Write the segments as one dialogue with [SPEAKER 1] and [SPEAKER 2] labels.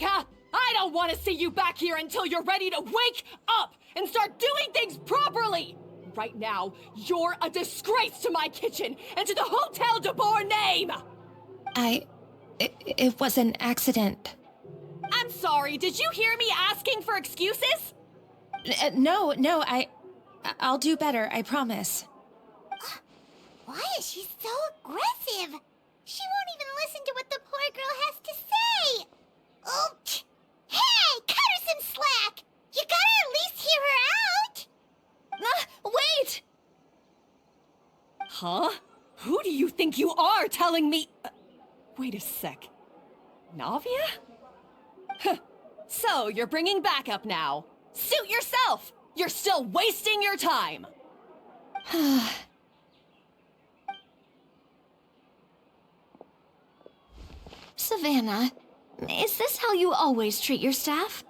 [SPEAKER 1] Monica! I don't want to see you back here until you're ready to wake up and start doing things properly! Right now, you're a disgrace to my kitchen and to the Hotel de Boer name!
[SPEAKER 2] It was an accident.
[SPEAKER 1] I'm sorry, did you hear me asking for excuses?
[SPEAKER 2] No, I'll do better, I promise.
[SPEAKER 3] Why is she so aggressive? She won't even listen to what the poor girl has to say. Oh, hey, cut her some slack. You gotta at least hear her out.
[SPEAKER 2] Wait!
[SPEAKER 1] Huh? Who do you think you are telling me? Wait a sec. Navia? Huh. So, you're bringing backup now. Suit yourself! You're still wasting your time!
[SPEAKER 4] Savannah, is this how you always treat your staff?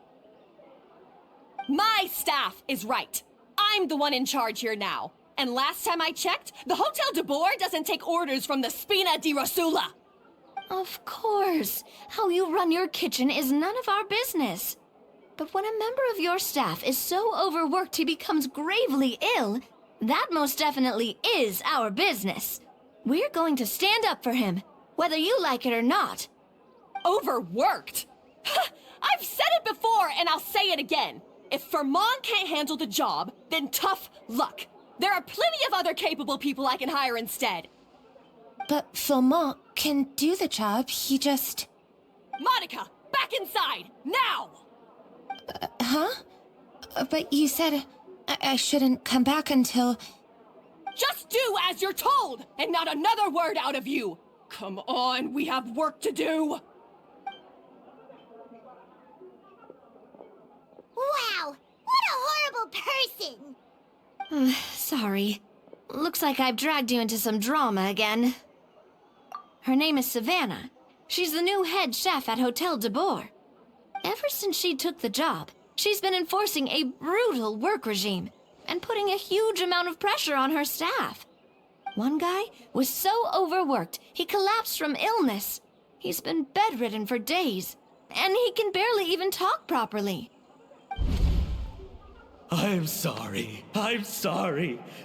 [SPEAKER 1] My staff is right. I'm the one in charge here now. And last time I checked, the Hotel de Boer doesn't take orders from the Spina di Rosula.
[SPEAKER 4] Of course. How you run your kitchen is none of our business. But when a member of your staff is so overworked he becomes gravely ill, that most definitely is our business. We're going to stand up for him, whether you like it or not.
[SPEAKER 1] Overworked? I've said it before and I'll say it again. If Fermon can't handle the job, then tough luck. There are plenty of other capable people I can hire instead.
[SPEAKER 2] But Philmont can do the job, he just...
[SPEAKER 1] Monica, back inside, now!
[SPEAKER 2] Huh? But you said I shouldn't come back until...
[SPEAKER 1] Just do as you're told, and not another word out of you! Come on, we have work to do!
[SPEAKER 3] Wow, what a horrible person!
[SPEAKER 4] Sorry. Looks like I've dragged you into some drama again. Her name is Savannah. She's the new head chef at Hotel de Boer. Ever since she took the job, she's been enforcing a brutal work regime and putting a huge amount of pressure on her staff. One guy was so overworked, he collapsed from illness. He's been bedridden for days, and he can barely even talk properly.
[SPEAKER 5] I'm sorry.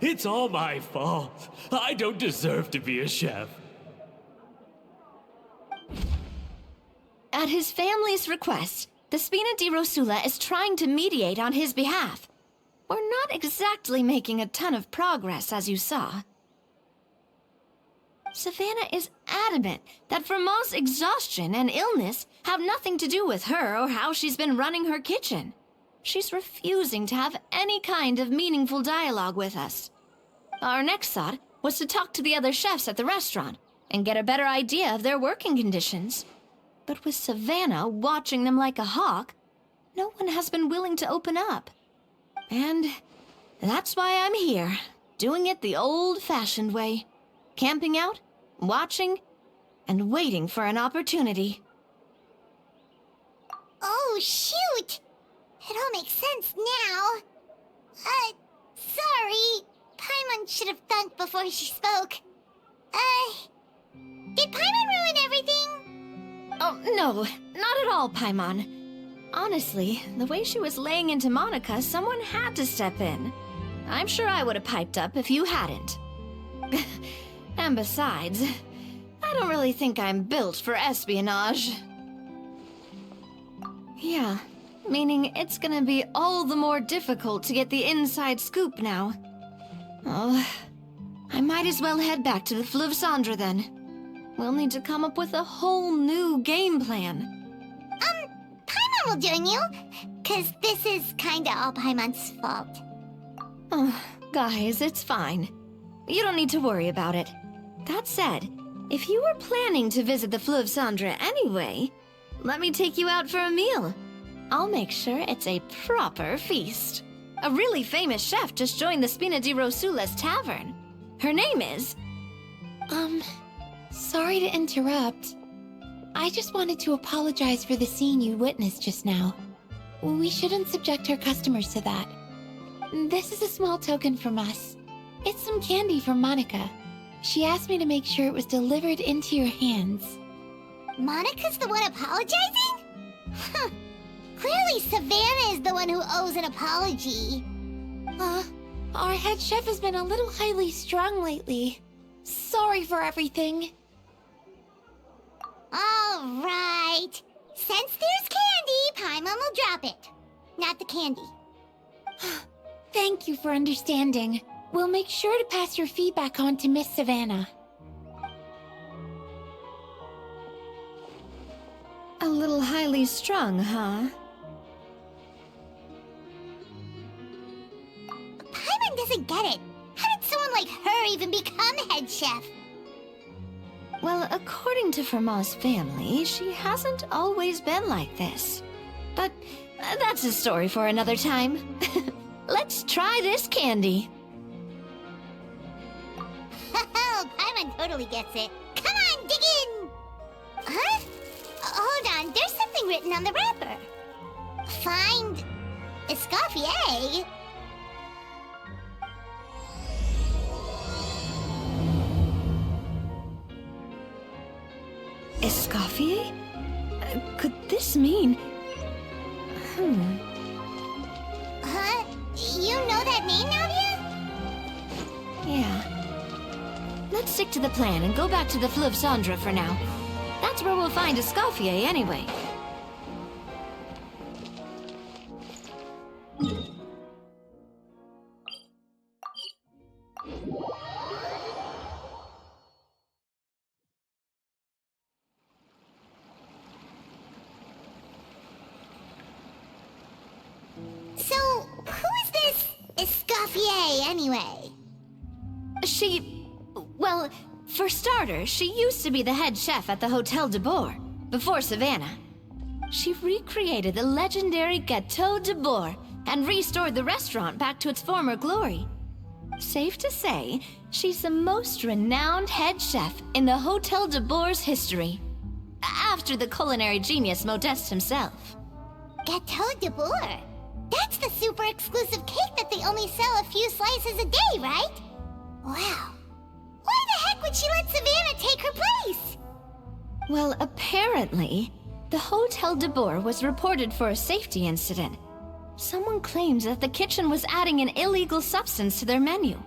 [SPEAKER 5] It's all my fault. I don't deserve to be a chef.
[SPEAKER 4] At his family's request, the Spina di Rosula is trying to mediate on his behalf. We're not exactly making a ton of progress, as you saw. Savannah is adamant that Vermont's exhaustion and illness have nothing to do with her or how she's been running her kitchen. She's refusing to have any kind of meaningful dialogue with us. Our next thought was to talk to the other chefs at the restaurant and get a better idea of their working conditions. But with Savannah watching them like a hawk, no one has been willing to open up. And that's why I'm here, doing it the old-fashioned way. Camping out, watching, and waiting for an opportunity.
[SPEAKER 3] Oh, shoot! It all makes sense now. Sorry. Paimon should have thunk before she spoke. Did Paimon ruin everything?
[SPEAKER 4] Oh, no, not at all, Paimon. Honestly, the way she was laying into Monica, someone had to step in. I'm sure I would have piped up if you hadn't. And besides, I don't really think I'm built for espionage. Yeah, meaning it's gonna be all the more difficult to get the inside scoop now. Oh, I might as well head back to the Fleuve Cendre then. We'll need to come up with a whole new game plan.
[SPEAKER 3] Paimon will join you, 'cause this is kinda all Paimon's fault.
[SPEAKER 4] Oh, guys, it's fine. You don't need to worry about it. That said, if you were planning to visit the Fleuve Cendre anyway, let me take you out for a meal. I'll make sure it's a proper feast. A really famous chef just joined the Spina di Rosula's tavern. Her name is...
[SPEAKER 2] Sorry to interrupt. I just wanted to apologize for the scene you witnessed just now. We shouldn't subject our customers to that. This is a small token from us. It's some candy from Monica. She asked me to make sure it was delivered into your hands.
[SPEAKER 3] Monica's the one apologizing? Clearly Savannah is the one who owes an apology.
[SPEAKER 2] Our head chef has been a little highly strung lately. Sorry for everything.
[SPEAKER 3] All right. Since there's candy, Paimon will drop it. Not the candy.
[SPEAKER 2] Thank you for understanding. We'll make sure to pass your feedback on to Miss Savannah.
[SPEAKER 4] A little highly strung, huh?
[SPEAKER 3] Paimon doesn't get it. How did someone like her even become head chef?
[SPEAKER 4] Well, according to Fermat's family, she hasn't always been like this. But that's a story for another time. Let's try this candy.
[SPEAKER 3] Oh, Paimon totally gets it. Come on, dig in! Huh? Hold on, there's something written on the wrapper. Find Escoffier.
[SPEAKER 4] Escoffier? Could this mean...
[SPEAKER 3] Huh? You know that name, Navia?
[SPEAKER 4] Yeah. Let's stick to the plan and go back to the Fleuve Cendre for now. That's where we'll find Escoffier anyway.
[SPEAKER 3] So, who is this Escoffier, anyway?
[SPEAKER 4] Well, for starters, she used to be the head chef at the Hotel de Boer, before Savannah. She recreated the legendary Gâteau de Boer and restored the restaurant back to its former glory. Safe to say, she's the most renowned head chef in the Hotel de Boer's history. After the culinary genius Modeste himself.
[SPEAKER 3] Gâteau de Boer? That's the super exclusive cake that they only sell a few slices a day, right? Wow. Why the heck would she let Savannah take her place?
[SPEAKER 4] Well, apparently, the Hotel de Boer was reported for a safety incident. Someone claims that the kitchen was adding an illegal substance to their menu.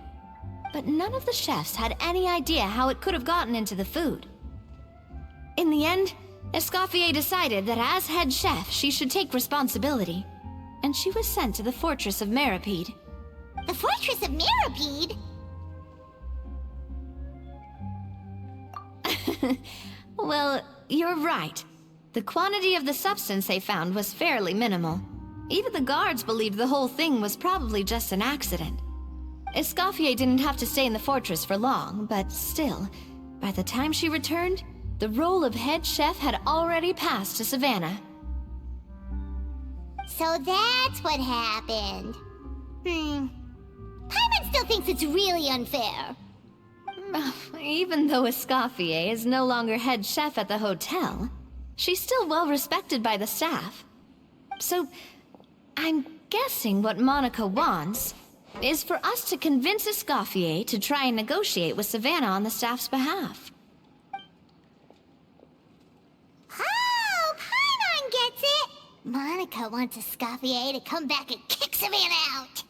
[SPEAKER 4] But none of the chefs had any idea how it could have gotten into the food. In the end, Escoffier decided that as head chef, she should take responsibility. And she was sent to the Fortress of Meripede.
[SPEAKER 3] The Fortress of Meripede?
[SPEAKER 4] Well, you're right. The quantity of the substance they found was fairly minimal. Even the guards believed the whole thing was probably just an accident. Escoffier didn't have to stay in the fortress for long, but still, by the time she returned, the role of head chef had already passed to Savannah.
[SPEAKER 3] So that's what happened. Paimon still thinks it's really unfair.
[SPEAKER 4] Even though Escoffier is no longer head chef at the hotel, she's still well respected by the staff. So, I'm guessing what Monica wants is for us to convince Escoffier to try and negotiate with Savannah on the staff's behalf.
[SPEAKER 3] Oh, Paimon gets it! Monica wants Escoffier to come back and kick Savannah out.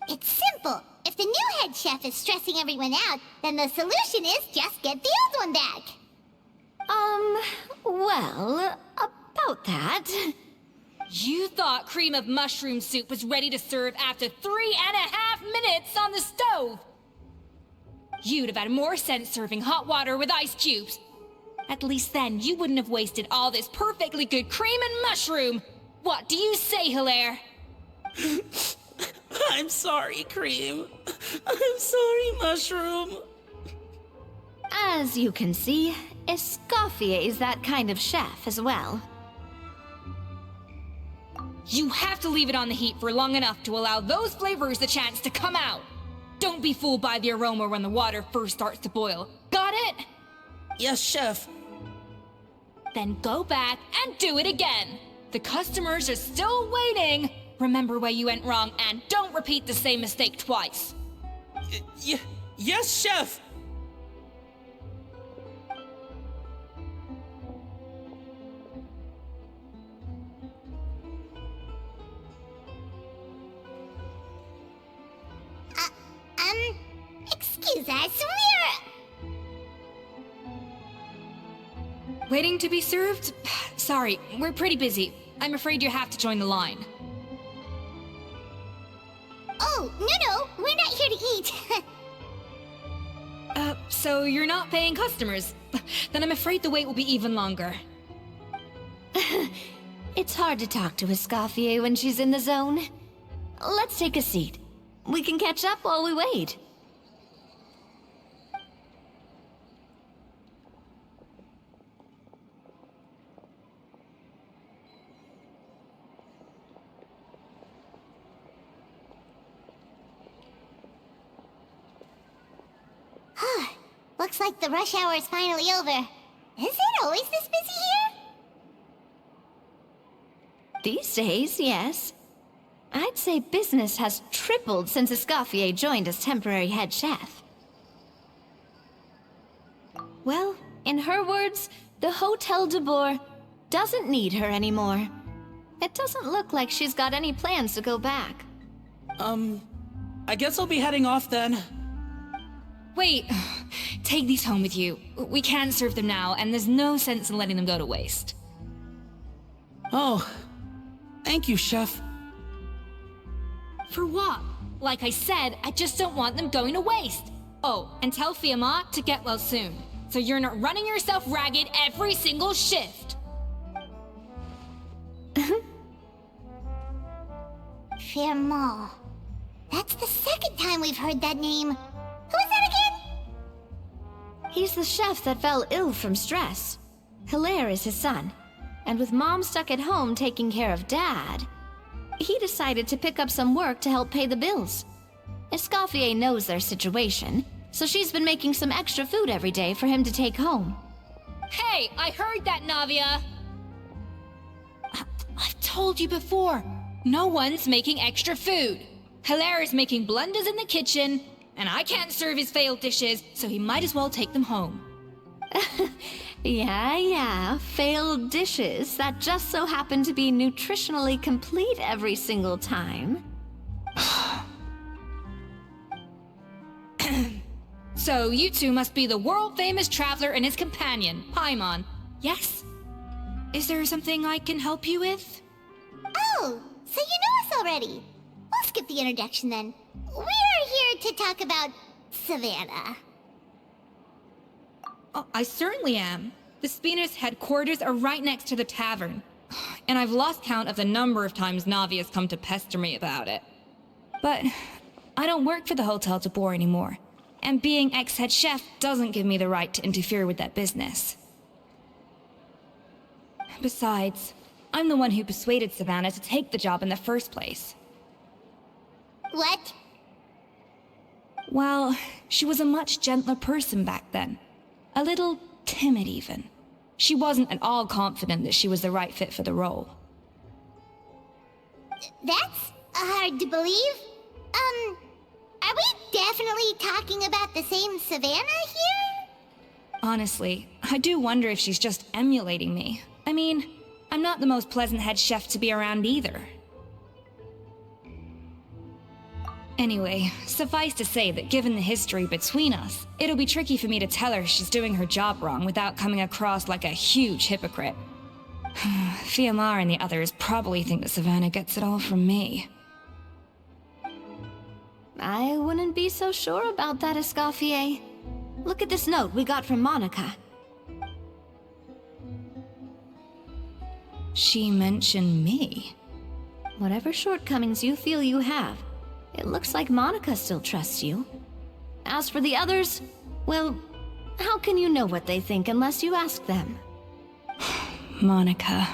[SPEAKER 3] It's simple. If the new head chef is stressing everyone out, then the solution is just get the old one back.
[SPEAKER 4] Well, about that...
[SPEAKER 1] You thought cream of mushroom soup was ready to serve after 3.5 minutes on the stove! You'd have had more sense serving hot water with ice cubes. At least then you wouldn't have wasted all this perfectly good cream and mushroom! What do you say, Hilaire?
[SPEAKER 5] I'm sorry, Cream. I'm sorry, Mushroom.
[SPEAKER 4] As you can see, Escoffier is that kind of chef as well.
[SPEAKER 1] You have to leave it on the heat for long enough to allow those flavors the chance to come out. Don't be fooled by the aroma when the water first starts to boil. Got it?
[SPEAKER 5] Yes, Chef.
[SPEAKER 1] Then go back and do it again. The customers are still waiting. Remember where you went wrong and don't repeat the same mistake twice.
[SPEAKER 5] Yes, Chef.
[SPEAKER 3] I swear!
[SPEAKER 6] Waiting to be served? Sorry, we're pretty busy. I'm afraid you have to join the line.
[SPEAKER 3] Oh, no, we're not here to eat.
[SPEAKER 6] So you're not paying customers? Then I'm afraid the wait will be even longer.
[SPEAKER 4] It's hard to talk to Escoffier when she's in the zone. Let's take a seat. We can catch up while we wait.
[SPEAKER 3] Looks like the rush hour is finally over. Is it always this busy here?
[SPEAKER 4] These days, yes. I'd say business has tripled since Escoffier joined as temporary head chef. Well, in her words, the Hotel de Boer doesn't need her anymore. It doesn't look like she's got any plans to go back.
[SPEAKER 7] I guess I'll be heading off then.
[SPEAKER 6] Wait, take these home with you. We can't serve them now, and there's no sense in letting them go to waste.
[SPEAKER 7] Oh, thank you, Chef.
[SPEAKER 6] For what? Like I said, I just don't want them going to waste. Oh, and tell Fiamma to get well soon, so you're not running yourself ragged every single shift.
[SPEAKER 3] Fiamma. That's the second time we've heard that name. Who is that again?
[SPEAKER 4] He's the chef that fell ill from stress. Hilaire is his son, and with Mom stuck at home taking care of Dad, he decided to pick up some work to help pay the bills. Escoffier knows their situation, so she's been making some extra food every day for him to take home.
[SPEAKER 6] Hey, I heard that, Navia! I've told you before, no one's making extra food. Hilaire is making blunders in the kitchen, and I can't serve his failed dishes, so he might as well take them home.
[SPEAKER 4] Yeah, failed dishes that just so happen to be nutritionally complete every single time.
[SPEAKER 6] So you two must be the world-famous traveler and his companion, Paimon. Yes? Is there something I can help you with?
[SPEAKER 3] Oh, so you know us already. We'll skip the introduction then. We're here to talk about Savannah.
[SPEAKER 6] Oh, I certainly am. The Spina's headquarters are right next to the tavern. And I've lost count of the number of times Navi has come to pester me about it. But I don't work for the Hotel de Boer anymore. And being ex-head chef doesn't give me the right to interfere with that business. Besides, I'm the one who persuaded Savannah to take the job in the first place.
[SPEAKER 3] What?
[SPEAKER 6] Well, she was a much gentler person back then. A little timid, even. She wasn't at all confident that she was the right fit for the role.
[SPEAKER 3] That's hard to believe. Are we definitely talking about the same Savannah here?
[SPEAKER 6] Honestly, I do wonder if she's just emulating me. I mean, I'm not the most pleasant head chef to be around either. Anyway, suffice to say that given the history between us, it'll be tricky for me to tell her she's doing her job wrong without coming across like a huge hypocrite. Fiamma and the others probably think that Savannah gets it all from me.
[SPEAKER 4] I wouldn't be so sure about that, Escoffier. Look at this note we got from Monica.
[SPEAKER 6] She mentioned me.
[SPEAKER 4] Whatever shortcomings you feel you have, it looks like Monica still trusts you. As for the others, well, how can you know what they think unless you ask them?
[SPEAKER 6] Monica.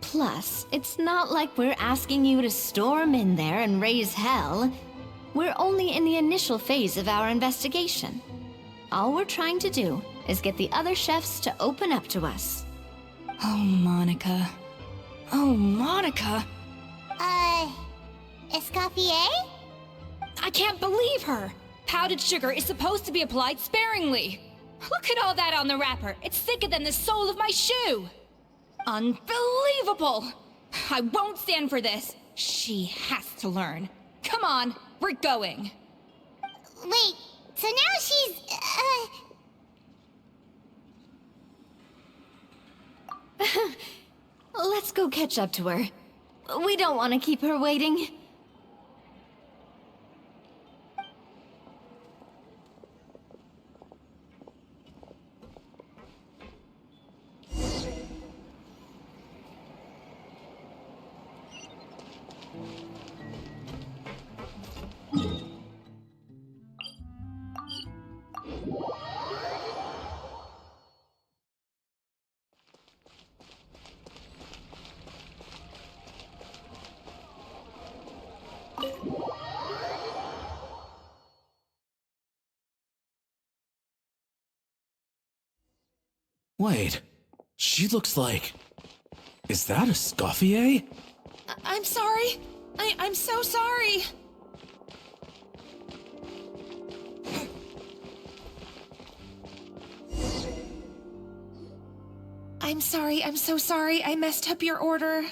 [SPEAKER 4] Plus, it's not like we're asking you to storm in there and raise hell. We're only in the initial phase of our investigation. All we're trying to do is get the other chefs to open up to us.
[SPEAKER 6] Oh, Monica. Oh, Monica.
[SPEAKER 3] Escoffier?
[SPEAKER 6] I can't believe her! Powdered sugar is supposed to be applied sparingly. Look at all that on the wrapper. It's thicker than the sole of my shoe. Unbelievable! I won't stand for this. She has to learn. Come on, we're going.
[SPEAKER 3] Wait, So now she's,
[SPEAKER 4] Let's go catch up to her. We don't want to keep her waiting.
[SPEAKER 5] Wait, she looks like... Is that Escoffier?
[SPEAKER 1] I'm sorry. I'm so sorry. I'm sorry, I'm so sorry. I messed up your order.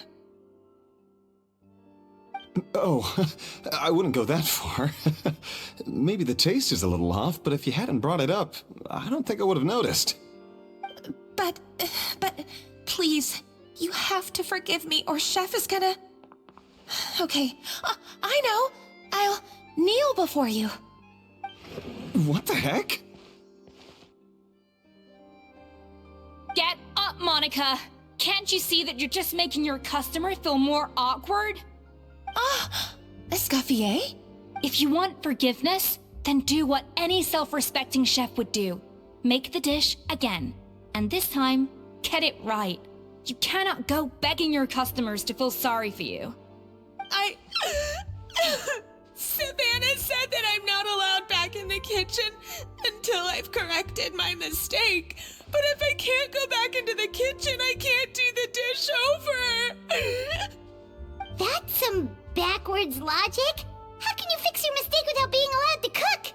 [SPEAKER 8] Oh, I wouldn't go that far. Maybe the taste is a little off, but if you hadn't brought it up, I don't think I would have noticed.
[SPEAKER 1] But, please, you have to forgive me or Chef is gonna... Okay, I know. I'll kneel before you.
[SPEAKER 8] What the heck?
[SPEAKER 6] Get up, Monica! Can't you see that you're just making your customer feel more awkward?
[SPEAKER 1] Escoffier?
[SPEAKER 6] If you want forgiveness, then do what any self-respecting chef would do. Make the dish again. And this time, get it right. You cannot go begging your customers to feel sorry for you.
[SPEAKER 1] Savannah said that I'm not allowed back in the kitchen until I've corrected my mistake. But if I can't go back into the kitchen, I can't do the dish over.
[SPEAKER 3] that's some backwards logic. How can you fix your mistake without being allowed to cook?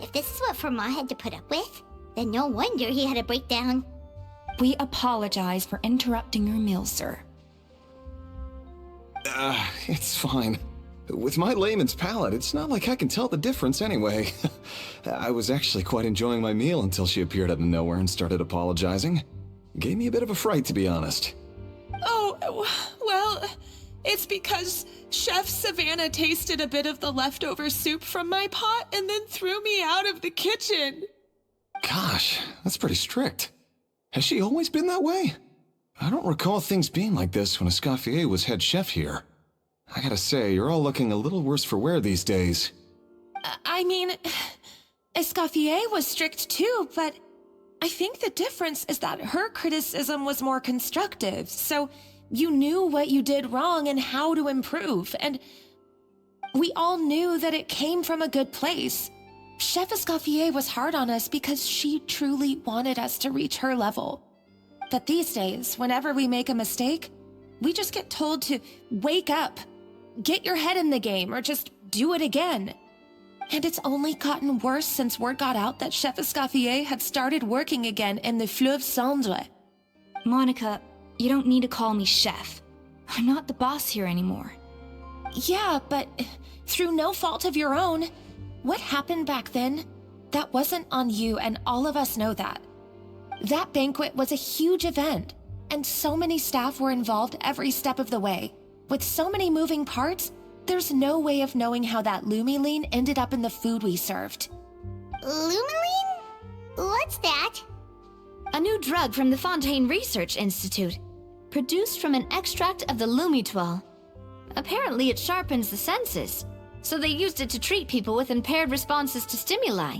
[SPEAKER 3] If this is what Fermat had to put up with, then no wonder he had a breakdown.
[SPEAKER 6] We apologize for interrupting your meal, sir.
[SPEAKER 8] It's fine. With my layman's palate, it's not like I can tell the difference anyway. I was actually quite enjoying my meal until she appeared out of nowhere and started apologizing. Gave me a bit of a fright, to be honest.
[SPEAKER 1] Oh, well, it's because Chef Savannah tasted a bit of the leftover soup from my pot and then threw me out of the kitchen.
[SPEAKER 8] Gosh, that's pretty strict. Has she always been that way? I don't recall things being like this when Escoffier was head chef here. I gotta say, you're all looking a little worse for wear these days.
[SPEAKER 1] I mean, Escoffier was strict too, but I think the difference is that her criticism was more constructive, so you knew what you did wrong and how to improve, and we all knew that it came from a good place. Chef Escoffier was hard on us because she truly wanted us to reach her level. But these days, whenever we make a mistake, we just get told to wake up, get your head in the game, or just do it again. And it's only gotten worse since word got out that Chef Escoffier had started working again in the Fleuve Cendre.
[SPEAKER 6] Monica, you don't need to call me chef. I'm not the boss here anymore.
[SPEAKER 1] Yeah, but through no fault of your own, what happened back then, that wasn't on you, and all of us know that. That banquet was a huge event, and so many staff were involved every step of the way. With so many moving parts, there's no way of knowing how that Lumiline ended up in the food we served.
[SPEAKER 3] Lumiline? What's that?
[SPEAKER 4] A new drug from the Fontaine Research Institute, produced from an extract of the Lumitoile. Apparently it sharpens the senses, so they used it to treat people with impaired responses to stimuli.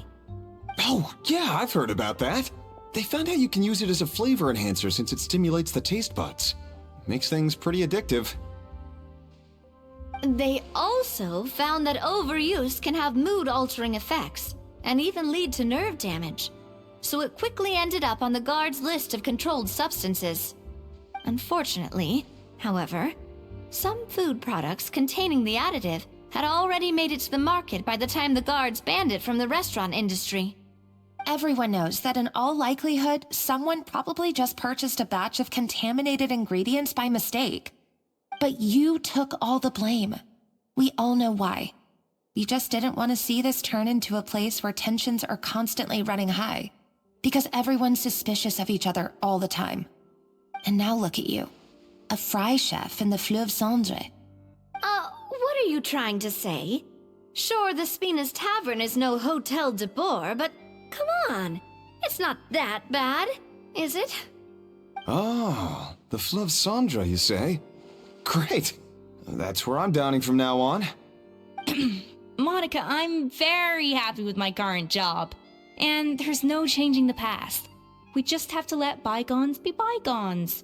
[SPEAKER 8] Oh, yeah, I've heard about that. They found out you can use it as a flavor enhancer since it stimulates the taste buds. Makes things pretty addictive.
[SPEAKER 4] They also found that overuse can have mood-altering effects, and even lead to nerve damage. So it quickly ended up on the guard's list of controlled substances. Unfortunately, however, some food products containing the additive had already made it to the market by the time the guards banned it from the restaurant industry.
[SPEAKER 1] Everyone knows that in all likelihood, someone probably just purchased a batch of contaminated ingredients by mistake. But you took all the blame. We all know why.
[SPEAKER 9] We just didn't want to see this turn into a place where tensions are constantly running high, because everyone's suspicious of each other all the time. And now look at you, a fry chef in the Fleuve Cendre.
[SPEAKER 4] What are you trying to say? Sure, the Spina's Tavern is no Hotel de Boer, but come on. It's not that bad, is it?
[SPEAKER 8] Oh, the Fleuve Cendre, you say? Great. That's where I'm downing from now on.
[SPEAKER 6] Monica, I'm very happy with my current job. And there's no changing the past. We just have to let bygones be bygones.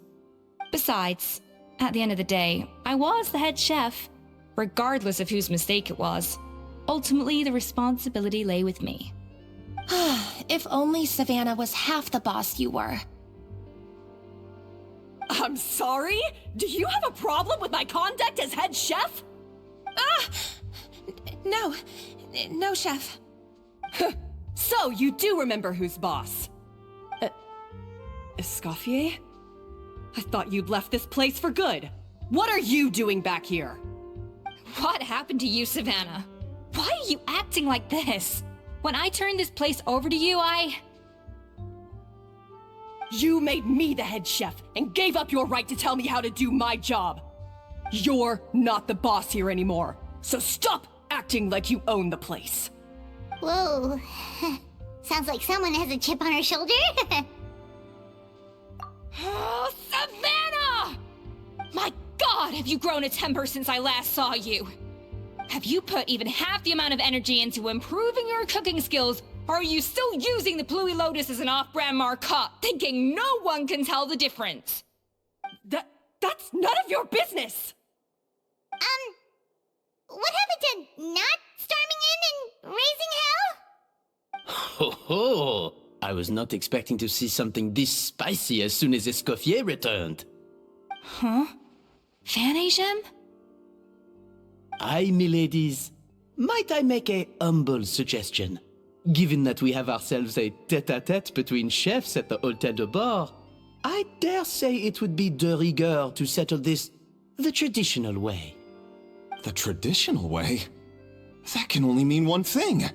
[SPEAKER 6] Besides, at the end of the day, I was the head chef, regardless of whose mistake it was. Ultimately, the responsibility lay with me.
[SPEAKER 9] If only Savannah was half the boss you were.
[SPEAKER 1] I'm sorry? Do you have a problem with my conduct as head chef?
[SPEAKER 9] No, chef.
[SPEAKER 1] So, you do remember who's boss? Escoffier? I thought you'd left this place for good. What are you doing back here?
[SPEAKER 6] What happened to you, Savannah? Why are you acting like this? When I turned this place over to you,
[SPEAKER 1] You made me the head chef and gave up your right to tell me how to do my job. You're not the boss here anymore, so stop acting like you own the place.
[SPEAKER 3] Whoa. Sounds like someone has a chip on her shoulder.
[SPEAKER 6] Oh, Savannah! My God, have you grown a temper since I last saw you? Have you put even half the amount of energy into improving your cooking skills, or are you still using the Pluie Lotus as an off-brand marcotte, thinking no one can tell the difference?
[SPEAKER 1] That's none of your business!
[SPEAKER 3] What happened to not storming in and raising hell?
[SPEAKER 7] Ho ho! I was not expecting to see something this spicy as soon as Escoffier returned.
[SPEAKER 6] Huh? Fan Agem?
[SPEAKER 7] Aye, miladies. Might I make a humble suggestion? Given that we have ourselves a tête-à-tête between chefs at the Hôtel de Bord, I dare say it would be de rigueur to settle this the traditional way.
[SPEAKER 8] The traditional way? That can only mean one thing.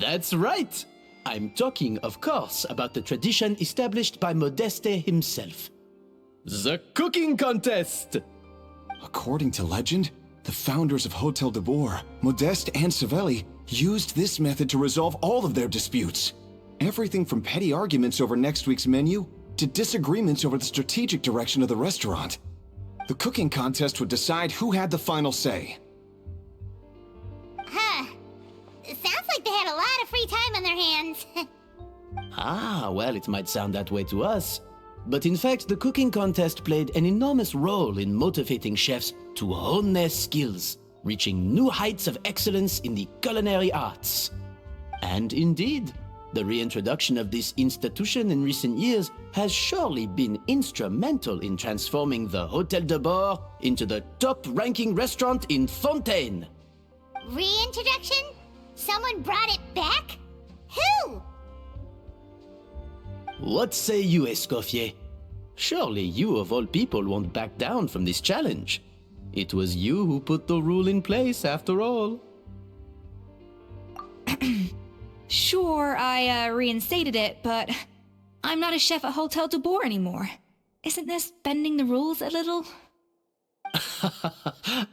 [SPEAKER 7] That's right. I'm talking, of course, about the tradition established by Modeste himself. The cooking contest!
[SPEAKER 8] According to legend, the founders of Hotel de Boer, Modeste and Savelli, used this method to resolve all of their disputes. Everything from petty arguments over next week's menu to disagreements over the strategic direction of the restaurant. The cooking contest would decide who had the final say.
[SPEAKER 3] Huh. Sounds like they had a lot of free time on their hands.
[SPEAKER 7] Ah, well, it might sound that way to us. But in fact, the cooking contest played an enormous role in motivating chefs to hone their skills, reaching new heights of excellence in the culinary arts. And indeed, the reintroduction of this institution in recent years has surely been instrumental in transforming the Hôtel de Bord into the top-ranking restaurant in Fontaine.
[SPEAKER 3] Reintroduction? Someone brought it back? Who?
[SPEAKER 7] What say you, Escoffier? Surely you of all people won't back down from this challenge. It was you who put the rule in place, after all.
[SPEAKER 6] Sure, I reinstated it, but I'm not a chef at Hotel de Boer anymore. Isn't this bending the rules a little?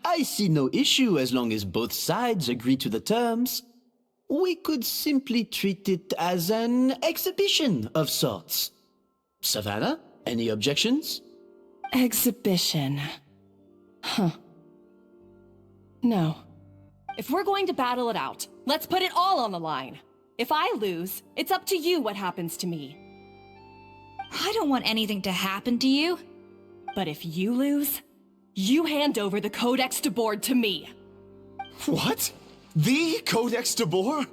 [SPEAKER 7] I see no issue as long as both sides agree to the terms. We could simply treat it as an exhibition of sorts. Savannah, any objections?
[SPEAKER 1] Exhibition. Huh. No. If we're going to battle it out, let's put it all on the line. If I lose, it's up to you what happens to me.
[SPEAKER 6] I don't want anything to happen to you.
[SPEAKER 1] But if you lose, you hand over the Codex de Boer to me.
[SPEAKER 8] What? The Codex de Boer?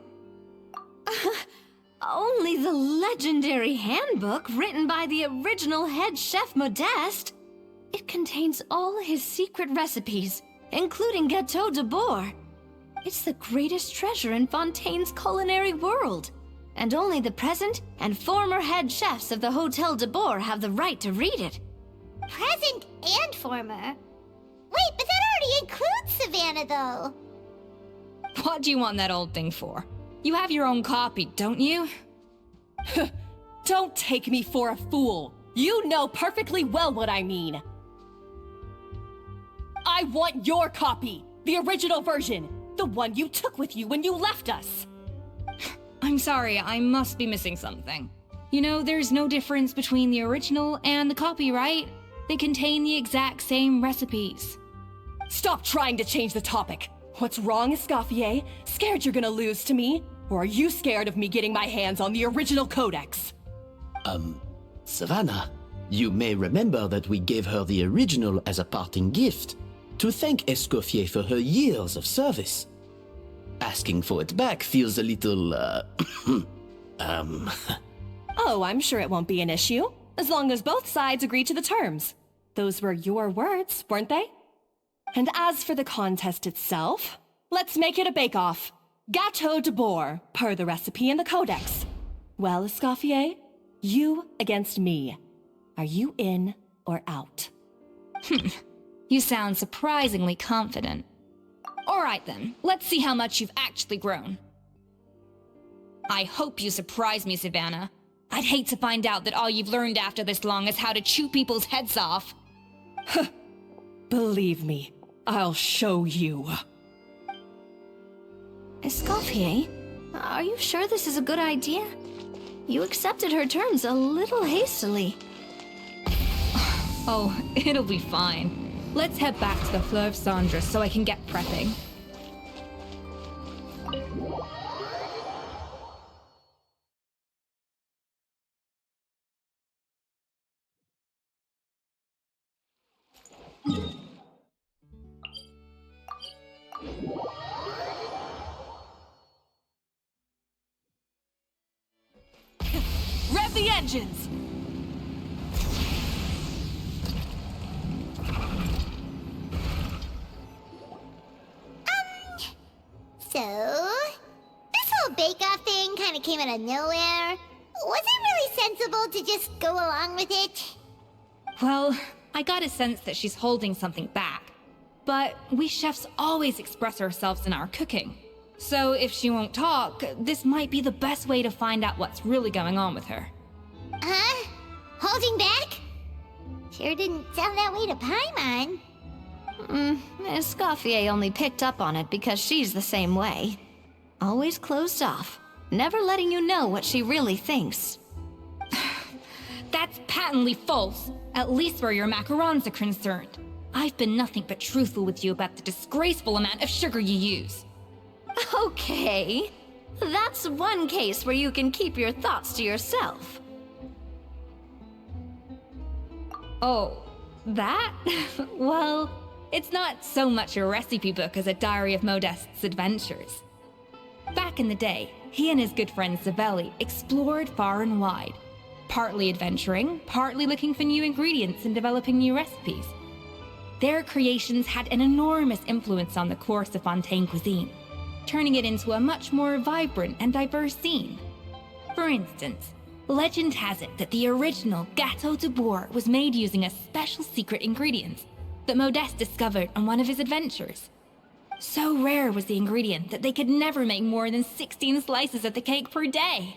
[SPEAKER 4] Only the legendary handbook written by the original head chef Modeste. It contains all his secret recipes, including Gâteau de Boer. It's the greatest treasure in Fontaine's culinary world, and only the present and former head chefs of the Hotel de Boer have the right to read it.
[SPEAKER 3] Present and former? Wait, but that already includes Savannah, though.
[SPEAKER 6] What do you want that old thing for? You have your own copy, don't you?
[SPEAKER 1] Don't take me for a fool. You know perfectly well what I mean. I want your copy, the original version, the one you took with you when you left us.
[SPEAKER 6] I'm sorry, I must be missing something. You know, there's no difference between the original and the copy, right? They contain the exact same recipes.
[SPEAKER 1] Stop trying to change the topic. What's wrong, Escoffier? Scared you're gonna lose to me? Or are you scared of me getting my hands on the original codex?
[SPEAKER 7] Savannah, you may remember that we gave her the original as a parting gift to thank Escoffier for her years of service. Asking for it back feels a little,
[SPEAKER 1] Oh, I'm sure it won't be an issue, as long as both sides agree to the terms. Those were your words, weren't they? And as for the contest itself, let's make it a bake-off. Gâteau de boar, per the recipe in the codex. Well, Escoffier, you against me. Are you in or out?
[SPEAKER 6] You sound surprisingly confident. Alright then, let's see how much you've actually grown. I hope you surprise me, Savannah. I'd hate to find out that all you've learned after this long is how to chew people's heads off.
[SPEAKER 1] Believe me, I'll show you.
[SPEAKER 4] Escoffier, are you sure this is a good idea? You accepted her terms a little hastily.
[SPEAKER 6] Oh, it'll be fine. Let's head back to the Fleur of Cendres so I can get prepping.
[SPEAKER 1] Rev the engines!
[SPEAKER 3] So, this whole bake-off thing kind of came out of nowhere. Was it really sensible to just go along with it?
[SPEAKER 6] Well, I got a sense that she's holding something back. But we chefs always express ourselves in our cooking. So if she won't talk, this might be the best way to find out what's really going on with her.
[SPEAKER 3] Huh? Holding back? Sure didn't sound that way to Paimon.
[SPEAKER 4] Escoffier only picked up on it because she's the same way. Always closed off, never letting you know what she really thinks.
[SPEAKER 6] That's patently false, at least where your macarons are concerned. I've been nothing but truthful with you about the disgraceful amount of sugar you use.
[SPEAKER 4] Okay, that's one case where you can keep your thoughts to yourself.
[SPEAKER 6] Oh, that? Well, it's not so much a recipe book as a diary of Modest's adventures. Back in the day, he and his good friend Savelli explored far and wide, partly adventuring, partly looking for new ingredients and developing new recipes. Their creations had an enormous influence on the course of Fontaine cuisine, turning it into a much more vibrant and diverse scene. For instance, legend has it that the original Gâteau de boar was made using a special secret ingredient that Modeste discovered on one of his adventures. So rare was the ingredient that they could never make more than 16 slices of the cake per day.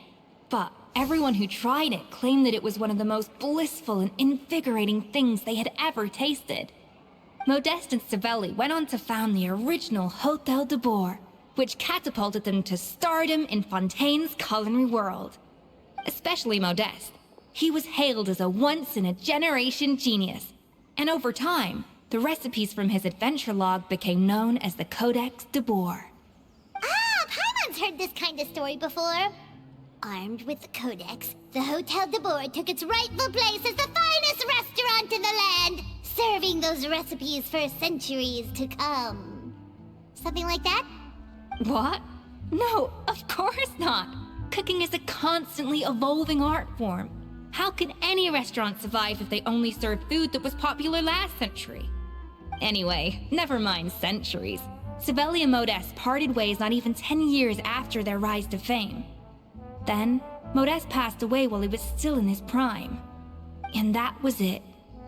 [SPEAKER 6] But everyone who tried it claimed that it was one of the most blissful and invigorating things they had ever tasted. Modeste and Savelli went on to found the original Hôtel de Bourg, which catapulted them to stardom in Fontaine's culinary world. Especially Modeste. He was hailed as a once-in-a-generation genius, and over time, the recipes from his adventure log became known as the Codex de Bourg.
[SPEAKER 3] Ah, Paimon's heard this kind of story before. Armed with the Codex, the Hôtel de Bourg took its rightful place as the finest restaurant in the land, serving those recipes for centuries to come. Something like that?
[SPEAKER 6] What? No, of course not. Cooking is a constantly evolving art form. How can any restaurant survive if they only served food that was popular last century? Anyway, never mind centuries. Savelli and Modeste parted ways not even 10 years after their rise to fame. Then, Modeste passed away while he was still in his prime. And that was it.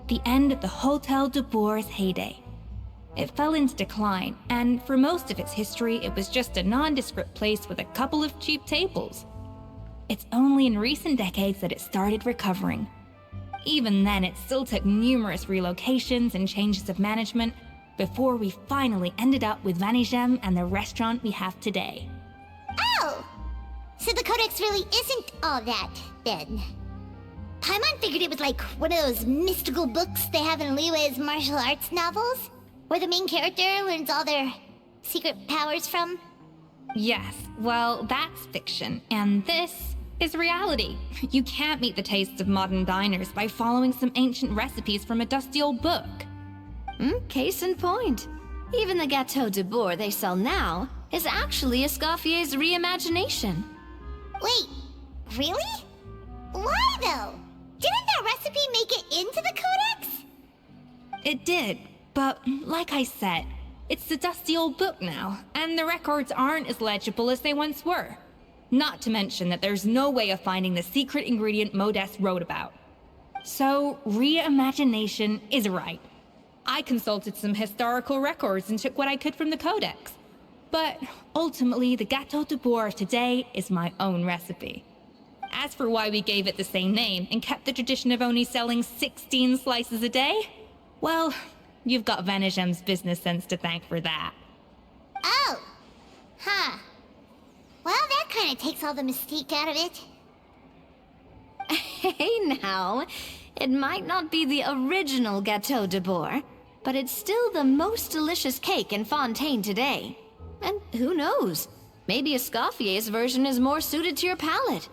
[SPEAKER 6] The end of the Hôtel de Bourg's heyday. It fell into decline, and for most of its history, it was just a nondescript place with a couple of cheap tables. It's only in recent decades that it started recovering. Even then, it still took numerous relocations and changes of management before we finally ended up with Vanigem and the restaurant we have today.
[SPEAKER 3] Oh! So the Codex really isn't all that, then. Paimon figured it was like one of those mystical books they have in Liyue's martial arts novels, where the main character learns all their secret powers from.
[SPEAKER 6] Yes, well, that's fiction, and this is reality. You can't meet the tastes of modern diners by following some ancient recipes from a dusty old book.
[SPEAKER 4] Case in point. Even the Gâteau de Bourg they sell now is actually Escoffier's reimagination.
[SPEAKER 3] Wait, really? Why though? Didn't that recipe make it into the Codex?
[SPEAKER 6] It did, but like I said, it's the dusty old book now, and the records aren't as legible as they once were. Not to mention that there's no way of finding the secret ingredient Modest wrote about. So, reimagination is right. I consulted some historical records and took what I could from the Codex. But ultimately, the Gâteau de Bourg of today is my own recipe. As for why we gave it the same name and kept the tradition of only selling 16 slices a day, well, you've got Vanigem's business sense to thank for that.
[SPEAKER 3] Oh. Huh. Well, that kind of takes all the mystique out of it.
[SPEAKER 4] Hey now, it might not be the original Gâteau de Bourg, but it's still the most delicious cake in Fontaine today. And who knows, maybe Escoffier's version is more suited to your palate.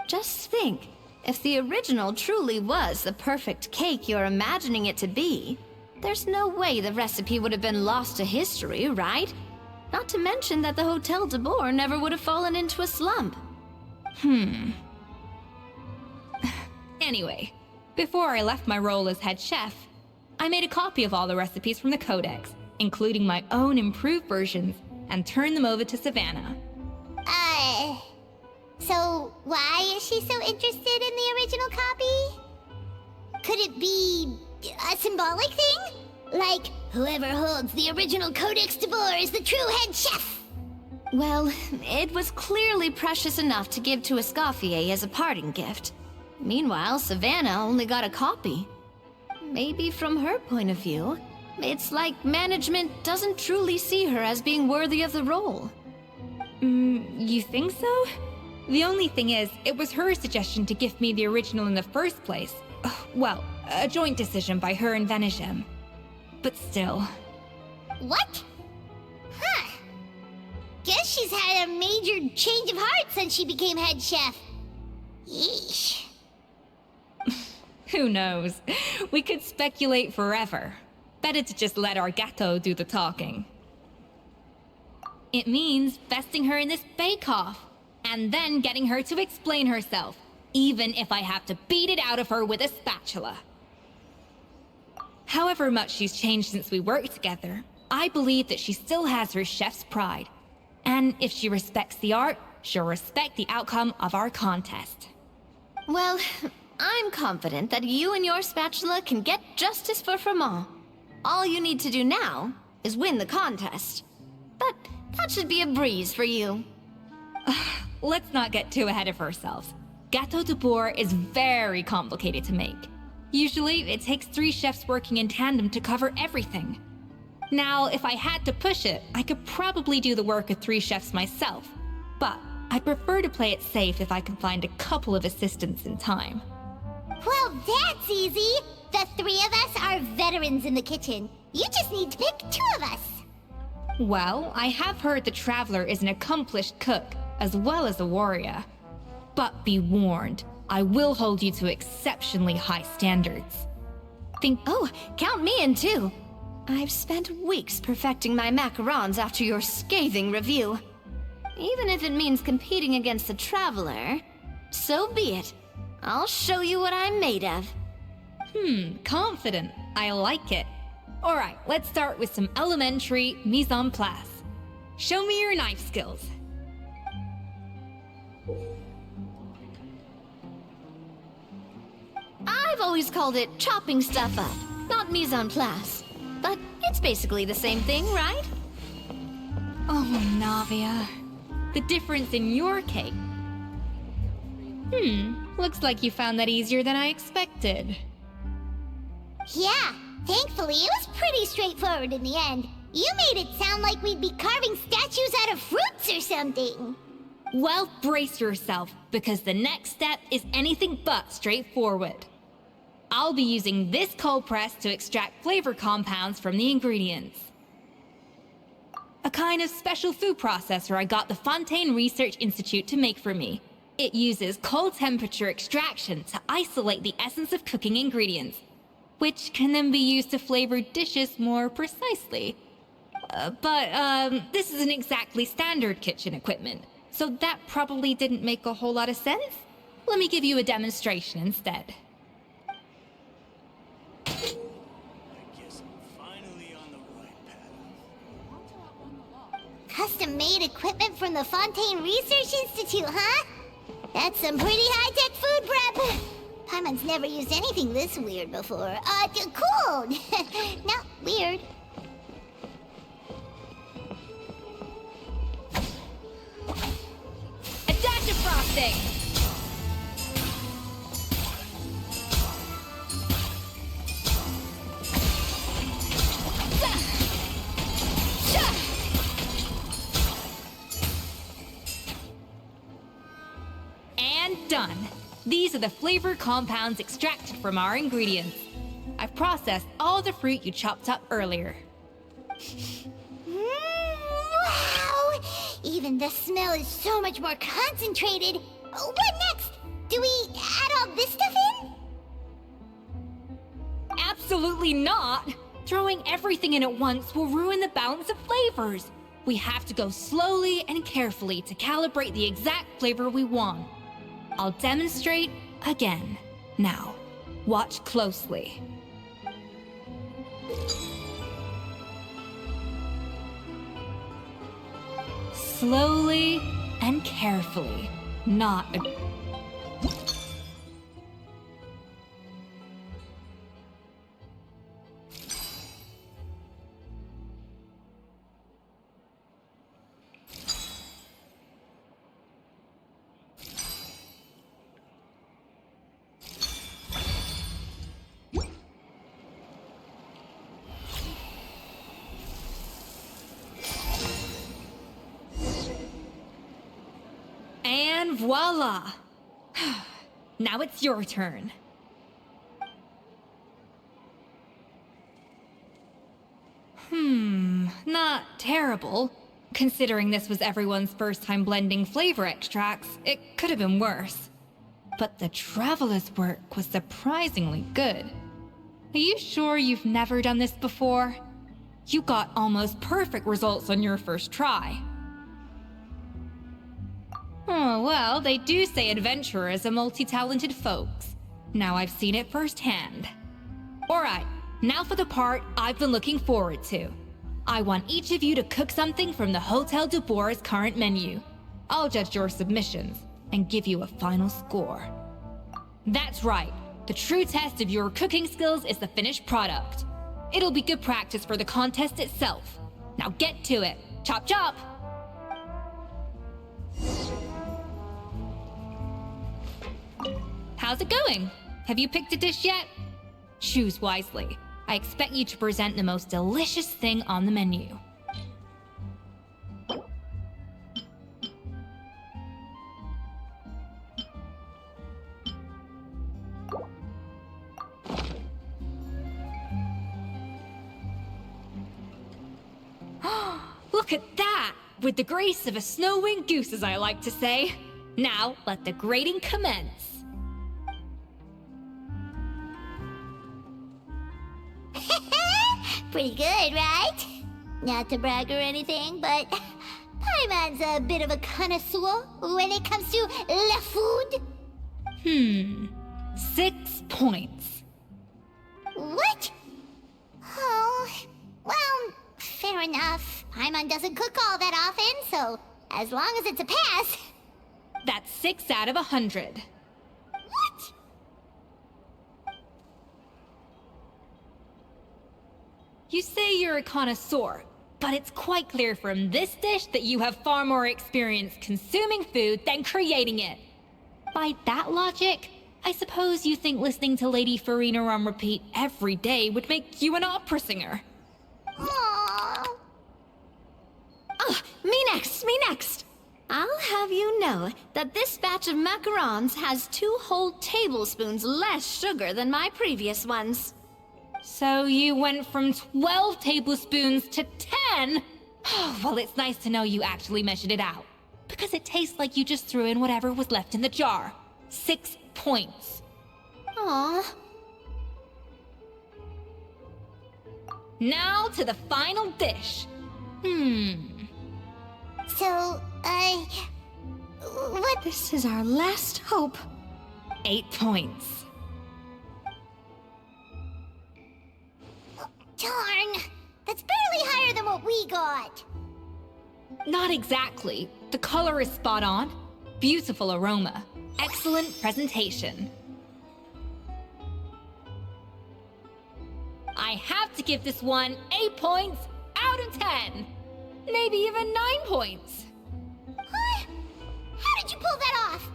[SPEAKER 4] Just think, if the original truly was the perfect cake you're imagining it to be, there's no way the recipe would have been lost to history, right? Not to mention that the Hotel de Bourg never would have fallen into a slump.
[SPEAKER 6] Anyway, before I left my role as head chef, I made a copy of all the recipes from the Codex, including my own improved versions, and turned them over to Savannah.
[SPEAKER 3] So why is she so interested in the original copy? Could it be a symbolic thing? Like, whoever holds the original Codex de Bourg is the true head chef?
[SPEAKER 4] Well, it was clearly precious enough to give to Escoffier as a parting gift. Meanwhile, Savannah only got a copy. Maybe from her point of view, it's like management doesn't truly see her as being worthy of the role.
[SPEAKER 6] You think so? The only thing is, it was her suggestion to gift me the original in the first place. Well, a joint decision by her and Vanigem. But still.
[SPEAKER 3] What? Huh. Guess she's had a major change of heart since she became head chef. Yeesh.
[SPEAKER 6] Who knows? We could speculate forever. Better to just let our Gâteau do the talking. It means besting her in this bake-off, and then getting her to explain herself, even if I have to beat it out of her with a spatula. However much she's changed since we worked together, I believe that she still has her chef's pride. And if she respects the art, she'll respect the outcome of our contest.
[SPEAKER 4] Well, I'm confident that you and your spatula can get justice for Froment. All you need to do now is win the contest. But that should be a breeze for you.
[SPEAKER 6] Let's not get too ahead of ourselves. Gâteau de Bourg is very complicated to make. Usually, it takes 3 chefs working in tandem to cover everything. Now, if I had to push it, I could probably do the work of 3 chefs myself. But I'd prefer to play it safe if I can find a couple of assistants in time.
[SPEAKER 3] Well, that's easy. The 3 of us are veterans in the kitchen. You just need to pick 2 of us.
[SPEAKER 6] Well, I have heard the Traveler is an accomplished cook, as well as a warrior. But be warned, I will hold you to exceptionally high standards.
[SPEAKER 4] Oh, count me in too. I've spent weeks perfecting my macarons after your scathing review. Even if it means competing against the Traveler, so be it. I'll show you what I'm made of.
[SPEAKER 6] Confident. I like it. Alright, let's start with some elementary mise en place. Show me your knife skills.
[SPEAKER 4] I've always called it chopping stuff up, not mise en place. But It's basically the same thing, right?
[SPEAKER 6] Oh, Navia. The difference in your cake. Looks like you found that easier than I expected.
[SPEAKER 3] Yeah, thankfully it was pretty straightforward in the end. You made it sound like we'd be carving statues out of fruits or something.
[SPEAKER 6] Well, brace yourself, because the next step is anything but straightforward. I'll be using this cold press to extract flavor compounds from the ingredients. A kind of special food processor I got the Fontaine Research Institute to make for me. It uses cold temperature extraction to isolate the essence of cooking ingredients, which can then be used to flavor dishes more precisely. But this isn't exactly standard kitchen equipment, so that probably didn't make a whole lot of sense. Let me give you a demonstration instead.
[SPEAKER 3] Custom-made equipment from the Fontaine Research Institute, huh? That's some pretty high-tech food prep. Paimon's never used anything this weird before. Cool. Not weird.
[SPEAKER 6] A dash of frosting! And done. These are the flavor compounds extracted from our ingredients. I've processed all the fruit you chopped up earlier.
[SPEAKER 3] Wow! Even the smell is so much more concentrated. What next? Do we add all this stuff in?
[SPEAKER 6] Absolutely not! Throwing everything in at once will ruin the balance of flavors. We have to go slowly and carefully to calibrate the exact flavor we want. I'll demonstrate again. Now, watch closely. Slowly and carefully, not And voila! Now it's your turn. Not terrible. Considering this was everyone's first time blending flavor extracts, it could have been worse. But the Traveler's work was surprisingly good. Are you sure you've never done this before? You got almost perfect results on your first try. Oh, well, they do say adventurers are multi-talented folks. Now I've seen it firsthand. Alright, now for the part I've been looking forward to. I want each of you to cook something from the Hotel de Bois' current menu. I'll judge your submissions and give you a final score. That's right, the true test of your cooking skills is the finished product. It'll be good practice for the contest itself. Now get to it. Chop chop! How's it going? Have you picked a dish yet? Choose wisely. I expect you to present the most delicious thing on the menu. Look at that! With the grace of a snow-winged goose, as I like to say. Now, let the grating commence.
[SPEAKER 3] Pretty good, right? Not to brag or anything, but Paimon's a bit of a connoisseur when it comes to la food.
[SPEAKER 6] 6 points.
[SPEAKER 3] What? Oh, well, fair enough. Paimon doesn't cook all that often, so as long as it's a pass.
[SPEAKER 6] That's 6 out of 100.
[SPEAKER 3] What?
[SPEAKER 6] You say you're a connoisseur, but it's quite clear from this dish that you have far more experience consuming food than creating it. By that logic, I suppose you think listening to Lady Farina on repeat every day would make you an opera singer.
[SPEAKER 3] Aww.
[SPEAKER 4] Oh, me next! I'll have you know that this batch of macarons has 2 whole tablespoons less sugar than my previous ones.
[SPEAKER 6] So you went from 12 tablespoons to 10? Well, it's nice to know you actually measured it out. Because it tastes like you just threw in whatever was left in the jar. 6 points.
[SPEAKER 4] Aw.
[SPEAKER 6] Now to the final dish.
[SPEAKER 3] So, what?
[SPEAKER 4] This is our last hope.
[SPEAKER 6] 8 points.
[SPEAKER 3] Darn. That's barely higher than what we got.
[SPEAKER 6] Not exactly. The color is spot on. Beautiful aroma. Excellent presentation. I have to give this one 8 points out of 10. Maybe even 9 points.
[SPEAKER 3] Huh? How did you pull that off?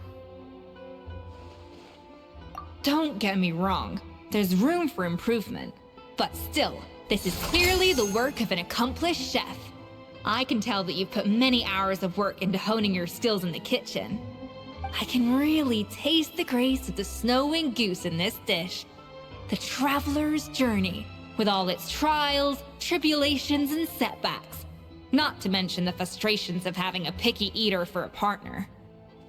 [SPEAKER 6] Don't get me wrong. There's room for improvement. But still, this is clearly the work of an accomplished chef. I can tell that you've put many hours of work into honing your skills in the kitchen. I can really taste the grace of the snow-winged goose in this dish. The traveler's journey, with all its trials, tribulations, and setbacks. Not to mention the frustrations of having a picky eater for a partner.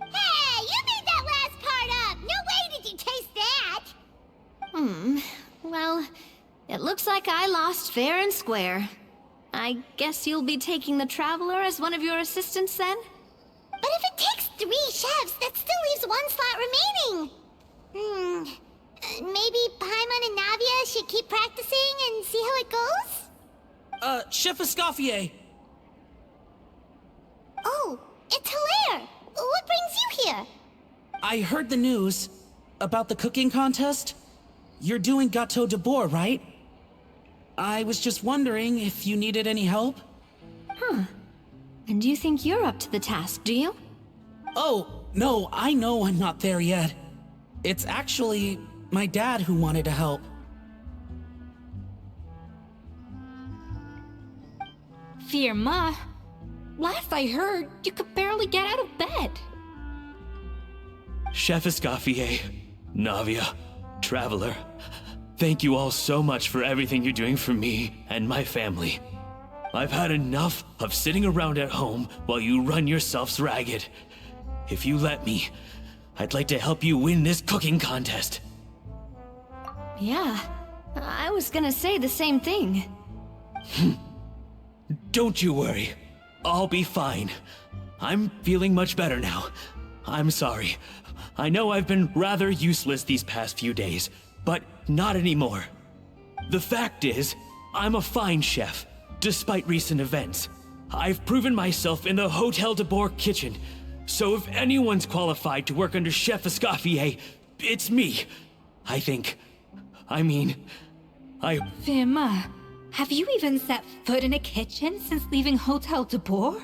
[SPEAKER 3] Hey, you made that last part up! No way did you taste that!
[SPEAKER 4] Well, it looks like I lost fair and square. I guess you'll be taking the Traveler as one of your assistants then?
[SPEAKER 3] But if it takes 3 chefs, that still leaves 1 slot remaining. Maybe Paimon and Navia should keep practicing and see how it goes?
[SPEAKER 10] Chef Escoffier!
[SPEAKER 3] Oh, it's Hilaire! What brings you here?
[SPEAKER 10] I heard the news about the cooking contest. You're doing Gâteau de Bois, right? I was just wondering if you needed any help?
[SPEAKER 4] And you think you're up to the task, do you?
[SPEAKER 10] Oh, no, I know I'm not there yet. It's actually my dad who wanted to help.
[SPEAKER 6] Firma, last I heard, you could barely get out of bed.
[SPEAKER 5] Chef Escoffier, Navia, Traveler, thank you all so much for everything you're doing for me and my family. I've had enough of sitting around at home while you run yourselves ragged. If you let me, I'd like to help you win this cooking contest.
[SPEAKER 4] Yeah, I was gonna say the same thing.
[SPEAKER 5] Don't you worry. I'll be fine. I'm feeling much better now. I'm sorry. I know I've been rather useless these past few days, but not anymore. The fact is, I'm a fine chef, despite recent events. I've proven myself in the Hotel de Bois kitchen, so if anyone's qualified to work under Chef Escoffier, it's me. I think.
[SPEAKER 6] Firma, have you even set foot in a kitchen since leaving Hotel de Bois?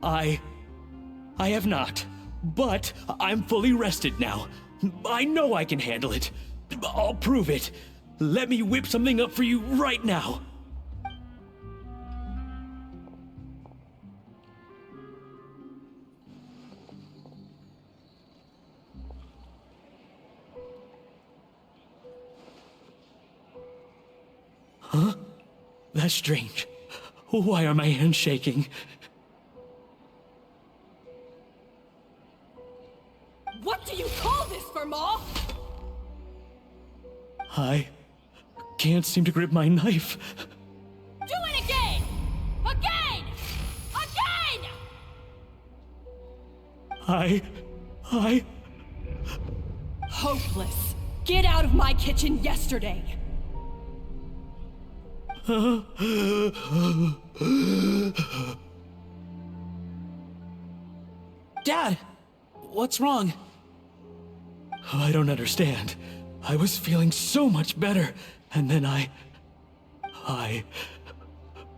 [SPEAKER 5] I have not, but I'm fully rested now. I know I can handle it. I'll prove it. Let me whip something up for you right now. Huh? That's strange. Why are my hands shaking?
[SPEAKER 1] What do you call this, Firma?
[SPEAKER 5] I can't seem to grip my knife.
[SPEAKER 1] Do it again! Again! Again!
[SPEAKER 5] I...
[SPEAKER 1] Hopeless. Get out of my kitchen yesterday.
[SPEAKER 10] Dad, what's wrong?
[SPEAKER 5] I don't understand. I was feeling so much better, and then I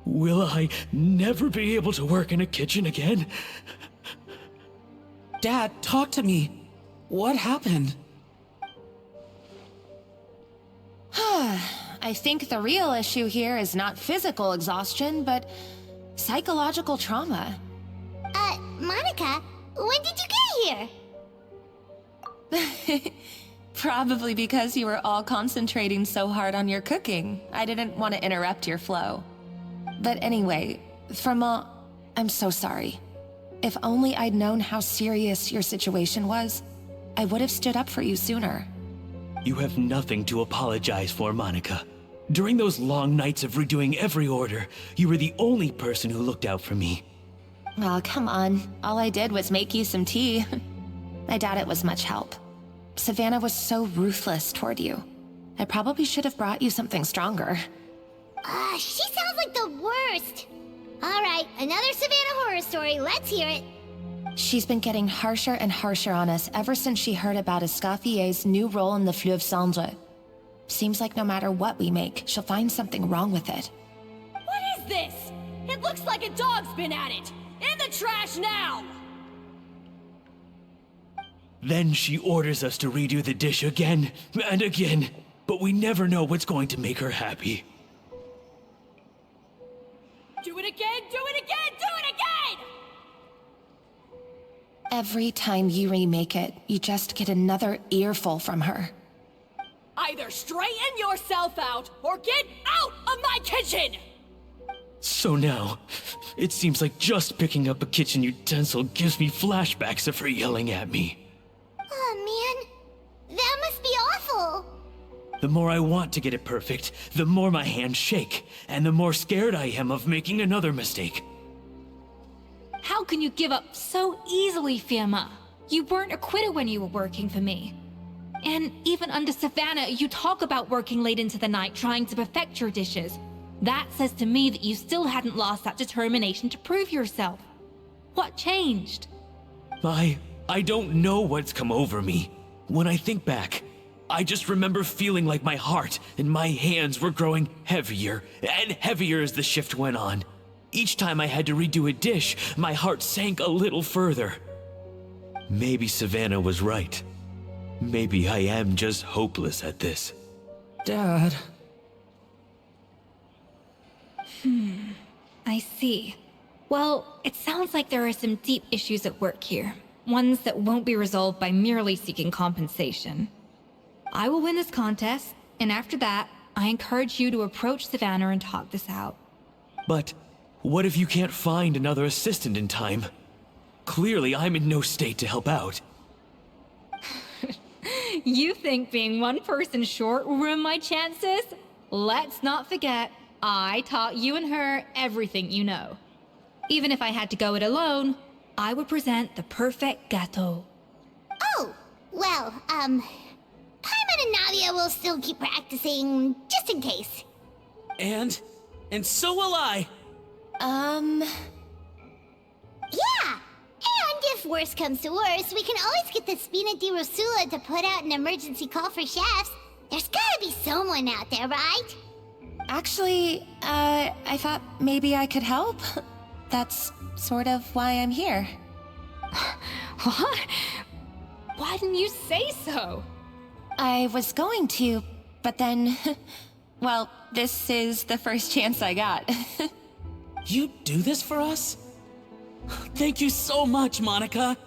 [SPEAKER 5] Will I never be able to work in a kitchen again?
[SPEAKER 10] Dad, talk to me. What happened?
[SPEAKER 9] I think the real issue here is not physical exhaustion, but psychological trauma.
[SPEAKER 3] Monica, when did you get here?
[SPEAKER 9] Probably because you were all concentrating so hard on your cooking. I didn't want to interrupt your flow. But anyway, I'm so sorry. If only I'd known how serious your situation was, I would have stood up for you sooner.
[SPEAKER 5] You have nothing to apologize for, Monica. During those long nights of redoing every order, you were the only person who looked out for me.
[SPEAKER 9] Oh, come on. All I did was make you some tea. I doubt it was much help. Savannah was so ruthless toward you. I probably should have brought you something stronger.
[SPEAKER 3] She sounds like the worst. All right, another Savannah horror story. Let's hear it.
[SPEAKER 9] She's been getting harsher and harsher on us ever since she heard about Escoffier's new role in the Fleuve Cendre. Seems like no matter what we make, she'll find something wrong with it.
[SPEAKER 1] What is this? It looks like a dog's been at it! In the trash now!
[SPEAKER 5] Then she orders us to redo the dish again and again, but we never know what's going to make her happy.
[SPEAKER 1] Do it again, do it again, do it again!
[SPEAKER 9] Every time you remake it, you just get another earful from her.
[SPEAKER 1] Either straighten yourself out, or get out of my kitchen!
[SPEAKER 5] So now, it seems like just picking up a kitchen utensil gives me flashbacks of her yelling at me.
[SPEAKER 3] Oh man, that must be awful.
[SPEAKER 5] The more I want to get it perfect, the more my hands shake, and the more scared I am of making another mistake.
[SPEAKER 6] How can you give up so easily, Fiamma? You weren't a quitter when you were working for me. And even under Savannah, you talk about working late into the night trying to perfect your dishes. That says to me that you still hadn't lost that determination to prove yourself. What changed?
[SPEAKER 5] I don't know what's come over me. When I think back, I just remember feeling like my heart and my hands were growing heavier and heavier as the shift went on. Each time I had to redo a dish, my heart sank a little further. Maybe Savannah was right. Maybe I am just hopeless at this.
[SPEAKER 10] Dad.
[SPEAKER 6] I see. Well, it sounds like there are some deep issues at work here. Ones that won't be resolved by merely seeking compensation. I will win this contest, and after that, I encourage you to approach Savannah and talk this out.
[SPEAKER 5] But what if you can't find another assistant in time? Clearly, I'm in no state to help out.
[SPEAKER 6] You think being one person short will ruin my chances? Let's not forget, I taught you and her everything you know. Even if I had to go it alone, I would present the perfect gâteau.
[SPEAKER 3] Oh, well, Paimon and Nadia will still keep practicing, just in case.
[SPEAKER 10] And so will I.
[SPEAKER 3] Yeah! And if worse comes to worse, we can always get the Spina di Rosula to put out an emergency call for chefs. There's gotta be someone out there, right?
[SPEAKER 9] Actually, I thought maybe I could help. That's sort of why I'm here.
[SPEAKER 6] What? Why didn't you say so?
[SPEAKER 9] I was going to, but then... well, this is the first chance I got.
[SPEAKER 10] You do this for us? Thank you so much, Monica.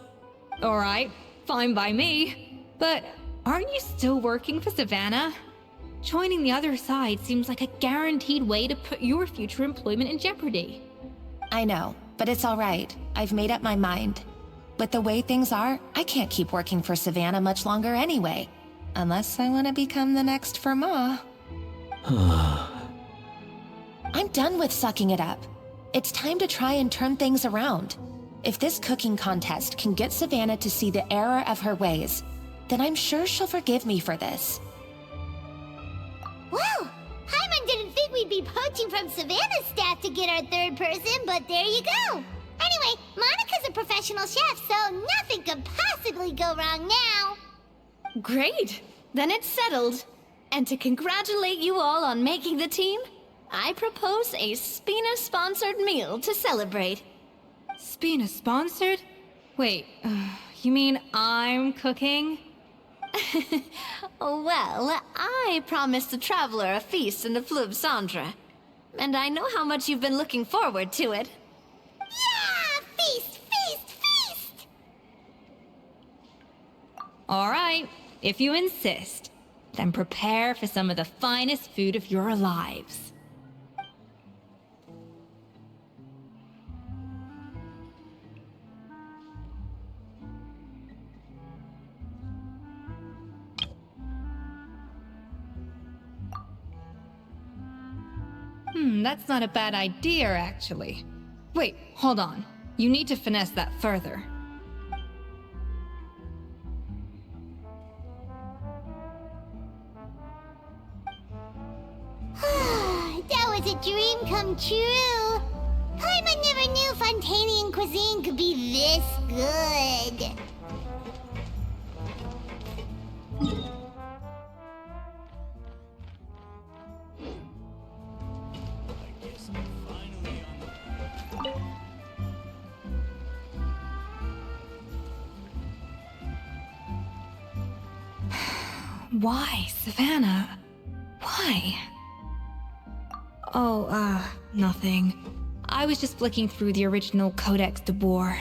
[SPEAKER 6] All right, fine by me. But aren't you still working for Savannah? Joining the other side seems like a guaranteed way to put your future employment in jeopardy.
[SPEAKER 9] I know, but it's all right. I've made up my mind. With the way things are, I can't keep working for Savannah much longer anyway. Unless I want to become the next Firma. I'm done with sucking it up. It's time to try and turn things around. If this cooking contest can get Savannah to see the error of her ways, then I'm sure she'll forgive me for this.
[SPEAKER 3] Well, Paimon didn't think we'd be poaching from Savannah's staff to get our third person, but there you go. Anyway, Monica's a professional chef, so nothing could possibly go wrong now.
[SPEAKER 4] Great! Then it's settled. And to congratulate you all on making the team, I propose a Spina-sponsored meal to celebrate.
[SPEAKER 6] Spina-sponsored? Wait, you mean I'm cooking?
[SPEAKER 4] Well, I promised the traveler a feast in the Fleuve Cendre. And I know how much you've been looking forward to it.
[SPEAKER 3] Yeah! Feast, feast, feast!
[SPEAKER 6] All right, if you insist, then prepare for some of the finest food of your lives. That's not a bad idea, actually. Wait, hold on. You need to finesse that further.
[SPEAKER 3] That was a dream come true. I never knew Fontanian cuisine could be this good.
[SPEAKER 6] Why, Savannah? Why? Oh, nothing. I was just flicking through the original Codex de Boer.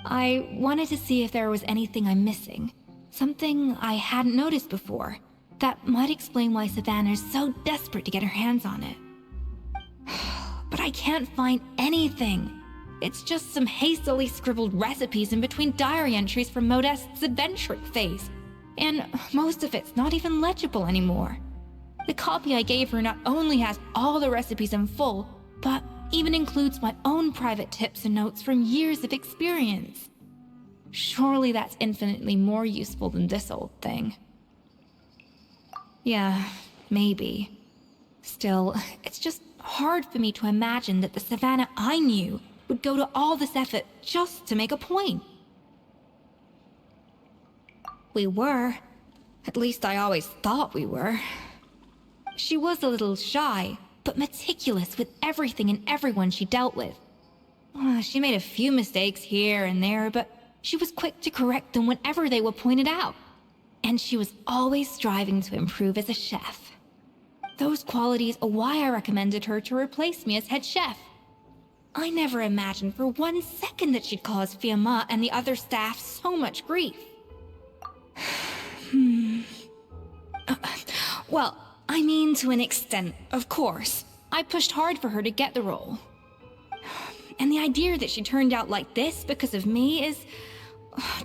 [SPEAKER 6] I wanted to see if there was anything I'm missing. Something I hadn't noticed before. That might explain why Savannah's so desperate to get her hands on it. But I can't find anything. It's just some hastily scribbled recipes in between diary entries from Modeste's adventuring phase. And most of it's not even legible anymore. The copy I gave her not only has all the recipes in full, but even includes my own private tips and notes from years of experience. Surely that's infinitely more useful than this old thing. Yeah, maybe. Still, it's just hard for me to imagine that the Savannah I knew would go to all this effort just to make a point. We were. At least I always thought we were. She was a little shy, but meticulous with everything and everyone she dealt with. She made a few mistakes here and there, but she was quick to correct them whenever they were pointed out. And she was always striving to improve as a chef. Those qualities are why I recommended her to replace me as head chef. I never imagined for 1 second that she'd cause Fiamma and the other staff so much grief. Well, I mean to an extent, of course. I pushed hard for her to get the role. And the idea that she turned out like this because of me is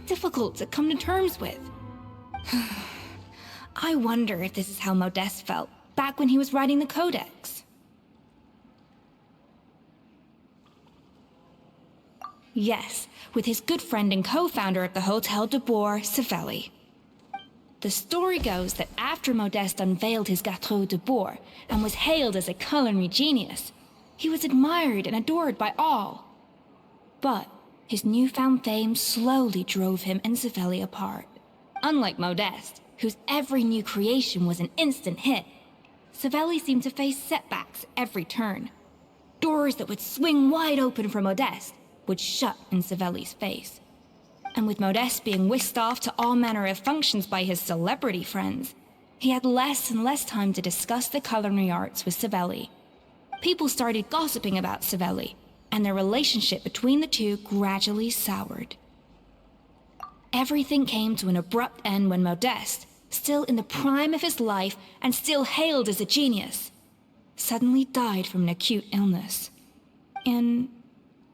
[SPEAKER 6] difficult to come to terms with. I wonder if this is how Modeste felt back when he was writing the Codex. Yes, with his good friend and co-founder of the Hotel de Boer, Savelli. The story goes that after Modeste unveiled his Gâteau de Boer and was hailed as a culinary genius, he was admired and adored by all. But his newfound fame slowly drove him and Savelli apart. Unlike Modeste, whose every new creation was an instant hit, Savelli seemed to face setbacks every turn. Doors that would swing wide open for Modeste would shut in Savelli's face. And with Modeste being whisked off to all manner of functions by his celebrity friends, he had less and less time to discuss the culinary arts with Savelli. People started gossiping about Savelli, and their relationship between the two gradually soured. Everything came to an abrupt end when Modeste, still in the prime of his life and still hailed as a genius, suddenly died from an acute illness. And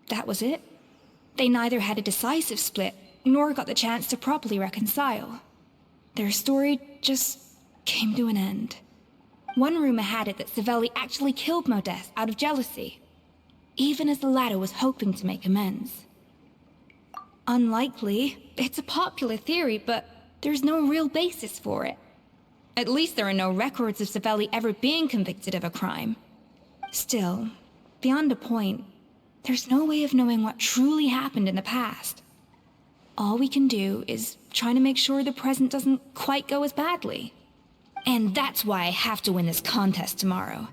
[SPEAKER 6] that was it. They neither had a decisive split, nor got the chance to properly reconcile. Their story just came to an end. One rumor had it that Savelli actually killed Modeste out of jealousy, even as the latter was hoping to make amends. Unlikely. It's a popular theory, but there's no real basis for it. At least there are no records of Savelli ever being convicted of a crime. Still, beyond a point, there's no way of knowing what truly happened in the past. All we can do is try to make sure the present doesn't quite go as badly. And that's why I have to win this contest tomorrow.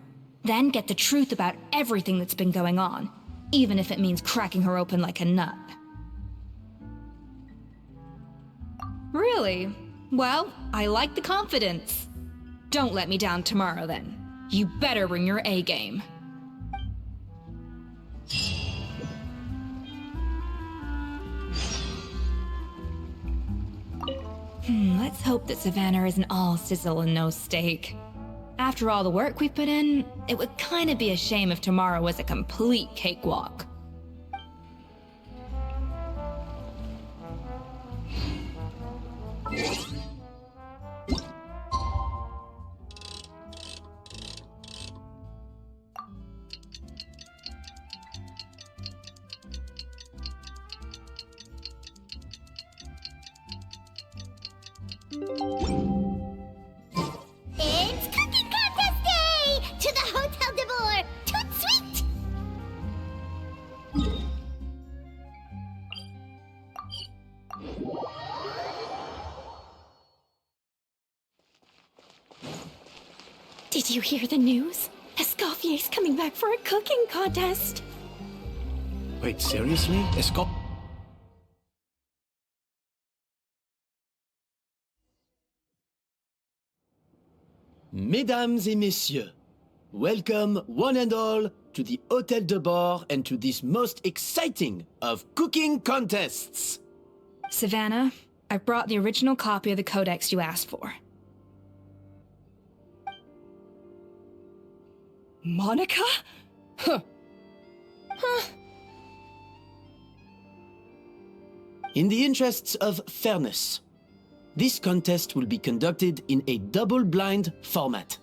[SPEAKER 6] Then get the truth about everything that's been going on, even if it means cracking her open like a nut. Really? Well, I like the confidence. Don't let me down tomorrow, then. You better bring your A game. Let's hope that Savannah isn't all sizzle and no steak. After all the work we've put in, it would kind of be a shame if tomorrow was a complete cakewalk.
[SPEAKER 3] It's Cooking Contest Day! To the Hotel de Boer! Toot sweet!
[SPEAKER 2] Did you hear the news? Escoffier's coming back for a cooking contest.
[SPEAKER 7] Wait, seriously? Mesdames et messieurs, welcome one and all to the Hotel de Boer and to this most exciting of cooking contests.
[SPEAKER 6] Savannah, I brought the original copy of the codex you asked for.
[SPEAKER 1] Monica? Huh.
[SPEAKER 7] In the interests of fairness, this contest will be conducted in a double-blind format.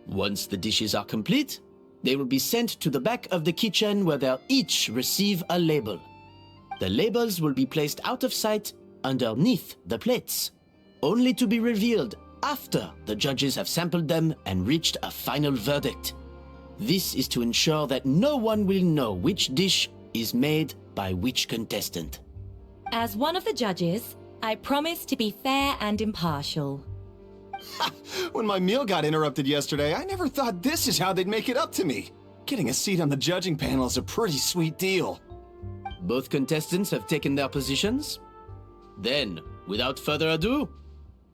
[SPEAKER 7] Once the dishes are complete, they will be sent to the back of the kitchen where they'll each receive a label. The labels will be placed out of sight underneath the plates, only to be revealed after the judges have sampled them and reached a final verdict. This is to ensure that no one will know which dish is made by which contestant.
[SPEAKER 11] As one of the judges, I promise to be fair and impartial.
[SPEAKER 8] When my meal got interrupted yesterday, I never thought this is how they'd make it up to me. Getting a seat on the judging panel is a pretty sweet deal.
[SPEAKER 7] Both contestants have taken their positions. Then, without further ado,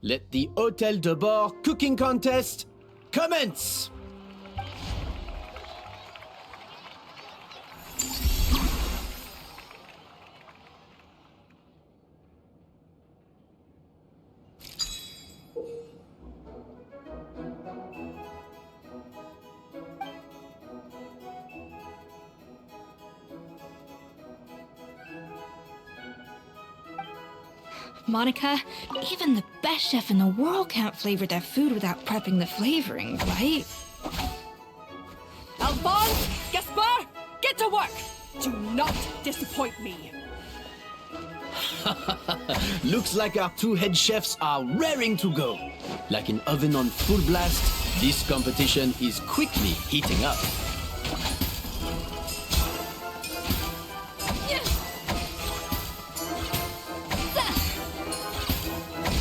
[SPEAKER 7] let the Hotel de Boer cooking contest commence!
[SPEAKER 6] Monica, even the best chef in the world can't flavor their food without prepping the flavoring, right?
[SPEAKER 1] Alphonse! Gaspar! Get to work! Do not disappoint me!
[SPEAKER 7] Looks like our two head chefs are raring to go. Like an oven on full blast, this competition is quickly heating up.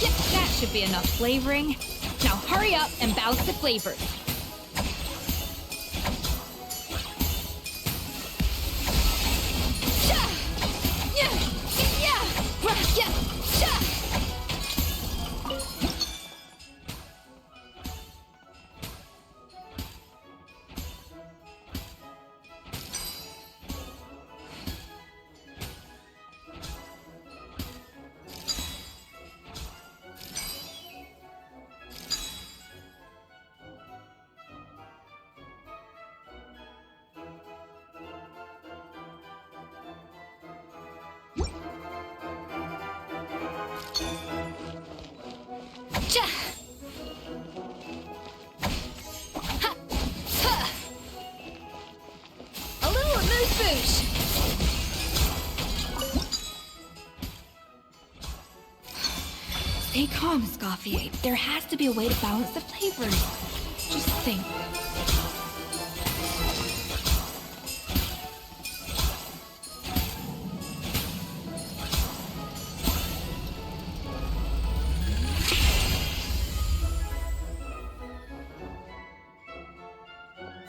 [SPEAKER 6] Yep, that should be enough flavoring. Now hurry up and balance the flavors.
[SPEAKER 1] A little amuse-bouche!
[SPEAKER 6] Stay calm, Escoffier. There has to be a way to balance the flavors. Just think.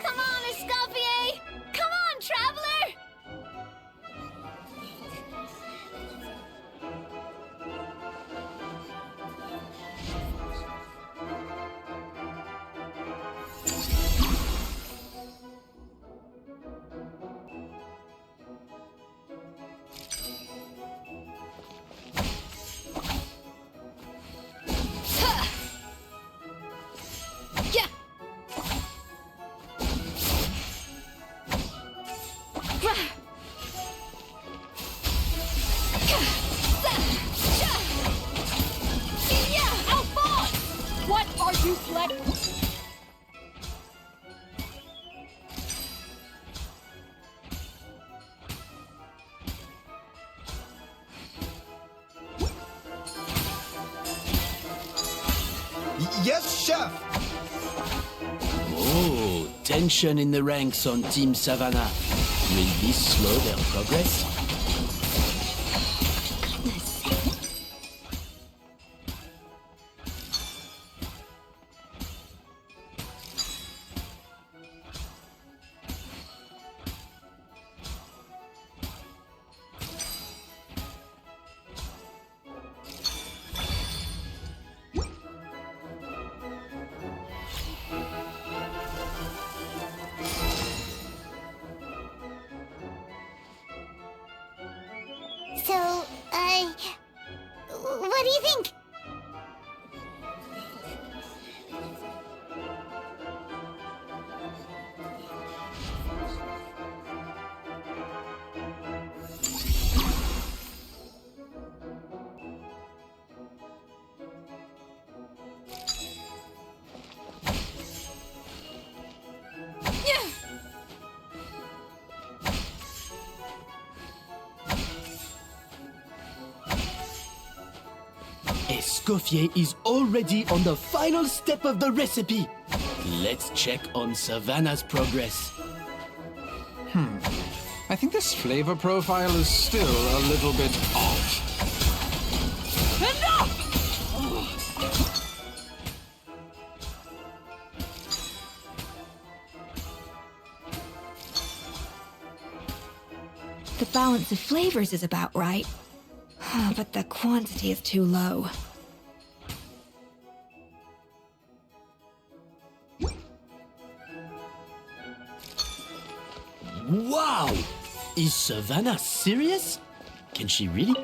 [SPEAKER 3] Come on,
[SPEAKER 12] Yes, chef!
[SPEAKER 7] Oh, tension in the ranks on Team Savannah. Will this slow their progress?
[SPEAKER 3] So, what do you think?
[SPEAKER 7] Escoffier is already on the final step of the recipe. Let's check on Savannah's progress.
[SPEAKER 12] I think this flavor profile is still a little bit off.
[SPEAKER 6] The balance of flavors is about right, but the quantity is too low.
[SPEAKER 7] Wow! Is Savannah serious? Can she really?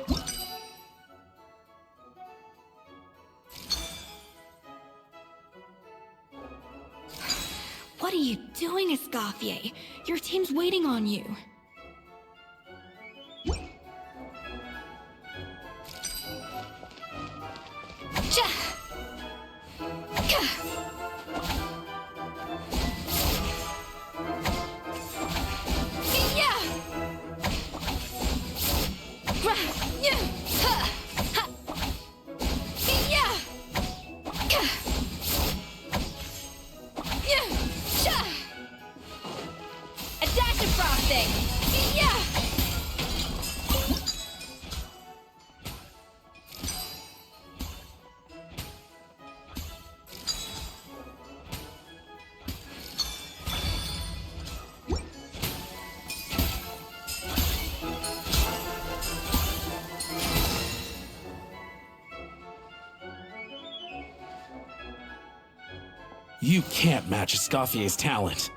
[SPEAKER 6] What are you doing, Escoffier? Your team's waiting on you.
[SPEAKER 1] A dash of frosting! Yeah!
[SPEAKER 5] You can't match Escoffier's talent.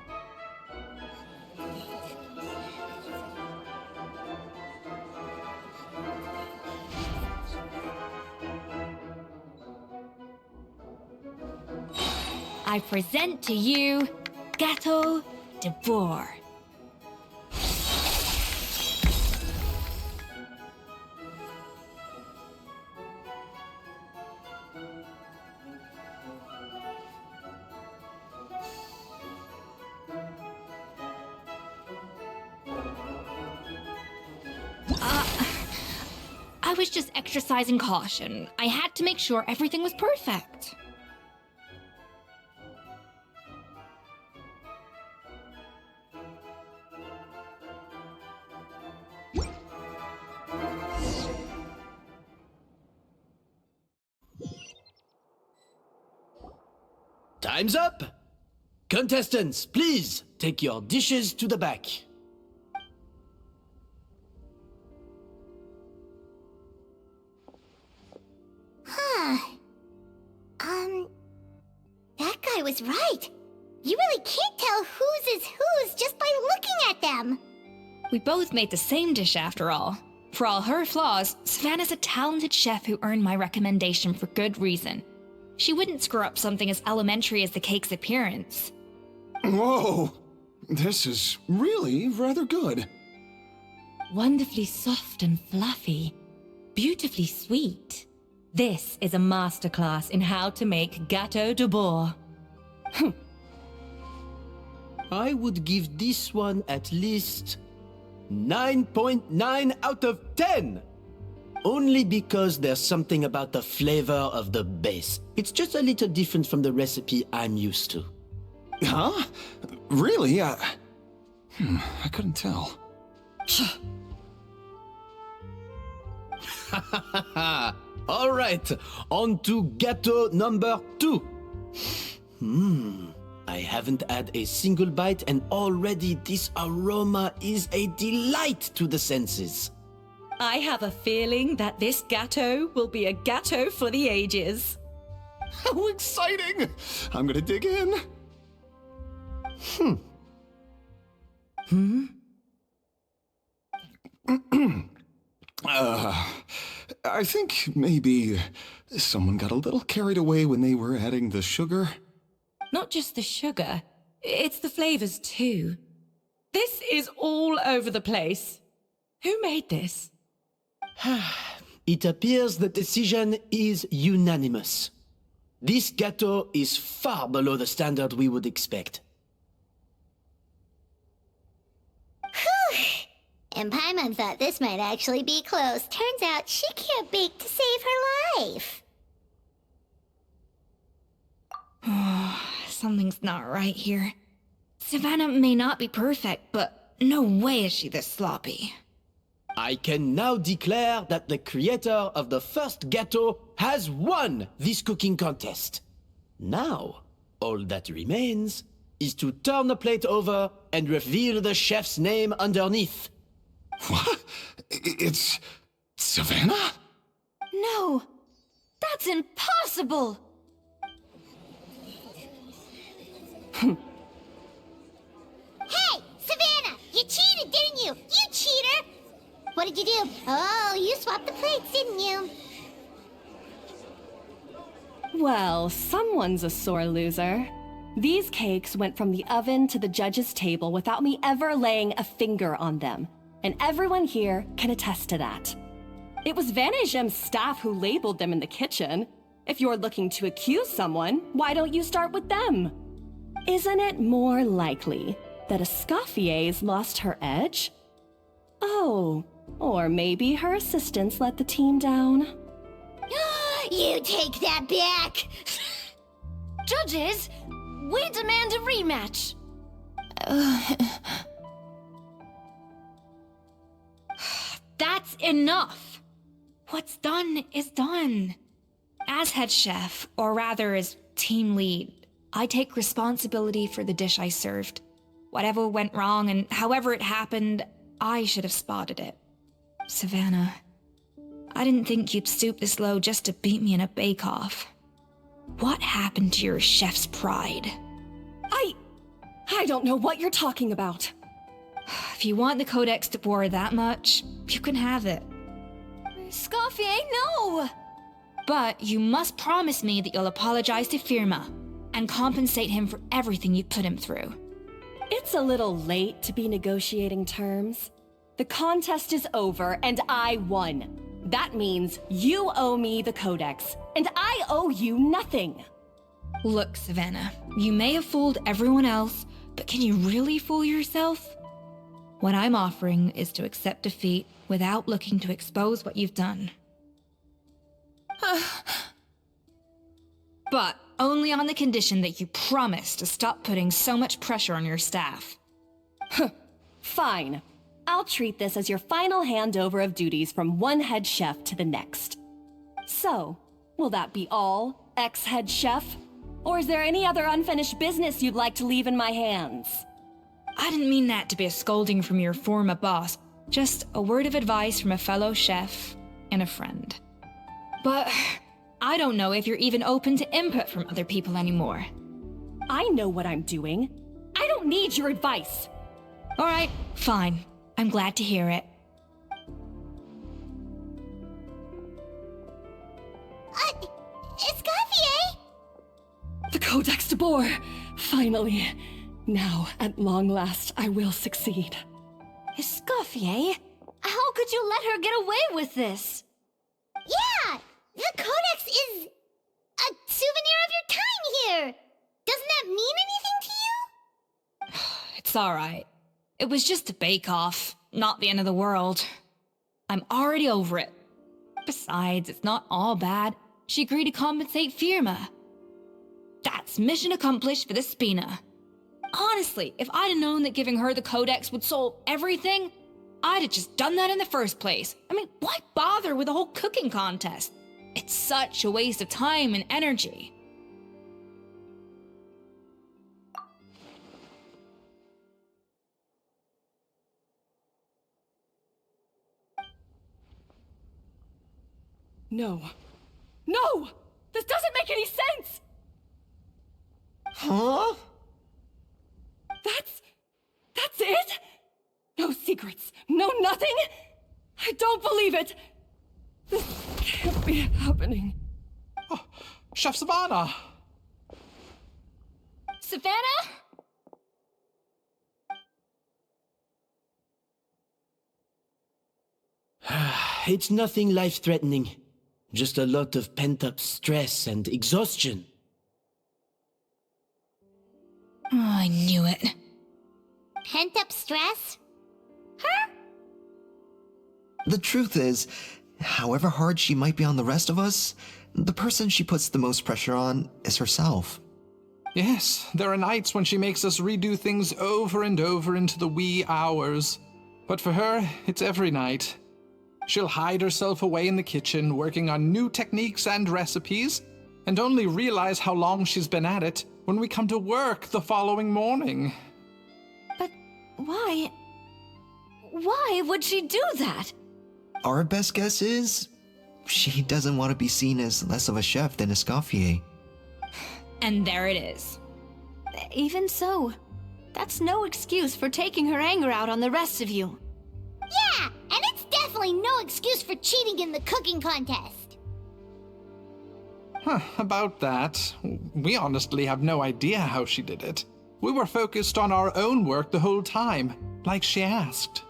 [SPEAKER 6] I present to you Gâteau de Bourg. I was just exercising caution. I had to make sure everything was perfect.
[SPEAKER 7] Time's up! Contestants, please take your dishes to the back.
[SPEAKER 3] That guy was right. You really can't tell whose is whose just by looking at them.
[SPEAKER 6] We both made the same dish after all. For all her flaws, Savannah's a talented chef who earned my recommendation for good reason. She wouldn't screw up something as elementary as the cake's appearance.
[SPEAKER 8] Whoa! This is really rather good.
[SPEAKER 11] Wonderfully soft and fluffy. Beautifully sweet. This is a masterclass in how to make Gâteau de Bourg.
[SPEAKER 7] I would give this one at least 9.9 out of 10! Only because there's something about the flavor of the base. It's just a little different from the recipe I'm used to.
[SPEAKER 8] Huh? Really? I couldn't tell.
[SPEAKER 7] All right, on to gâteau number 2. I haven't had a single bite and already this aroma is a delight to the senses.
[SPEAKER 11] I have a feeling that this gâteau will be a gâteau for the ages.
[SPEAKER 8] How exciting! I'm gonna dig in. I think maybe someone got a little carried away when they were adding the sugar.
[SPEAKER 11] Not just the sugar, it's the flavors too. This is all over the place. Who made this?
[SPEAKER 7] It appears the decision is unanimous. This gâteau is far below the standard we would expect.
[SPEAKER 3] And Paimon thought this might actually be close. Turns out she can't bake to save her life.
[SPEAKER 6] Something's not right here. Savannah may not be perfect, but no way is she this sloppy.
[SPEAKER 7] I can now declare that the creator of the first gâteau has won this cooking contest. Now, all that remains is to turn the plate over and reveal the chef's name underneath.
[SPEAKER 8] What? It's Savannah?
[SPEAKER 4] No! That's impossible!
[SPEAKER 3] Hey, Savannah! You cheated, didn't you? You cheater! What did you do? Oh, you swapped the plates, didn't you?
[SPEAKER 1] Well, someone's a sore loser. These cakes went from the oven to the judge's table without me ever laying a finger on them. And everyone here can attest to that. It was Vanejem's staff who labeled them in the kitchen. If you're looking to accuse someone, why don't you start with them? Isn't it more likely that Escoffier's lost her edge? Oh, or maybe her assistants let the team down.
[SPEAKER 3] You take that back!
[SPEAKER 4] Judges, we demand a rematch!
[SPEAKER 6] That's enough! What's done is done. As head chef, or rather as team lead, I take responsibility for the dish I served. Whatever went wrong and however it happened, I should have spotted it. Savannah, I didn't think you'd stoop this low just to beat me in a bake-off. What happened to your chef's pride?
[SPEAKER 1] I don't know what you're talking about.
[SPEAKER 6] If you want the Codex de Boer that much, you can have it.
[SPEAKER 4] Escoffier, no!
[SPEAKER 6] But you must promise me that you'll apologize to Firma and compensate him for everything you put him through.
[SPEAKER 1] It's a little late to be negotiating terms. The contest is over and I won. That means you owe me the Codex, and I owe you nothing.
[SPEAKER 6] Look, Savannah, you may have fooled everyone else, but can you really fool yourself? What I'm offering is to accept defeat without looking to expose what you've done. But only on the condition that you promise to stop putting so much pressure on your staff.
[SPEAKER 1] Fine. I'll treat this as your final handover of duties from one head chef to the next. So, will that be all, ex-head chef? Or is there any other unfinished business you'd like to leave in my hands?
[SPEAKER 6] I didn't mean that to be a scolding from your former boss, just a word of advice from a fellow chef and a friend. But I don't know if you're even open to input from other people anymore.
[SPEAKER 1] I know what I'm doing. I don't need your advice.
[SPEAKER 6] All right, fine. I'm glad to hear it.
[SPEAKER 3] Escoffier?
[SPEAKER 1] The Codex de Boer! Finally. Now, at long last, I will succeed.
[SPEAKER 4] Escoffier? How could you let her get away with this?
[SPEAKER 3] Yeah! The Codex is a souvenir of your time here! Doesn't that mean anything to you?
[SPEAKER 6] It's all right. It was just a bake-off, not the end of the world. I'm already over it. Besides, it's not all bad. She agreed to compensate Firma. That's mission accomplished for the Spina. Honestly, if I'd have known that giving her the Codex would solve everything, I'd have just done that in the first place. I mean, why bother with the whole cooking contest? It's such a waste of time and energy.
[SPEAKER 1] No. No! This doesn't make any sense!
[SPEAKER 13] Huh?
[SPEAKER 1] That's it? No secrets, no nothing? I don't believe it! This can't be happening.
[SPEAKER 12] Oh, Chef Savannah!
[SPEAKER 6] Savannah?
[SPEAKER 7] It's nothing life-threatening. Just a lot of pent-up stress and exhaustion.
[SPEAKER 6] Oh, I knew it.
[SPEAKER 3] Pent-up stress?
[SPEAKER 13] The truth is, however hard she might be on the rest of us, the person she puts the most pressure on is herself.
[SPEAKER 12] Yes, there are nights when she makes us redo things over and over into the wee hours. But for her, it's every night. She'll hide herself away in the kitchen, working on new techniques and recipes, and only realize how long she's been at it when we come to work the following morning.
[SPEAKER 4] But why? Why would she do that?
[SPEAKER 13] Our best guess is, she doesn't want to be seen as less of a chef than Escoffier.
[SPEAKER 6] And there it is.
[SPEAKER 4] Even so, that's no excuse for taking her anger out on the rest of you.
[SPEAKER 3] Yeah, and it's definitely no excuse for cheating in the cooking contest.
[SPEAKER 12] About that, we honestly have no idea how she did it. We were focused on our own work the whole time, like she asked.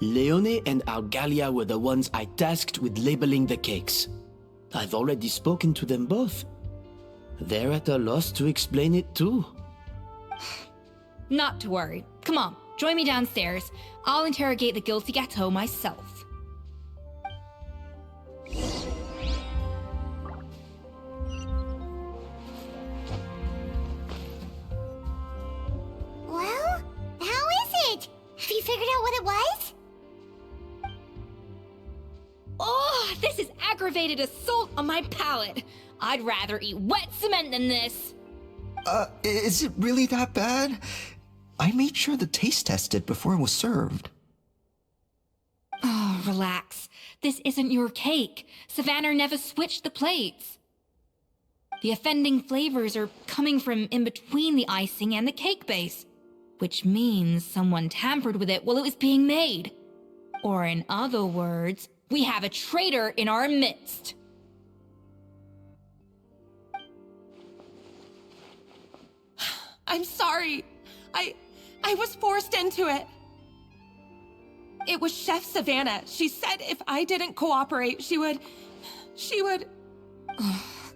[SPEAKER 7] Leone and Algalia were the ones I tasked with labeling the cakes. I've already spoken to them both. They're at a loss to explain it too.
[SPEAKER 6] Not to worry. Come on, join me downstairs. I'll interrogate the guilty gâteau myself.
[SPEAKER 3] Well, how is it? Have you figured out what it was?
[SPEAKER 6] Oh, this is aggravated assault on my palate. I'd rather eat wet cement than this.
[SPEAKER 13] Is it really that bad? I made sure the taste tested before it was served.
[SPEAKER 6] Oh, relax. This isn't your cake. Savannah never switched the plates. The offending flavors are coming from in between the icing and the cake base, which means someone tampered with it while it was being made. Or in other words, we have a traitor in our midst.
[SPEAKER 14] I'm sorry. I was forced into it. It was Chef Savannah. She said if I didn't cooperate, she would...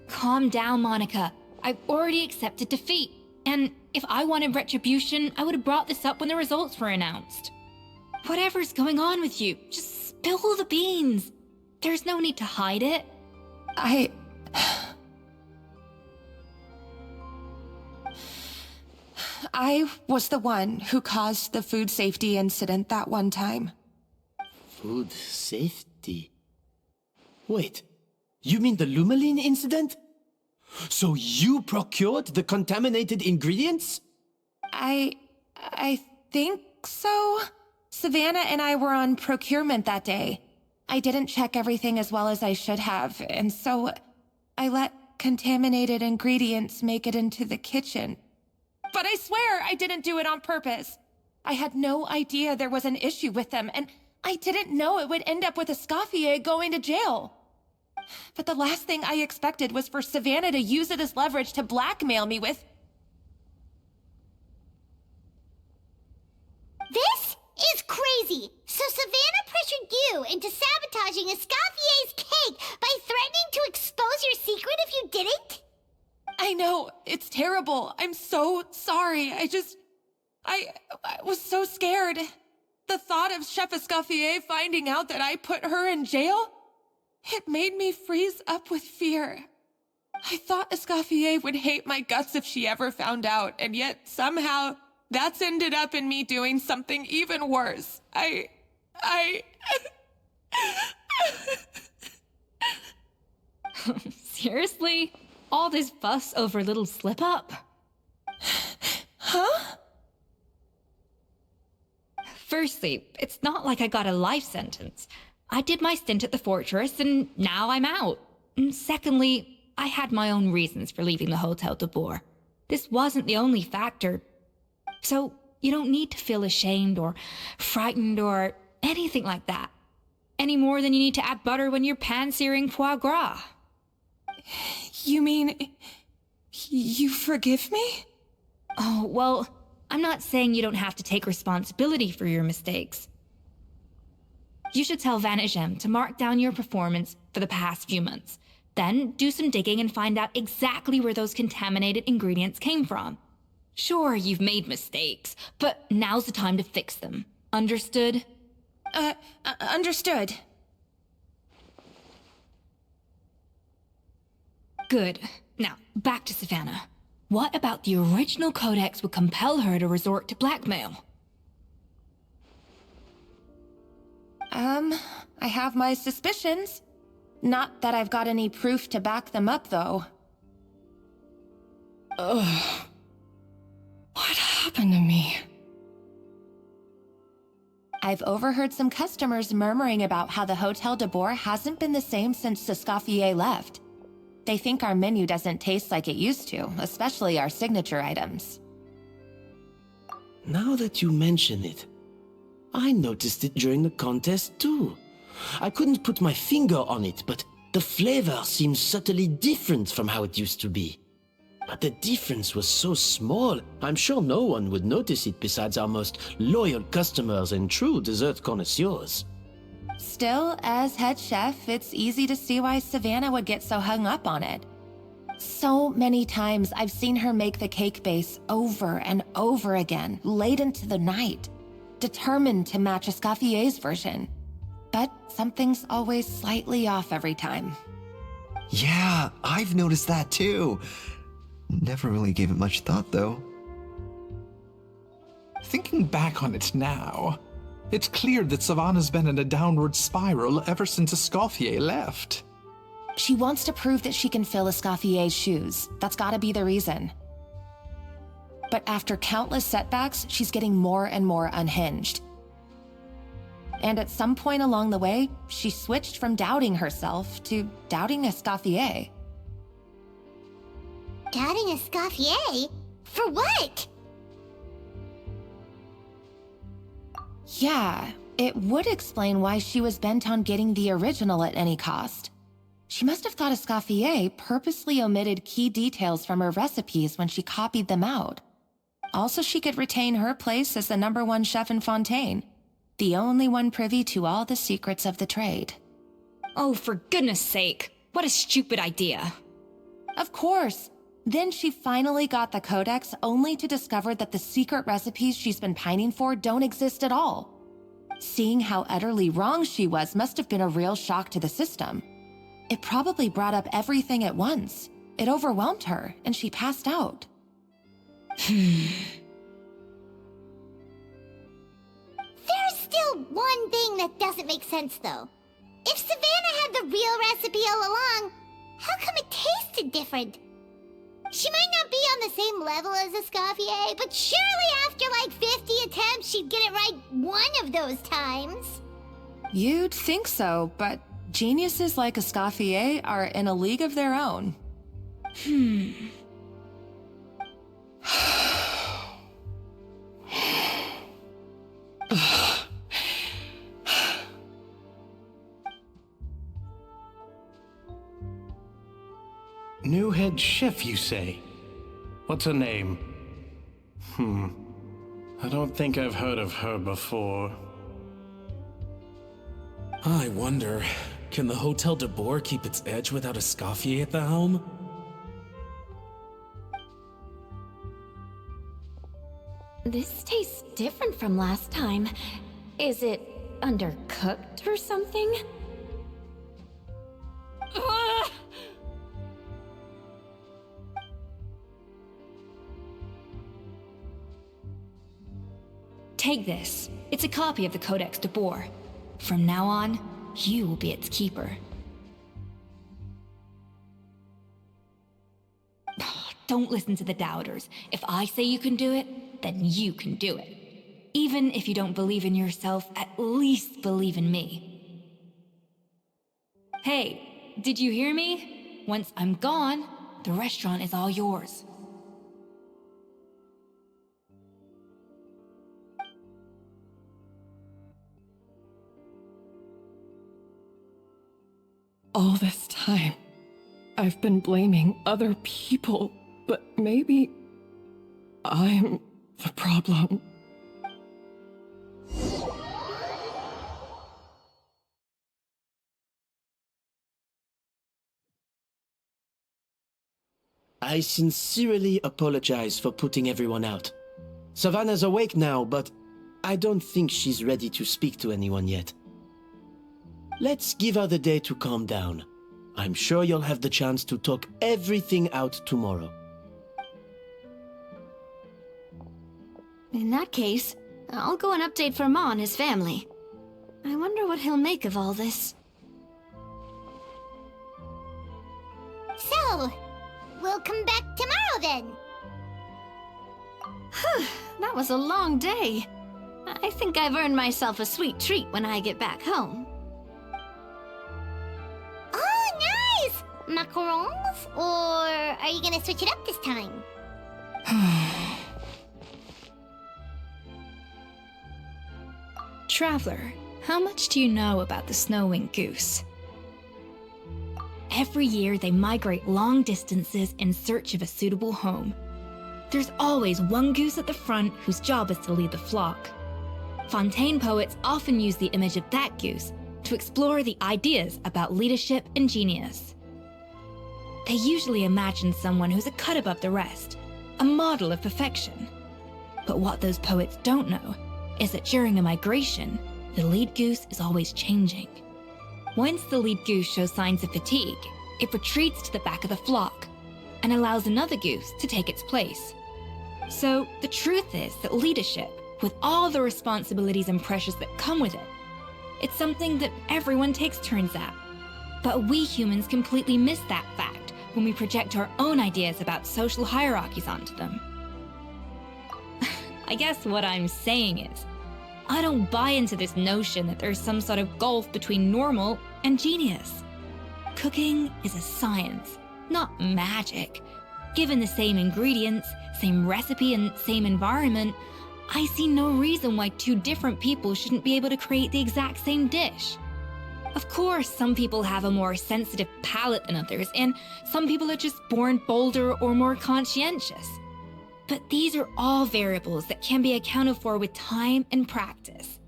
[SPEAKER 6] Calm down, Monica. I've already accepted defeat. And if I wanted retribution, I would have brought this up when the results were announced. Whatever's going on with you, just spill the beans. There's no need to hide it.
[SPEAKER 9] I was the one who caused the food safety incident that one time.
[SPEAKER 7] Food safety? Wait, you mean the Lumaline incident? So you procured the contaminated ingredients?
[SPEAKER 9] I think so. Savannah and I were on procurement that day. I didn't check everything as well as I should have, and so I let contaminated ingredients make it into the kitchen.
[SPEAKER 14] But I swear I didn't do it on purpose. I had no idea there was an issue with them, and I didn't know it would end up with Escoffier going to jail. But the last thing I expected was for Savannah to use it as leverage to blackmail me with...
[SPEAKER 3] This is crazy! So Savannah pressured you into sabotaging Escoffier's cake by threatening to expose your secret if you didn't?
[SPEAKER 14] I know, it's terrible. I'm so sorry. I was so scared. The thought of Chef Escoffier finding out that I put her in jail, it made me freeze up with fear. I thought Escoffier would hate my guts if she ever found out, and yet somehow that's ended up in me doing something even worse.
[SPEAKER 6] Seriously? All this fuss over a little slip-up?
[SPEAKER 14] Huh?
[SPEAKER 6] Firstly, it's not like I got a life sentence. I did my stint at the fortress, and now I'm out. And secondly, I had my own reasons for leaving the Hotel de Boer. This wasn't the only factor. So, you don't need to feel ashamed or frightened or anything like that. Any more than you need to add butter when you're pan-searing foie gras.
[SPEAKER 14] You mean, you forgive me?
[SPEAKER 6] Oh, well, I'm not saying you don't have to take responsibility for your mistakes. You should tell Vanagem to mark down your performance for the past few months. Then do some digging and find out exactly where those contaminated ingredients came from. Sure, you've made mistakes, but now's the time to fix them. Understood?
[SPEAKER 14] Understood.
[SPEAKER 6] Good. Now, back to Savannah. What about the original codex would compel her to resort to blackmail?
[SPEAKER 14] I have my suspicions. Not that I've got any proof to back them up, though.
[SPEAKER 9] Ugh. What happened to me? I've overheard some customers murmuring about how the Hotel de Boer hasn't been the same since Escoffier left. They think our menu doesn't taste like it used to, especially our signature items.
[SPEAKER 7] Now that you mention it, I noticed it during the contest too. I couldn't put my finger on it, but the flavor seems subtly different from how it used to be. But the difference was so small, I'm sure no one would notice it besides our most loyal customers and true dessert connoisseurs.
[SPEAKER 9] Still, as head chef, it's easy to see why Savannah would get so hung up on it. So many times I've seen her make the cake base over and over again, late into the night, determined to match Escoffier's version. But something's always slightly off every time.
[SPEAKER 13] Yeah, I've noticed that too. Never really gave it much thought, though.
[SPEAKER 12] Thinking back on it now, it's clear that Savannah's been in a downward spiral ever since Escoffier left.
[SPEAKER 9] She wants to prove that she can fill Escoffier's shoes. That's gotta be the reason. But after countless setbacks, she's getting more and more unhinged. And at some point along the way, she switched from doubting herself to doubting Escoffier.
[SPEAKER 3] Doubting Escoffier? For what?
[SPEAKER 9] Yeah, it would explain why she was bent on getting the original at any cost. She must have thought Escoffier purposely omitted key details from her recipes when she copied them out. Also, she could retain her place as the #1 chef in Fontaine, the only one privy to all the secrets of the trade.
[SPEAKER 6] Oh, for goodness sake. What a stupid idea.
[SPEAKER 9] Of course. Then she finally got the codex only to discover that the secret recipes she's been pining for don't exist at all. Seeing how utterly wrong she was must have been a real shock to the system. It probably brought up everything at once. It overwhelmed her, and she passed out.
[SPEAKER 3] There's still one thing that doesn't make sense, though. If Savannah had the real recipe all along, how come it tasted different? She might not be on the same level as Escoffier, but surely after like 50 attempts, she'd get it right one of those times.
[SPEAKER 9] You'd think so, but geniuses like Escoffier are in a league of their own.
[SPEAKER 15] New head chef, you say? What's her name? I don't think I've heard of her before.
[SPEAKER 10] I wonder, can the Hotel de Boer keep its edge without Escoffier at the helm?
[SPEAKER 2] This tastes different from last time.
[SPEAKER 4] Is it undercooked or something?
[SPEAKER 6] Take this. It's a copy of the Codex de Boer. From now on, you will be its keeper. Don't listen to the doubters. If I say you can do it, then you can do it. Even if you don't believe in yourself, at least believe in me. Hey, did you hear me? Once I'm gone, the restaurant is all yours.
[SPEAKER 1] All this time, I've been blaming other people, but maybe I'm the problem.
[SPEAKER 7] I sincerely apologize for putting everyone out. Savannah's awake now, but I don't think she's ready to speak to anyone yet. Let's give her the day to calm down. I'm sure you'll have the chance to talk everything out tomorrow.
[SPEAKER 4] In that case, I'll go and update for Ma and his family. I wonder what he'll make of all this.
[SPEAKER 3] So, we'll come back tomorrow then.
[SPEAKER 4] That was a long day. I think I've earned myself a sweet treat when I get back home.
[SPEAKER 3] Oh, nice! Macarons? Or are you gonna switch it up this time?
[SPEAKER 6] Traveler, how much do you know about the snow-winged goose? Every year, they migrate long distances in search of a suitable home. There's always one goose at the front whose job is to lead the flock. Fontaine poets often use the image of that goose to explore the ideas about leadership and genius. They usually imagine someone who's a cut above the rest, a model of perfection. But what those poets don't know is that during a migration, the lead goose is always changing. Once the lead goose shows signs of fatigue, it retreats to the back of the flock and allows another goose to take its place. So the truth is that leadership, with all the responsibilities and pressures that come with it, it's something that everyone takes turns at. But we humans completely miss that fact when we project our own ideas about social hierarchies onto them. I guess what I'm saying is, I don't buy into this notion that there's some sort of gulf between normal and genius. Cooking is a science, not magic. Given the same ingredients, same recipe, and same environment, I see no reason why two different people shouldn't be able to create the exact same dish. Of course, some people have a more sensitive palate than others, and some people are just born bolder or more conscientious. But these are all variables that can be accounted for with time and practice.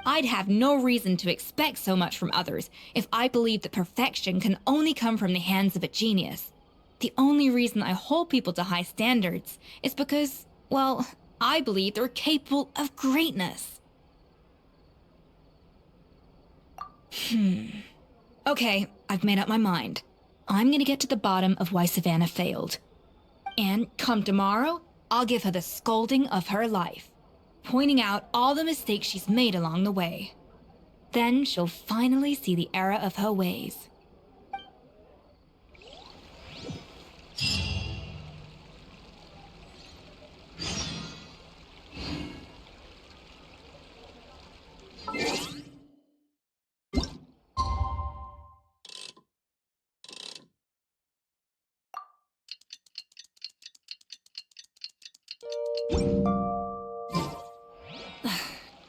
[SPEAKER 6] I'd have no reason to expect so much from others if I believed that perfection can only come from the hands of a genius. The only reason I hold people to high standards is because, well, I believe they're capable of greatness. Okay, I've made up my mind. I'm gonna get to the bottom of why Savannah failed. And come tomorrow, I'll give her the scolding of her life, pointing out all the mistakes she's made along the way. Then she'll finally see the error of her ways.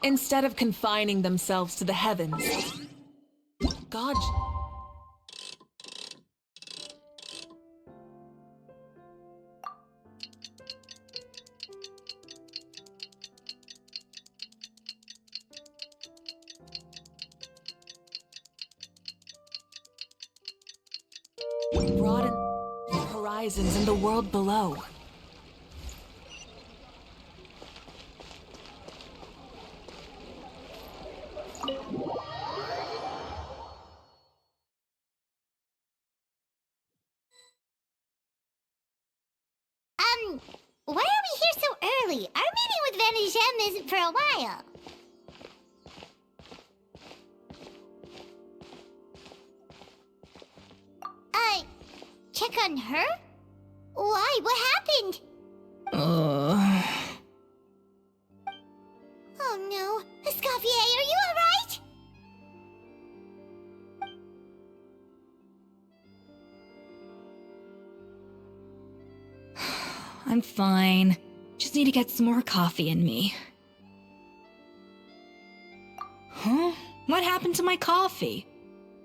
[SPEAKER 16] Instead of confining themselves to the heavens, God... broaden the horizons and the world below.
[SPEAKER 3] Venegem isn't for a while. Check on her? Why? What happened? Oh no. Escoffier, are you alright?
[SPEAKER 6] I'm fine. Just need to get some more coffee in me. Huh? What happened to my coffee?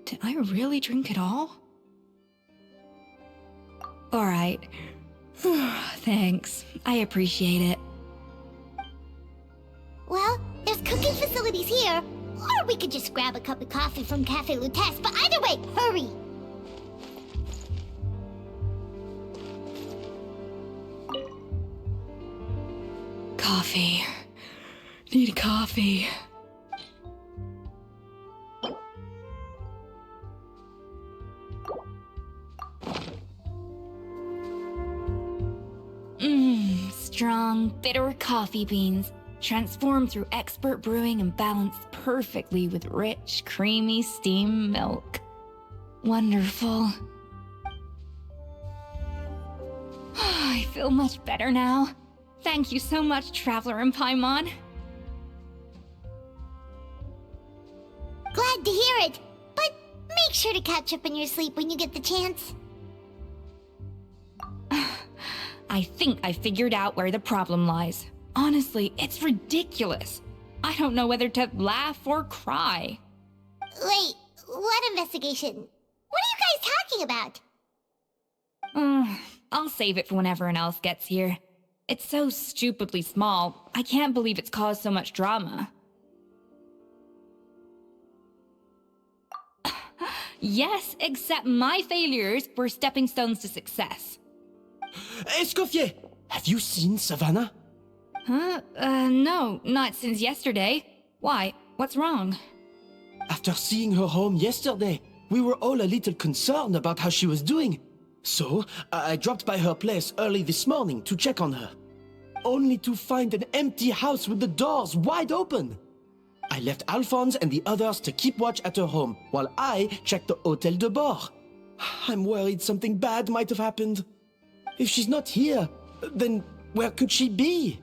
[SPEAKER 6] Did I really drink it all? Alright. Thanks. I appreciate it.
[SPEAKER 3] Well, there's cooking facilities here. Or we could just grab a cup of coffee from Cafe Lutece, but either way, hurry!
[SPEAKER 6] Coffee. Need coffee. Strong, bitter coffee beans, transformed through expert brewing and balanced perfectly with rich, creamy steam milk. Wonderful. I feel much better now. Thank you so much, Traveler and Paimon.
[SPEAKER 3] Glad to hear it, but make sure to catch up in your sleep when you get the chance.
[SPEAKER 6] I think I figured out where the problem lies. Honestly, it's ridiculous. I don't know whether to laugh or cry.
[SPEAKER 3] Wait, what investigation? What are you guys talking about?
[SPEAKER 6] I'll save it for when everyone else gets here. It's so stupidly small, I can't believe it's caused so much drama. Yes, except my failures were stepping stones to success.
[SPEAKER 7] Escoffier, have you seen Savannah?
[SPEAKER 6] Huh? No, not since yesterday. Why? What's wrong?
[SPEAKER 7] After seeing her home yesterday, we were all a little concerned about how she was doing. So, I dropped by her place early this morning to check on her. Only to find an empty house with the doors wide open. I left Alphonse and the others to keep watch at her home, while I checked the Hôtel de Bord. I'm worried something bad might have happened. If she's not here, then where could she be?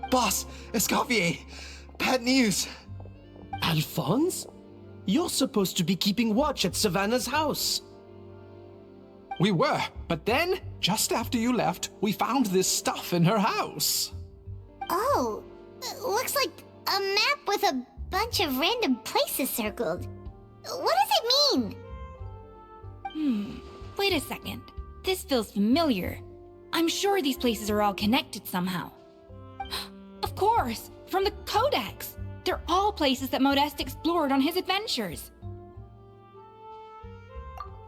[SPEAKER 13] Boss, Escoffier, bad news.
[SPEAKER 7] Alphonse? You're supposed to be keeping watch at Savannah's house.
[SPEAKER 12] We were, but then, just after you left, we found this stuff in her house.
[SPEAKER 3] Oh, looks like a map with a bunch of random places circled. What does it mean?
[SPEAKER 6] Wait a second. This feels familiar. I'm sure these places are all connected somehow. Of course, from the Codex. They're all places that Modeste explored on his adventures.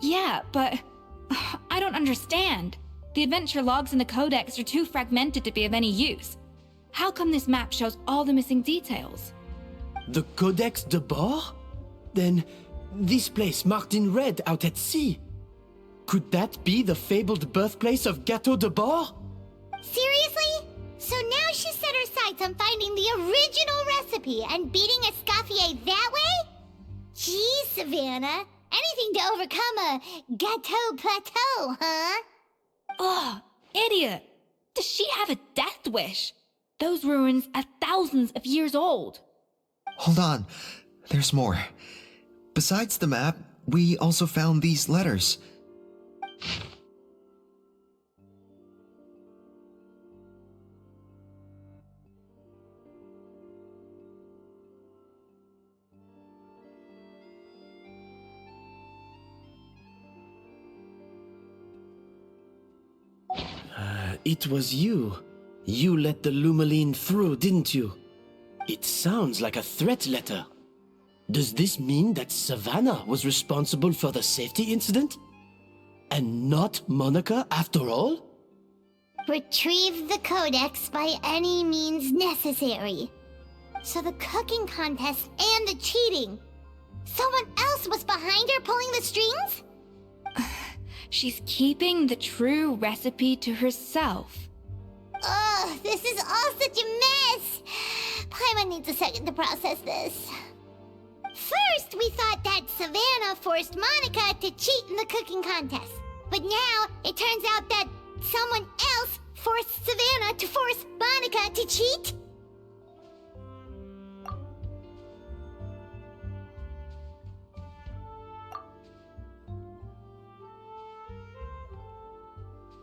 [SPEAKER 6] Yeah, but I don't understand. The adventure logs in the Codex are too fragmented to be of any use. How come this map shows all the missing details?
[SPEAKER 7] The Codex de Bord? Then, this place marked in red out at sea. Could that be the fabled birthplace of Gâteau de Bord?
[SPEAKER 3] Seriously? So now she set her sights on finding the original recipe and beating Escoffier that way? Geez, Savannah. Anything to overcome a Gâteau plateau, huh?
[SPEAKER 6] Ugh, idiot! Does she have a death wish? Those ruins are thousands of years old.
[SPEAKER 13] Hold on, there's more. Besides the map, we also found these letters.
[SPEAKER 7] It was you. You let the Lumaline through, didn't you? It sounds like a threat letter. Does this mean that Savannah was responsible for the safety incident? And not Monica after all?
[SPEAKER 3] Retrieve the Codex by any means necessary. So the cooking contest and the cheating. Someone else was behind her pulling the strings?
[SPEAKER 6] She's keeping the true recipe to herself.
[SPEAKER 3] Ugh, this is all such a mess. Paimon needs a second to process this. First, we thought that Savannah forced Monica to cheat in the cooking contest. But now, it turns out that someone else forced Savannah to force Monica to cheat?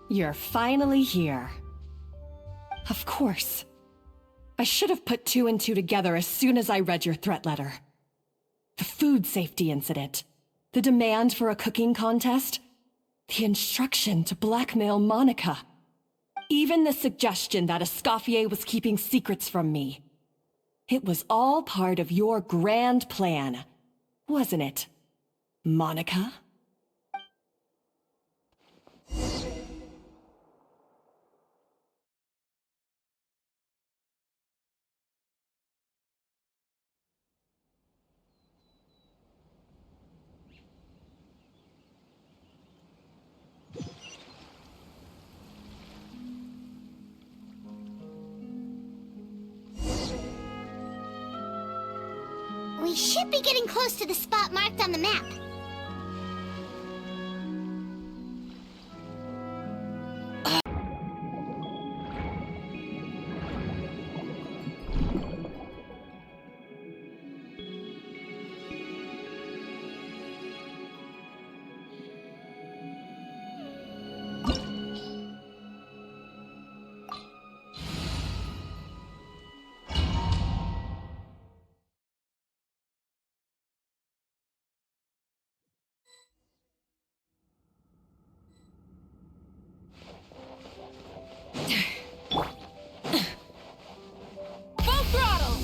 [SPEAKER 1] You're finally here. Of course. I should have put two and two together as soon as I read your threat letter. The food safety incident, the demand for a cooking contest, the instruction to blackmail Monica. Even the suggestion that Escoffier was keeping secrets from me. It was all part of your grand plan, wasn't it, Monica?
[SPEAKER 3] We should be getting close to the spot marked on the map.
[SPEAKER 6] Full throttle!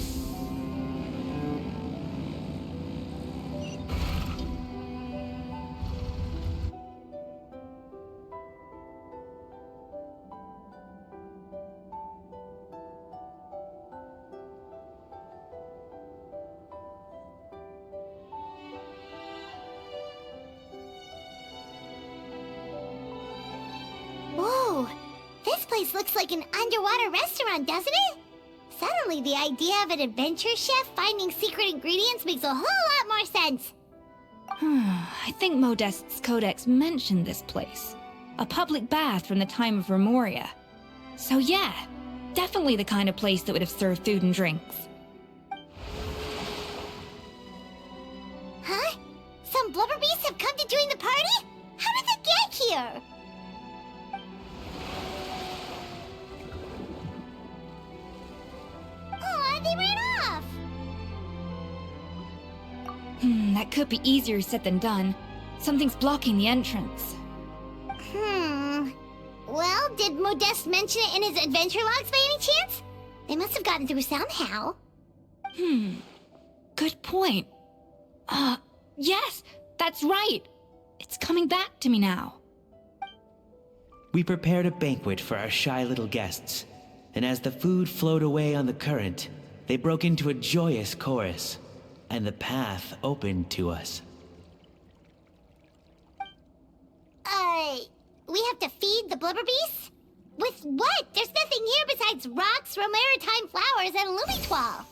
[SPEAKER 3] Whoa, this place looks like an underwater restaurant, doesn't it? Suddenly, the idea of an adventure chef finding secret ingredients makes a whole lot more sense.
[SPEAKER 6] I think Modest's codex mentioned this place. A public bath from the time of Remoria. So yeah, definitely the kind of place that would have served food and drinks.
[SPEAKER 3] Huh? Some blubber beasts have come to join the party? How did they get here? Aw, they ran off!
[SPEAKER 6] That could be easier said than done. Something's blocking the entrance.
[SPEAKER 3] Well, did Modeste mention it in his adventure logs by any chance? They must have gotten through somehow.
[SPEAKER 6] Good point. Yes, that's right. It's coming back to me now.
[SPEAKER 5] We prepared a banquet for our shy little guests, and as the food flowed away on the current, they broke into a joyous chorus, and the path opened to us.
[SPEAKER 3] We have to feed the blubber beasts? With what? There's nothing here besides rocks, romaritime flowers, and lumitoile.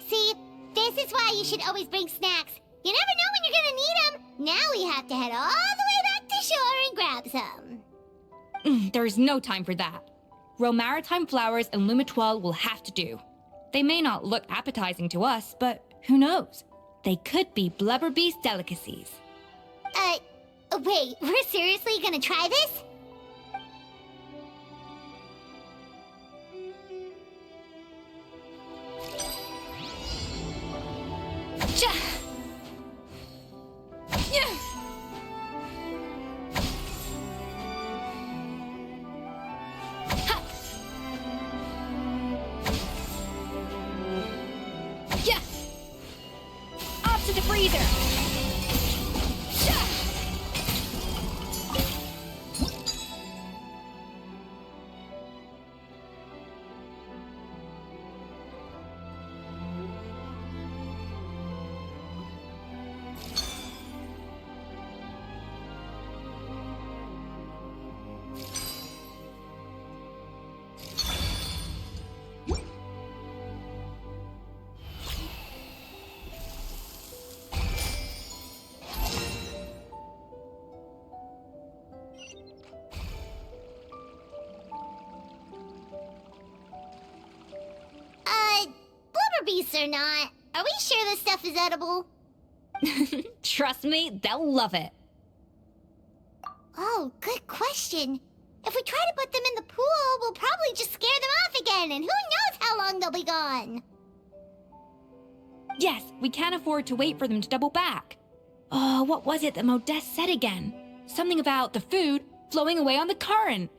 [SPEAKER 3] See, this is why you should always bring snacks. You never know when you're gonna need them. Now we have to head all the way back to shore and grab some.
[SPEAKER 6] There's no time for that. Romaritime flowers and lumitoile will have to do. They may not look appetizing to us, but who knows? They could be blubber beast delicacies.
[SPEAKER 3] Wait, we're seriously gonna try this?
[SPEAKER 6] Up to the freezer!
[SPEAKER 3] beasts or not, are we sure this stuff is edible?
[SPEAKER 4] Trust me, they'll love it.
[SPEAKER 3] Oh, good question. If we try to put them in the pool, we'll probably just scare them off again, and who knows how long they'll be gone.
[SPEAKER 6] Yes, we can't afford to wait for them to double back. Oh, what was it that Modeste said again? Something about the food flowing away on the current.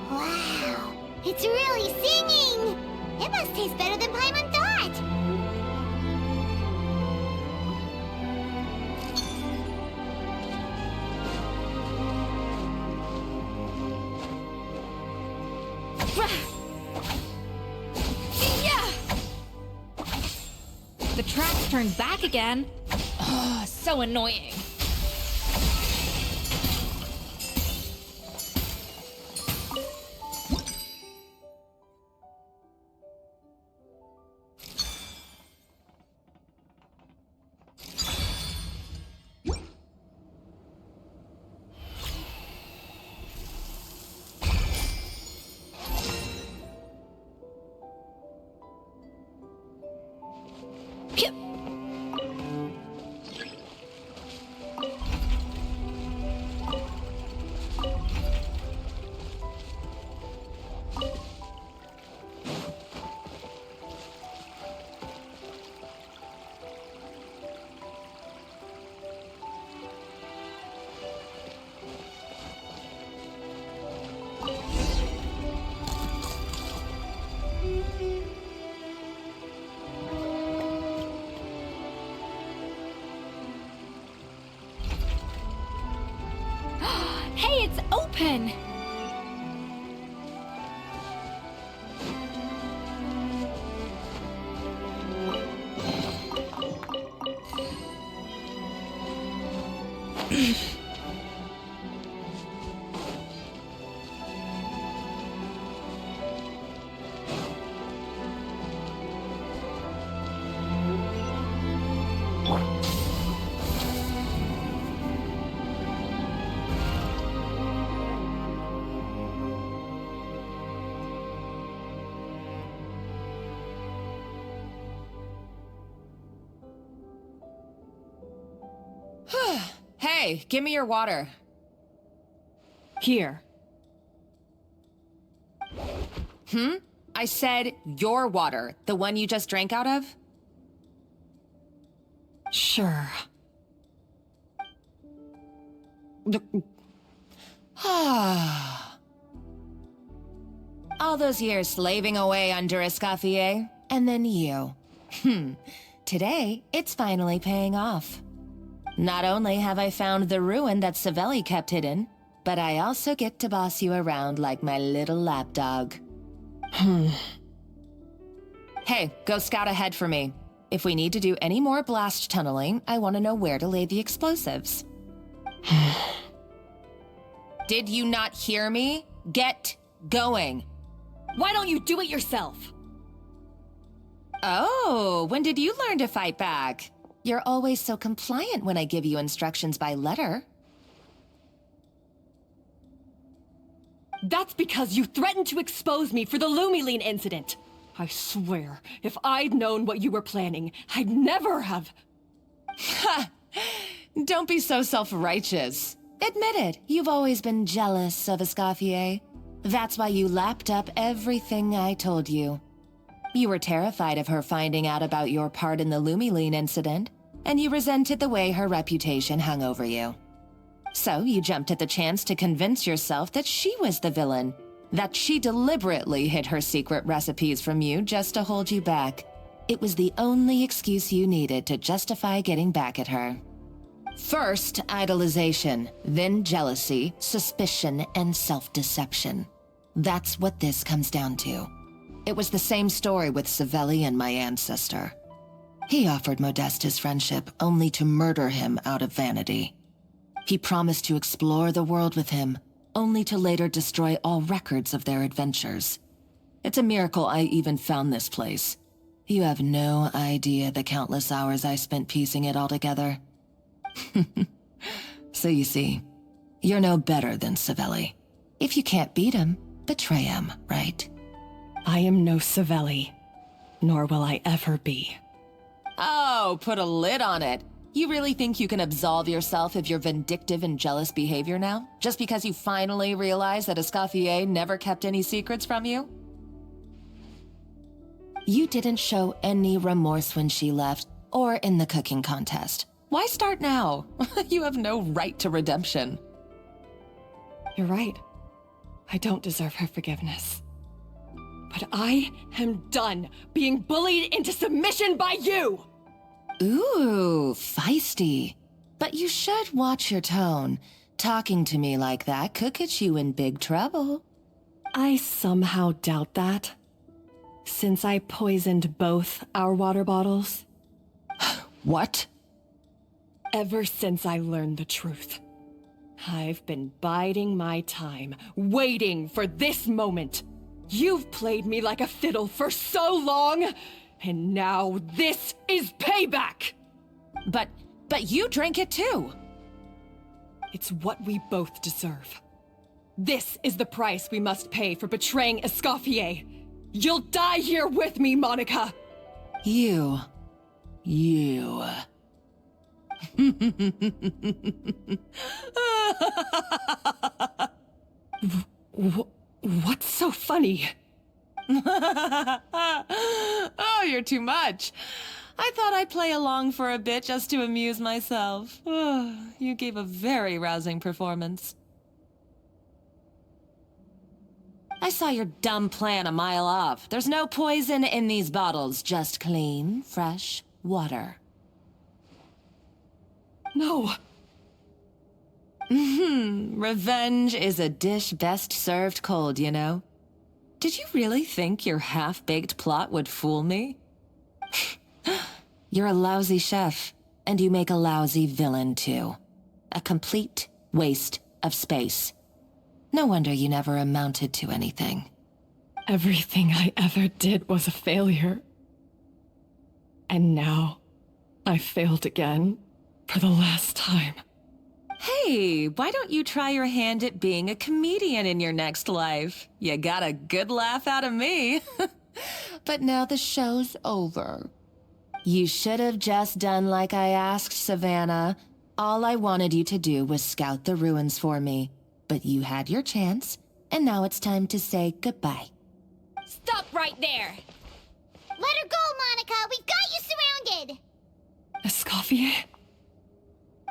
[SPEAKER 3] Wow, it's really singing! It must taste better than Paimon thought!
[SPEAKER 6] Yeah! The tracks turned back again. Oh, so annoying. Hey, it's open!
[SPEAKER 14] Hey, give me your water.
[SPEAKER 16] Here.
[SPEAKER 14] I said your water, the one you just drank out of?
[SPEAKER 16] Sure.
[SPEAKER 14] All those years slaving away under Escoffier, and then you. Today, it's finally paying off. Not only have I found the ruin that Savelli kept hidden, but I also get to boss you around like my little lapdog. Hey, go scout ahead for me. If we need to do any more blast tunneling, I want to know where to lay the explosives. Did you not hear me? Get going.
[SPEAKER 1] Why don't you do it yourself?
[SPEAKER 14] Oh, when did you learn to fight back? You're always so compliant when I give you instructions by letter.
[SPEAKER 1] That's because you threatened to expose me for the Lumiline incident. I swear, if I'd known what you were planning, I'd never have...
[SPEAKER 14] Ha! Don't be so self-righteous. Admit it, you've always been jealous of Escoffier. That's why you lapped up everything I told you. You were terrified of her finding out about your part in the Lumiline incident, and you resented the way her reputation hung over you. So you jumped at the chance to convince yourself that she was the villain,
[SPEAKER 9] That she deliberately hid her secret recipes from you just to hold you back. It was the only excuse you needed to justify getting back at her. First, idolization, then jealousy, suspicion, and self-deception. That's what this comes down to. It was the same story with Savelli and my ancestor. He offered Modeste his friendship only to murder him out of vanity. He promised to explore the world with him, only to later destroy all records of their adventures. It's a miracle I even found this place. You have no idea the countless hours I spent piecing it all together. So you see, you're no better than Savelli. If you can't beat him, betray him, right?
[SPEAKER 1] I am no Savelli, nor will I ever be.
[SPEAKER 9] Oh, put a lid on it. You really think you can absolve yourself of your vindictive and jealous behavior now? Just because you finally realize that Escoffier never kept any secrets from you? You didn't show any remorse when she left, or in the cooking contest. Why start now? You have no right to redemption.
[SPEAKER 1] You're right. I don't deserve her forgiveness. But I am done being bullied into submission by you!
[SPEAKER 9] Ooh, feisty. But you should watch your tone. Talking to me like that could get you in big trouble.
[SPEAKER 1] I somehow doubt that. Since I poisoned both our water bottles.
[SPEAKER 9] What?
[SPEAKER 1] Ever since I learned the truth, I've been biding my time, waiting for this moment. You've played me like a fiddle for so long, and now this is payback!
[SPEAKER 9] But you drink it too.
[SPEAKER 1] It's what we both deserve. This is the price we must pay for betraying Escoffier. You'll die here with me, Monica!
[SPEAKER 9] You.
[SPEAKER 1] What's so funny?
[SPEAKER 9] Oh, you're too much. I thought I'd play along for a bit just to amuse myself. You gave a very rousing performance. I saw your dumb plan a mile off. There's no poison in these bottles, just clean, fresh water.
[SPEAKER 1] No.
[SPEAKER 9] Revenge is a dish best served cold, you know? Did you really think your half-baked plot would fool me? You're a lousy chef, and you make a lousy villain, too. A complete waste of space. No wonder you never amounted to anything.
[SPEAKER 1] Everything I ever did was a failure. And now, I failed again, for the last time.
[SPEAKER 9] Hey, why don't you try your hand at being a comedian in your next life? You got a good laugh out of me. But now the show's over. You should have just done like I asked, Savannah. All I wanted you to do was scout the ruins for me. But you had your chance, and now it's time to say goodbye.
[SPEAKER 4] Stop right there!
[SPEAKER 3] Let her go, Monica! We've got you surrounded!
[SPEAKER 1] Escoffier?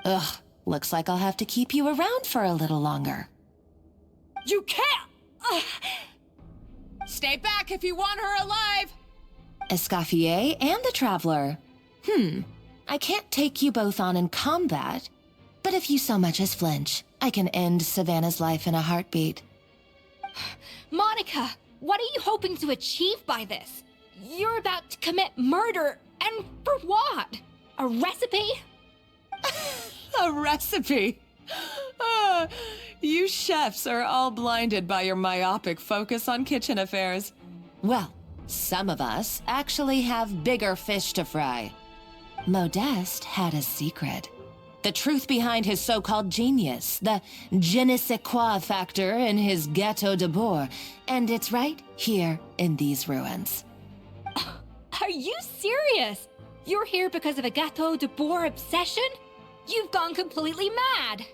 [SPEAKER 9] Ugh, looks like I'll have to keep you around for a little longer.
[SPEAKER 1] You can't!
[SPEAKER 14] Stay back if you want her alive!
[SPEAKER 9] Escoffier and the Traveler. I can't take you both on in combat, but if you so much as flinch, I can end Savannah's life in a heartbeat.
[SPEAKER 4] Monica, what are you hoping to achieve by this? You're about to commit murder, and for what? A recipe?
[SPEAKER 9] A recipe? You chefs are all blinded by your myopic focus on kitchen affairs. Well, some of us actually have bigger fish to fry. Modeste had a secret. The truth behind his so-called genius, the je ne sais quoi factor in his Gâteau de Bourg, and it's right here in these ruins.
[SPEAKER 4] Are you serious? You're here because of a Gâteau de Bourg obsession? You've gone completely mad!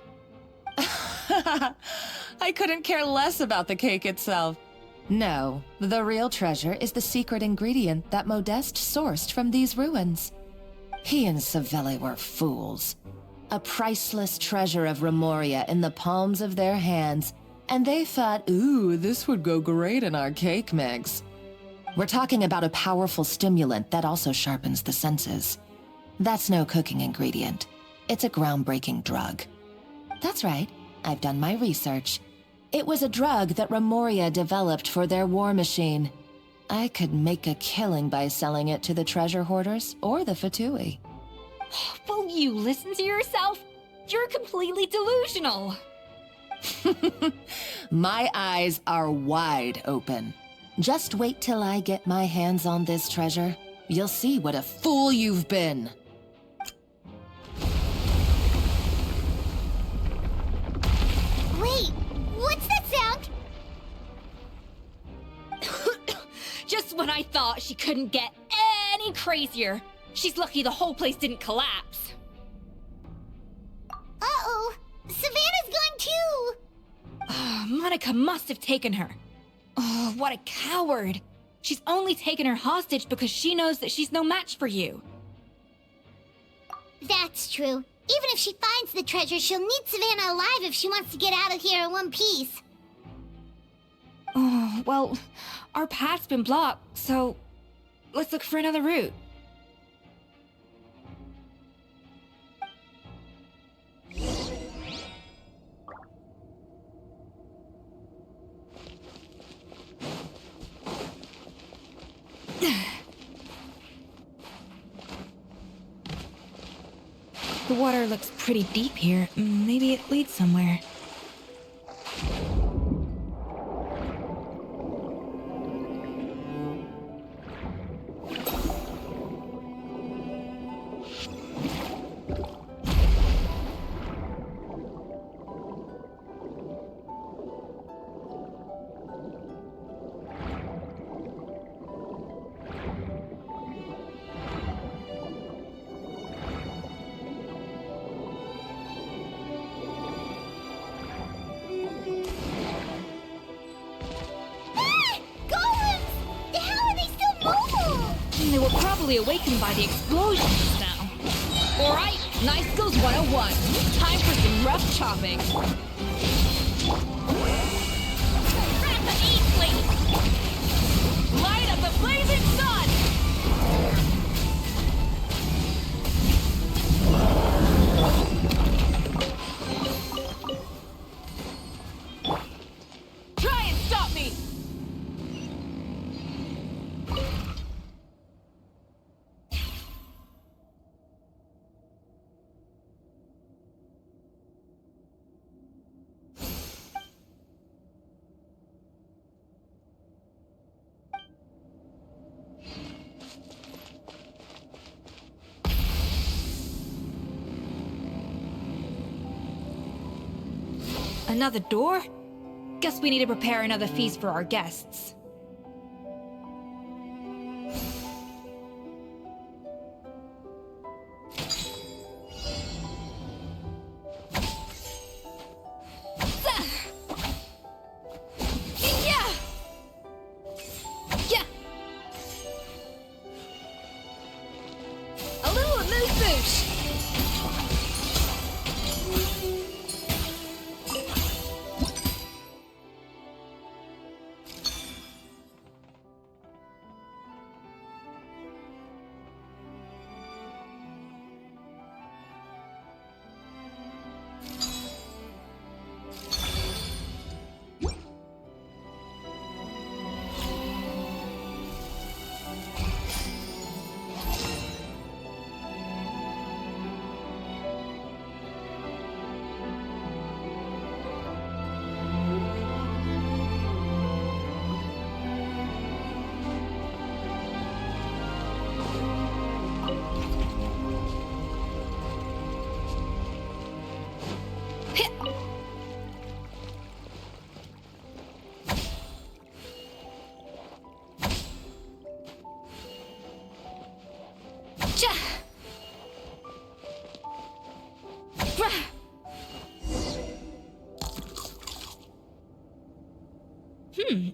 [SPEAKER 9] I couldn't care less about the cake itself. No, the real treasure is the secret ingredient that Modeste sourced from these ruins. He and Savelli were fools. A priceless treasure of Remoria in the palms of their hands, And they thought, ooh, this would go great in our cake mix. We're talking about a powerful stimulant that also sharpens the senses. That's no cooking ingredient. It's a groundbreaking drug. That's right, I've done my research. It was a drug that Remoria developed for their war machine. I could make a killing by selling it to the treasure hoarders or the Fatui.
[SPEAKER 6] Will you listen to yourself? You're completely delusional.
[SPEAKER 9] My eyes are wide open. Just wait till I get my hands on this treasure. You'll see what a fool you've been.
[SPEAKER 3] Wait, what's that sound?
[SPEAKER 6] Just when I thought she couldn't get any crazier. She's lucky the whole place didn't collapse.
[SPEAKER 3] Uh-oh, Savannah's gone too!
[SPEAKER 6] Monica must have taken her. Oh, what a coward. She's only taken her hostage because she knows that she's no match for you.
[SPEAKER 3] That's true. Even if she finds the treasure, she'll need Savannah alive if she wants to get out of here in one piece.
[SPEAKER 6] Oh, well, our path's been blocked, so let's look for another route. The water looks pretty deep here. Maybe it leads somewhere. They were probably awakened by the explosion just now. Alright, Nice Skills 101. Time for some rough chopping. Wrap the eat, light up the blazing sun! Try and stop me! Another door? Guess we need to prepare another feast for our guests. A little amuse-bouche!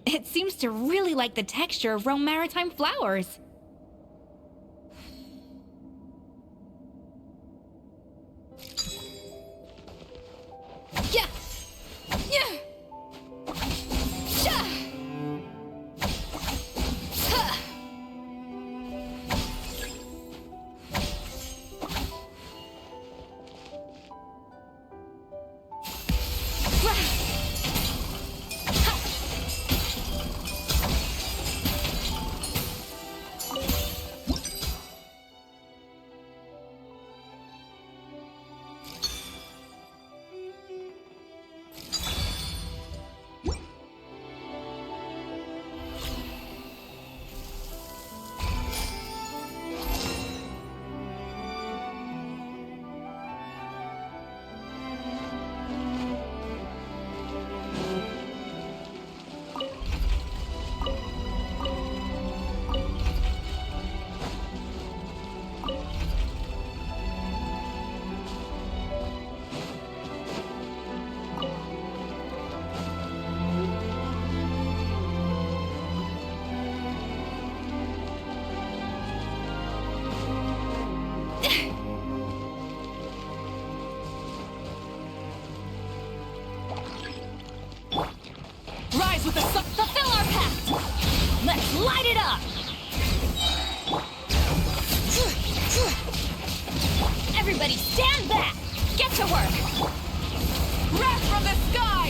[SPEAKER 6] It seems to really like the texture of Rome maritime flowers. Yeah.
[SPEAKER 1] Everybody stand back! Get to work!
[SPEAKER 16] Wrath from the sky!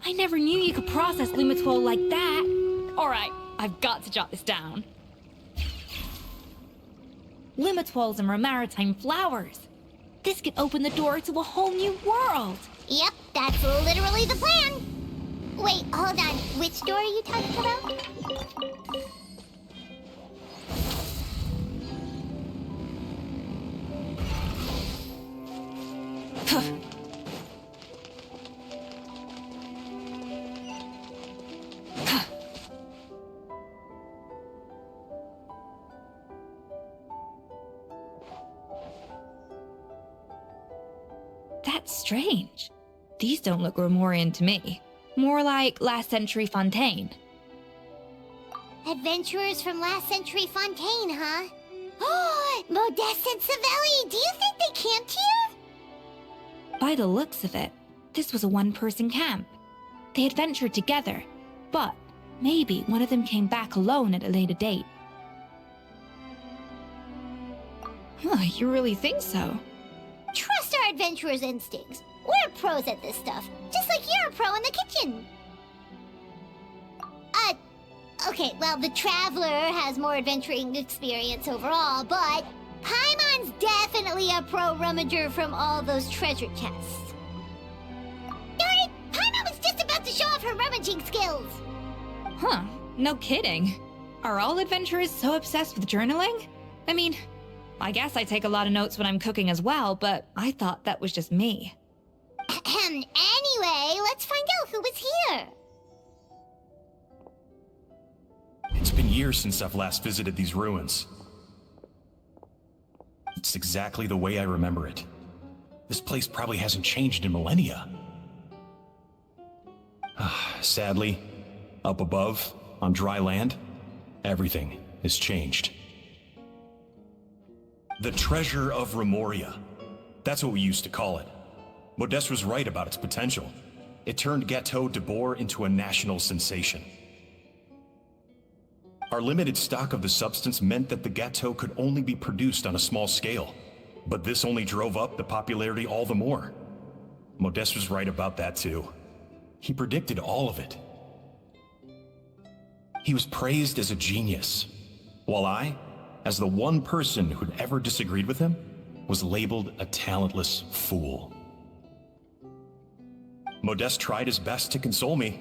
[SPEAKER 6] I never knew you could process Lumitwol like that. Alright, I've got to jot this down. Lumitwols and Romaritime flowers. This could open the door to a whole new world.
[SPEAKER 3] Yep, that's literally the plan. Wait, hold on. Which door are you talking about?
[SPEAKER 6] That's strange. These don't look Romorian to me. More like last century Fontaine.
[SPEAKER 3] Adventurers from last century Fontaine, huh? Oh, Modeste and Savelli, do you think they camped here?
[SPEAKER 6] By the looks of it, this was a one-person camp. They adventured together, but maybe one of them came back alone at a later date. Huh, you really think so?
[SPEAKER 3] Trust our adventurers' instincts. We're pros at this stuff, just like you're a pro in the kitchen. Okay, well, the Traveler has more adventuring experience overall, but Paimon's definitely a pro rummager from all those treasure chests. Darn it! Paimon was just about to show off her rummaging skills!
[SPEAKER 6] Huh, no kidding. Are all adventurers so obsessed with journaling? I mean, I guess I take a lot of notes when I'm cooking as well, but I thought that was just me.
[SPEAKER 3] Anyway, let's find out who was here.
[SPEAKER 17] It's been years since I've last visited these ruins. It's exactly the way I remember it. This place probably hasn't changed in millennia. Sadly, up above, on dry land, everything has changed. The treasure of Remoria. That's what we used to call it. Modeste was right about its potential. It turned Gâteau de Bourg into a national sensation. Our limited stock of the substance meant that the gâteau could only be produced on a small scale, but this only drove up the popularity all the more. Modeste was right about that too. He predicted all of it. He was praised as a genius, while I, as the one person who'd ever disagreed with him, was labeled a talentless fool. Modeste tried his best to console me,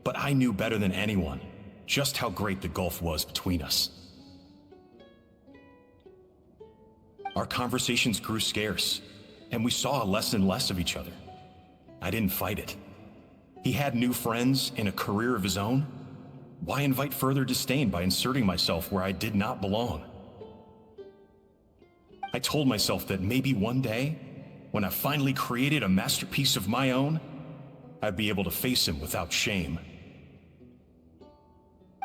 [SPEAKER 17] but I knew better than anyone just how great the gulf was between us. Our conversations grew scarce, and we saw less and less of each other. I didn't fight it. He had new friends and a career of his own. Why invite further disdain by inserting myself where I did not belong? I told myself that maybe one day, when I finally created a masterpiece of my own, I'd be able to face him without shame.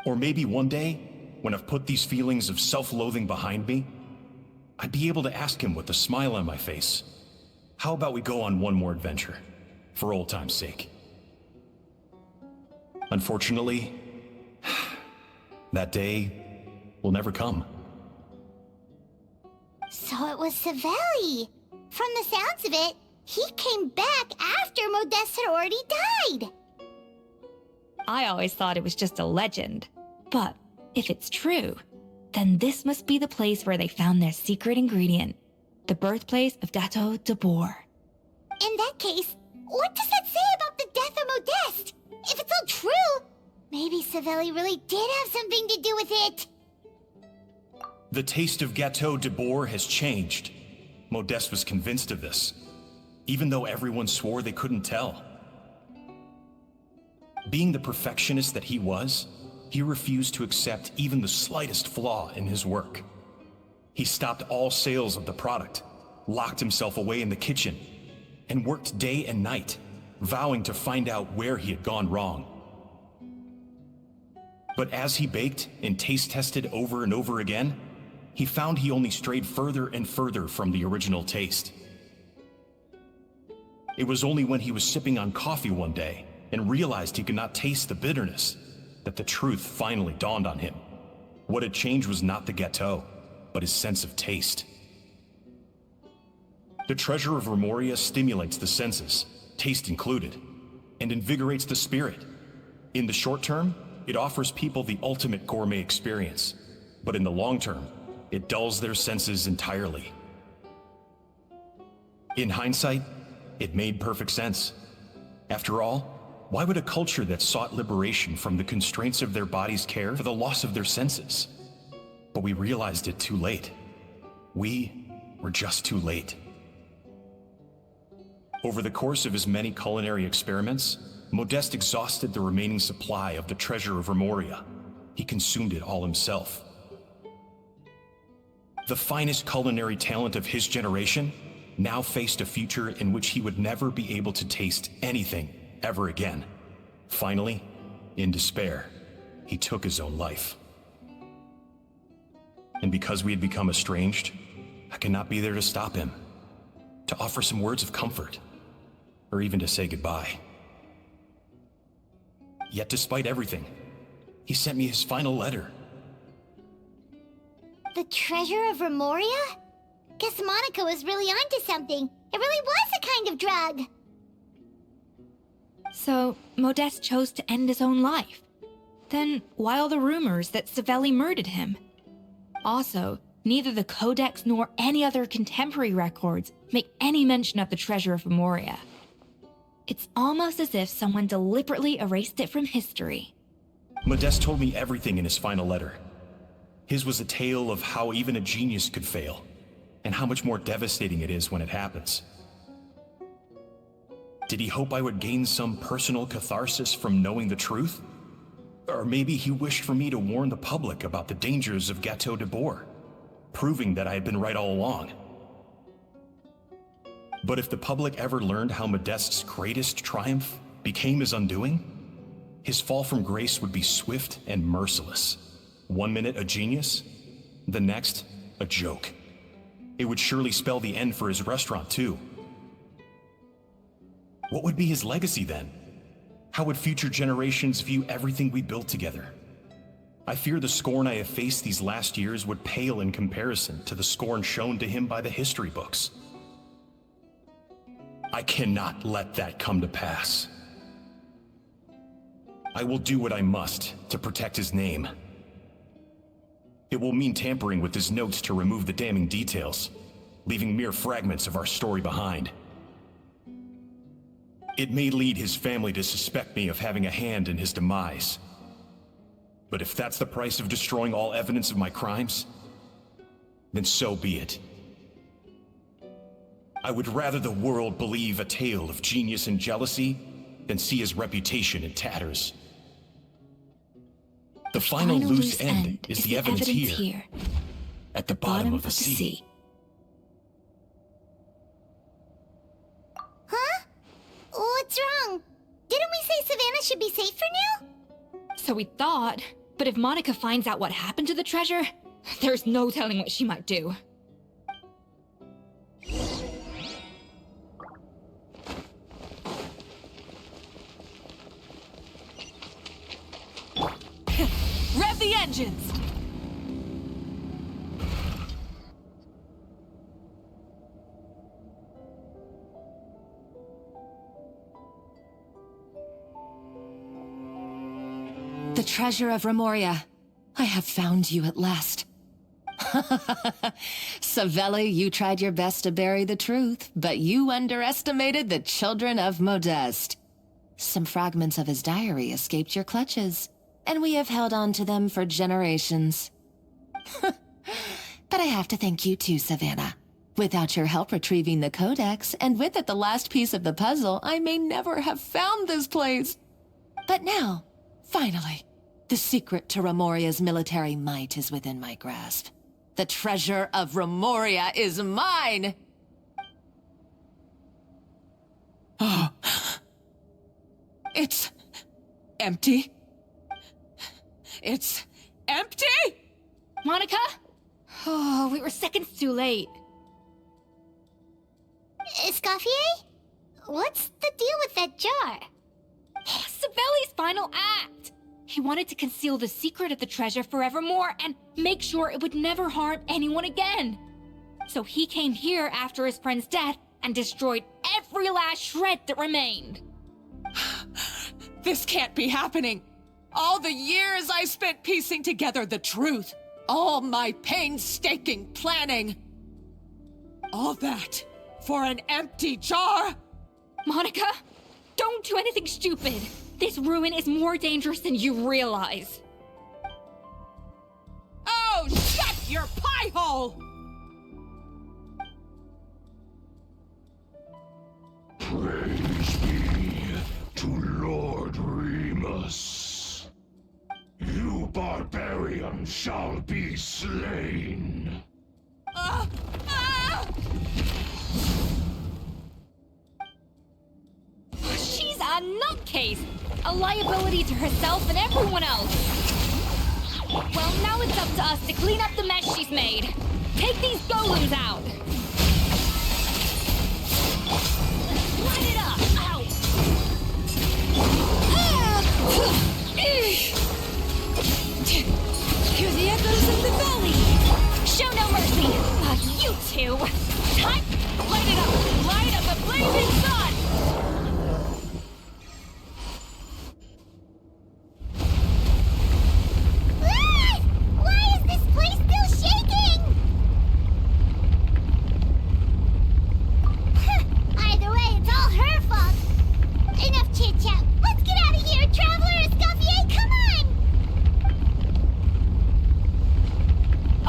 [SPEAKER 17] Or maybe one day, when I've put these feelings of self-loathing behind me, I'd be able to ask him with a smile on my face, how about we go on one more adventure, for old time's sake? Unfortunately, that day will never come.
[SPEAKER 3] So it was Savelli. From the sounds of it, he came back after Modeste had already died.
[SPEAKER 6] I always thought it was just a legend. But if it's true, then this must be the place where they found their secret ingredient, the birthplace of Gâteau de Bourg.
[SPEAKER 3] In that case, what does that say about the death of Modeste? If it's all true, maybe Savelli really did have something to do with it.
[SPEAKER 17] The taste of Gâteau de Bourg has changed. Modeste was convinced of this, even though everyone swore they couldn't tell. Being the perfectionist that he was, he refused to accept even the slightest flaw in his work. He stopped all sales of the product, locked himself away in the kitchen, and worked day and night, vowing to find out where he had gone wrong. But as he baked and taste tested over and over again, he found he only strayed further and further from the original taste. It was only when he was sipping on coffee one day and realized he could not taste the bitterness that the truth finally dawned on him. What had changed was not the gâteau, but his sense of taste. The treasure of Remoria stimulates the senses, taste included, and invigorates the spirit. In the short term, it offers people the ultimate gourmet experience, but in the long term, it dulls their senses entirely. In hindsight, it made perfect sense. After all, why would a culture that sought liberation from the constraints of their bodies care for the loss of their senses? But we realized it too late. We were just too late. Over the course of his many culinary experiments, Modeste exhausted the remaining supply of the treasure of Remoria. He consumed it all himself. The finest culinary talent of his generation now faced a future in which he would never be able to taste anything ever again. Finally, in despair, he took his own life. And because we had become estranged, I could not be there to stop him, to offer some words of comfort, or even to say goodbye. Yet despite everything, he sent me his final letter.
[SPEAKER 3] The treasure of Remoria? Guess Monica was really onto something. It really was a kind of drug.
[SPEAKER 6] So, Modeste chose to end his own life. Then, why all the rumors that Savelli murdered him? Also, neither the Codex nor any other contemporary records make any mention of the treasure of Remoria. It's almost as if someone deliberately erased it from history.
[SPEAKER 17] Modeste told me everything in his final letter. His was a tale of how even a genius could fail, and how much more devastating it is when it happens. Did he hope I would gain some personal catharsis from knowing the truth? Or maybe he wished for me to warn the public about the dangers of Gâteau de Bourg, proving that I had been right all along. But if the public ever learned how Modeste's greatest triumph became his undoing, his fall from grace would be swift and merciless. 1 minute a genius, the next a joke. It would surely spell the end for his restaurant too. What would be his legacy then? How would future generations view everything we built together? I fear the scorn I have faced these last years would pale in comparison to the scorn shown to him by the history books. I cannot let that come to pass. I will do what I must to protect his name. It will mean tampering with his notes to remove the damning details, leaving mere fragments of our story behind. It may lead his family to suspect me of having a hand in his demise. But if that's the price of destroying all evidence of my crimes, then so be it. I would rather the world believe a tale of genius and jealousy than see his reputation in tatters. The final loose end is the evidence here, at the bottom of the sea.
[SPEAKER 3] Huh? What's wrong? Didn't we say Savannah should be safe for now?
[SPEAKER 6] So we thought, but if Monica finds out what happened to the treasure, there's no telling what she might do.
[SPEAKER 16] Rev the engines!
[SPEAKER 9] The treasure of Remoria. I have found you at last. Savelli, you tried your best to bury the truth, but you underestimated the children of Modeste. Some fragments of his diary escaped your clutches, and we have held on to them for generations. But I have to thank you too, Savannah. Without your help retrieving the Codex, and with it the last piece of the puzzle, I may never have found this place. But now, finally, the secret to Remoria's military might is within my grasp. The treasure of Remoria is mine! It's empty. It's empty?
[SPEAKER 6] Monica? Oh, we were seconds too late.
[SPEAKER 3] Escoffier? What's the deal with that jar?
[SPEAKER 6] Savelli's final act! He wanted to conceal the secret of the treasure forevermore and make sure it would never harm anyone again. So he came here after his friend's death and destroyed every last shred that remained.
[SPEAKER 1] This can't be happening. All the years I spent piecing together the truth. All my painstaking planning. All that for an empty jar?
[SPEAKER 6] Monica, don't do anything stupid. This ruin is more dangerous than you realize.
[SPEAKER 1] Oh, shut your pie hole!
[SPEAKER 18] Praise be to Lord Remus. You barbarian shall be slain.
[SPEAKER 6] She's a nutcase! A liability to herself and everyone else! Well, now it's up to us to clean up the mess she's made. Take these golems out! Light it up! Ow! Hear the echoes of the valley! Show no mercy! You two! Time! Light it up! Light up the blazing sun!
[SPEAKER 3] Why is this place still shaking? Either way, it's all her fault. Enough chit-chat. Let's get out of here, Traveler! Escoffier, come on!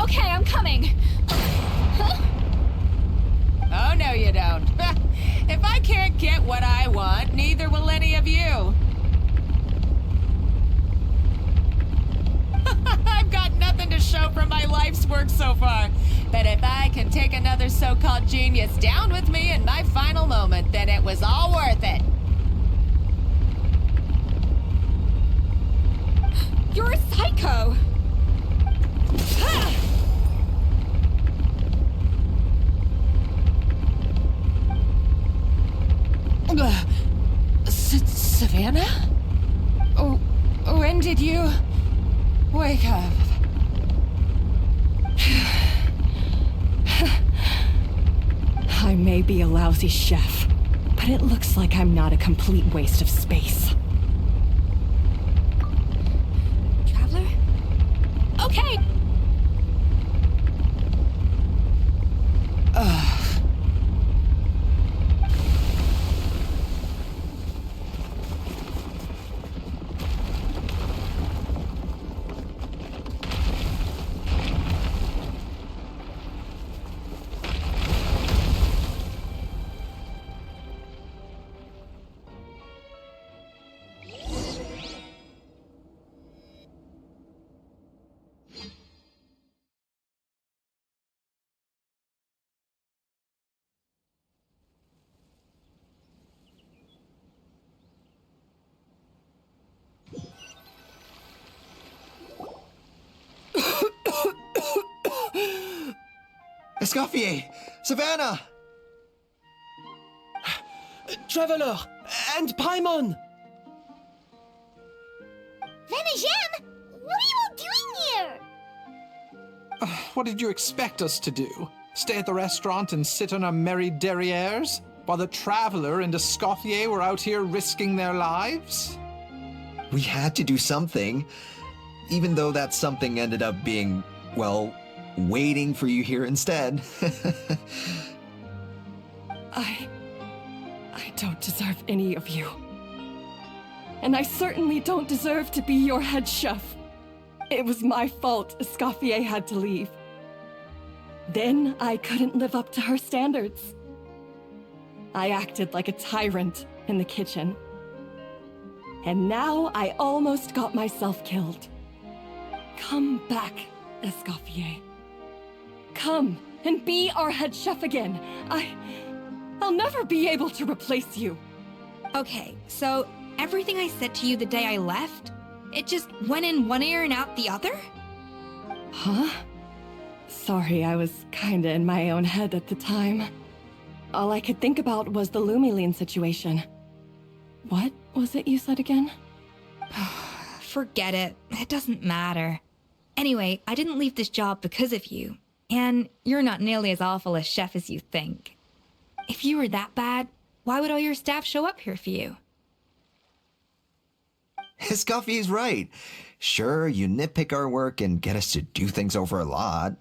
[SPEAKER 6] Okay, I'm coming.
[SPEAKER 1] Oh, no you don't. If I can't get what I want, neither will any of you. I've got nothing to show for my life's work so far. But if I can take another so-called genius down with me in my final moment, then it was all worth it.
[SPEAKER 6] You're a psycho!
[SPEAKER 1] Savannah? Oh, when did you wake up? I may be a lousy chef, but it looks like I'm not a complete waste of space.
[SPEAKER 6] Traveler? Okay!
[SPEAKER 13] Escoffier! Savannah!
[SPEAKER 7] Traveler! And Paimon!
[SPEAKER 3] Venejem! What are you all doing here?
[SPEAKER 12] What did you expect us to do? Stay at the restaurant and sit on our merry derrieres? While the Traveler and Escoffier were out here risking their lives?
[SPEAKER 13] We had to do something, even though that something ended up being, well, waiting for you here instead.
[SPEAKER 1] I don't deserve any of you. And I certainly don't deserve to be your head chef. It was my fault Escoffier had to leave. Then I couldn't live up to her standards. I acted like a tyrant in the kitchen. And now I almost got myself killed. Come back, Escoffier. Come and be our head chef again. I'll never be able to replace you.
[SPEAKER 6] Okay, so everything I said to you the day I left, it just went in one ear and out the other?
[SPEAKER 1] Huh? Sorry, I was kinda in my own head at the time. All I could think about was the Lumiline situation. What was it you said again?
[SPEAKER 6] Forget it. It doesn't matter. Anyway, I didn't leave this job because of you. And you're not nearly as awful a chef as you think. If you were that bad, why would all your staff show up here for you?
[SPEAKER 13] Escoffier's right. Sure, you nitpick our work and get us to do things over a lot.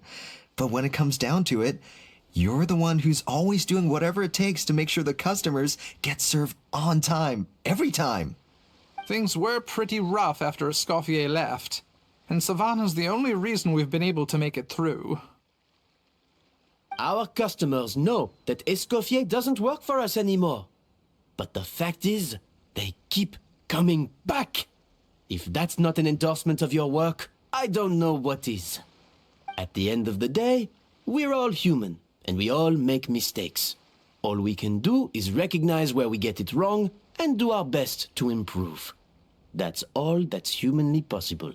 [SPEAKER 13] But when it comes down to it, you're the one who's always doing whatever it takes to make sure the customers get served on time, every time.
[SPEAKER 12] Things were pretty rough after Escoffier left, and Savannah's the only reason we've been able to make it through.
[SPEAKER 7] Our customers know that Escoffier doesn't work for us anymore. But the fact is, they keep coming back. If that's not an endorsement of your work, I don't know what is. At the end of the day, we're all human, and we all make mistakes. All we can do is recognize where we get it wrong and do our best to improve. That's all that's humanly possible.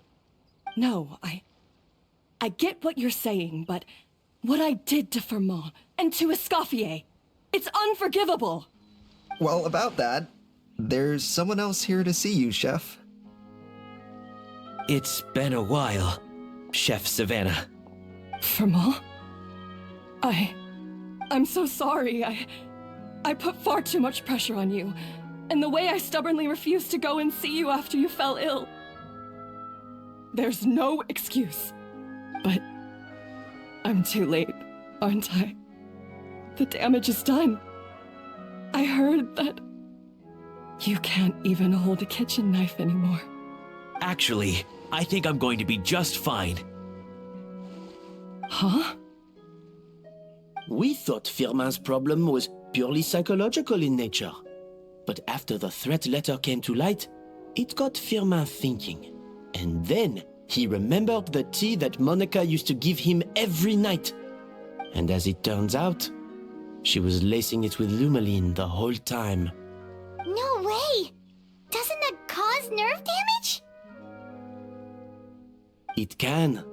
[SPEAKER 1] No, I get what you're saying, but what I did to Firmin and to Escoffier, it's unforgivable.
[SPEAKER 13] Well, about that, there's someone else here to see you, Chef.
[SPEAKER 5] It's been a while, Chef Savannah.
[SPEAKER 1] Firmin? I'm so sorry. I put far too much pressure on you. And the way I stubbornly refused to go and see you after you fell ill. There's no excuse. But I'm too late, aren't I? The damage is done. I heard that you can't even hold a kitchen knife anymore.
[SPEAKER 5] Actually, I think I'm going to be just fine.
[SPEAKER 1] Huh?
[SPEAKER 7] We thought Firmin's problem was purely psychological in nature. But after the threat letter came to light, it got Firmin thinking. And then he remembered the tea that Monica used to give him every night. And as it turns out, she was lacing it with Lumiline the whole time.
[SPEAKER 3] No way! Doesn't that cause nerve damage?
[SPEAKER 7] It can.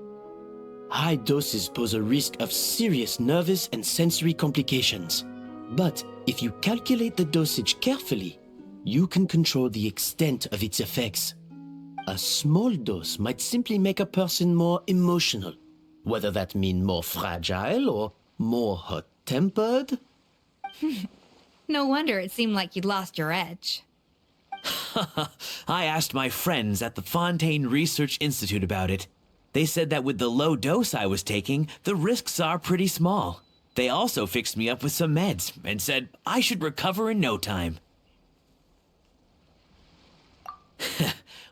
[SPEAKER 7] High doses pose a risk of serious nervous and sensory complications. But if you calculate the dosage carefully, you can control the extent of its effects. A small dose might simply make a person more emotional, whether that means more fragile or more hot-tempered.
[SPEAKER 6] No wonder it seemed like you'd lost your edge.
[SPEAKER 5] I asked my friends at the Fontaine Research Institute about it. They said that with the low dose I was taking, the risks are pretty small. They also fixed me up with some meds and said I should recover in no time.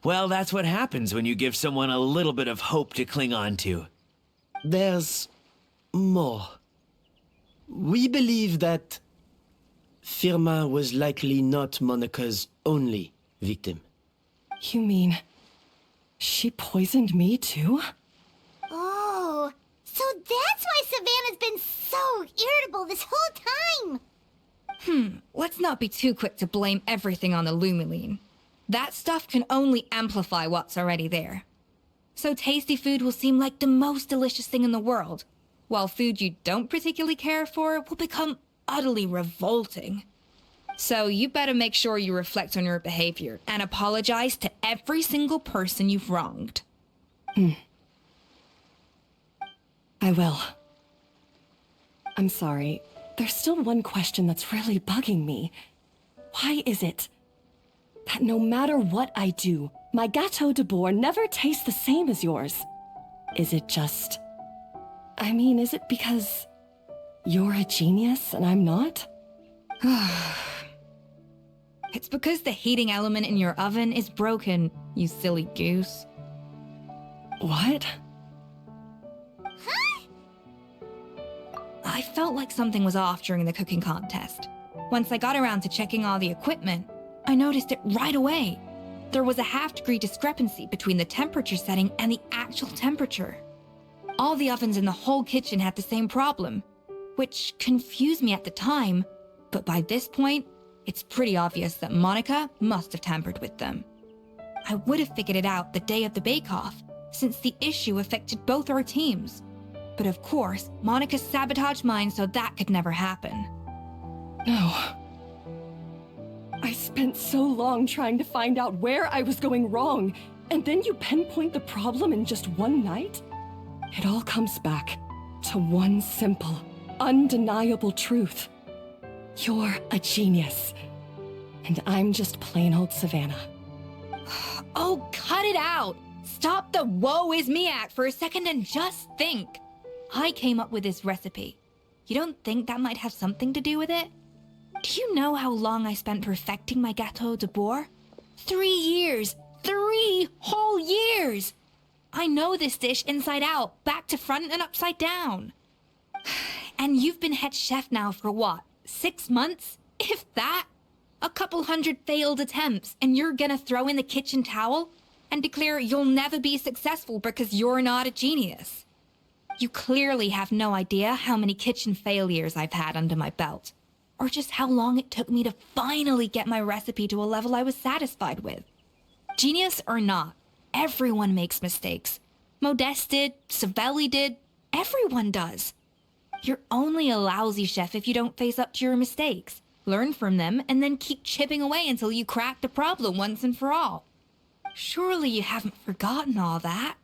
[SPEAKER 5] Well, that's what happens when you give someone a little bit of hope to cling on to.
[SPEAKER 7] There's more. We believe that Firmin was likely not Monica's only victim.
[SPEAKER 1] You mean she poisoned me too?
[SPEAKER 3] Oh, so that's why Savannah's been so irritable this whole time!
[SPEAKER 6] Let's not be too quick to blame everything on the Lumiline. That stuff can only amplify what's already there. So tasty food will seem like the most delicious thing in the world, while food you don't particularly care for will become utterly revolting. So you better make sure you reflect on your behavior and apologize to every single person you've wronged.
[SPEAKER 1] I will. I'm sorry. There's still one question that's really bugging me. Why is it that no matter what I do, my Gâteau de Bourg never tastes the same as yours? Is it just... I mean, is it because you're a genius and I'm not?
[SPEAKER 6] It's because the heating element in your oven is broken, you silly goose.
[SPEAKER 1] What?
[SPEAKER 6] I felt like something was off during the cooking contest. Once I got around to checking all the equipment, I noticed it right away. There was a half-degree discrepancy between the temperature setting and the actual temperature. All the ovens in the whole kitchen had the same problem, which confused me at the time, but by this point, it's pretty obvious that Monica must have tampered with them. I would have figured it out the day of the bake-off, since the issue affected both our teams. But of course, Monica sabotaged mine so that could never happen.
[SPEAKER 1] No. I spent so long trying to find out where I was going wrong, and then you pinpoint the problem in just one night? It all comes back to one simple, undeniable truth. You're a genius, and I'm just plain old Savannah.
[SPEAKER 6] Oh, cut it out! Stop the woe is me act for a second and just think. I came up with this recipe. You don't think that might have something to do with it? Do you know how long I spent perfecting my Gâteau de Bourg? 3 years! 3 whole years! I know this dish inside out, back to front and upside down. And you've been head chef now for what, 6 months? If that? A couple hundred failed attempts, and you're gonna throw in the kitchen towel and declare you'll never be successful because you're not a genius. You clearly have no idea how many kitchen failures I've had under my belt, or just how long it took me to finally get my recipe to a level I was satisfied with. Genius or not, everyone makes mistakes. Modeste did, Savelli did, everyone does. You're only a lousy chef if you don't face up to your mistakes, learn from them, and then keep chipping away until you crack the problem once and for all. Surely you haven't forgotten all that.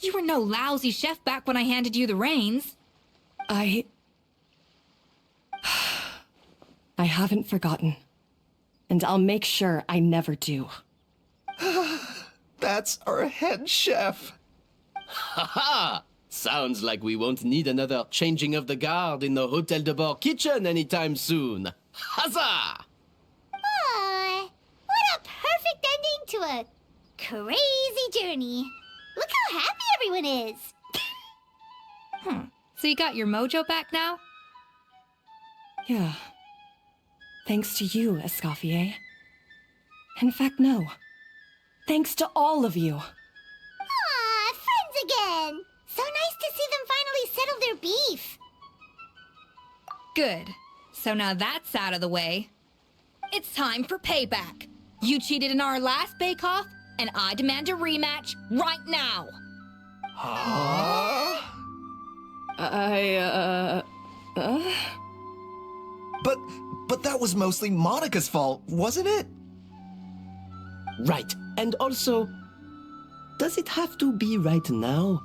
[SPEAKER 6] You were no lousy chef back when I handed you the reins.
[SPEAKER 1] I haven't forgotten. And I'll make sure I never do.
[SPEAKER 13] That's our head chef.
[SPEAKER 7] Haha! Sounds like we won't need another changing of the guard in the Hotel de Bord kitchen anytime soon. Huzzah!
[SPEAKER 3] Aw, what a perfect ending to a crazy journey. Look how happy everyone is.
[SPEAKER 6] So you got your mojo back now?
[SPEAKER 1] Yeah. Thanks to you, Escoffier. In fact, no. Thanks to all of you.
[SPEAKER 3] Aw, friends again. So nice to see them finally settle their beef.
[SPEAKER 6] Good. So now that's out of the way. It's time for payback. You cheated in our last bake-off, and I demand a rematch right now.
[SPEAKER 13] Huh? But that was mostly Monica's fault, wasn't it?
[SPEAKER 7] Right, and also, does it have to be right now?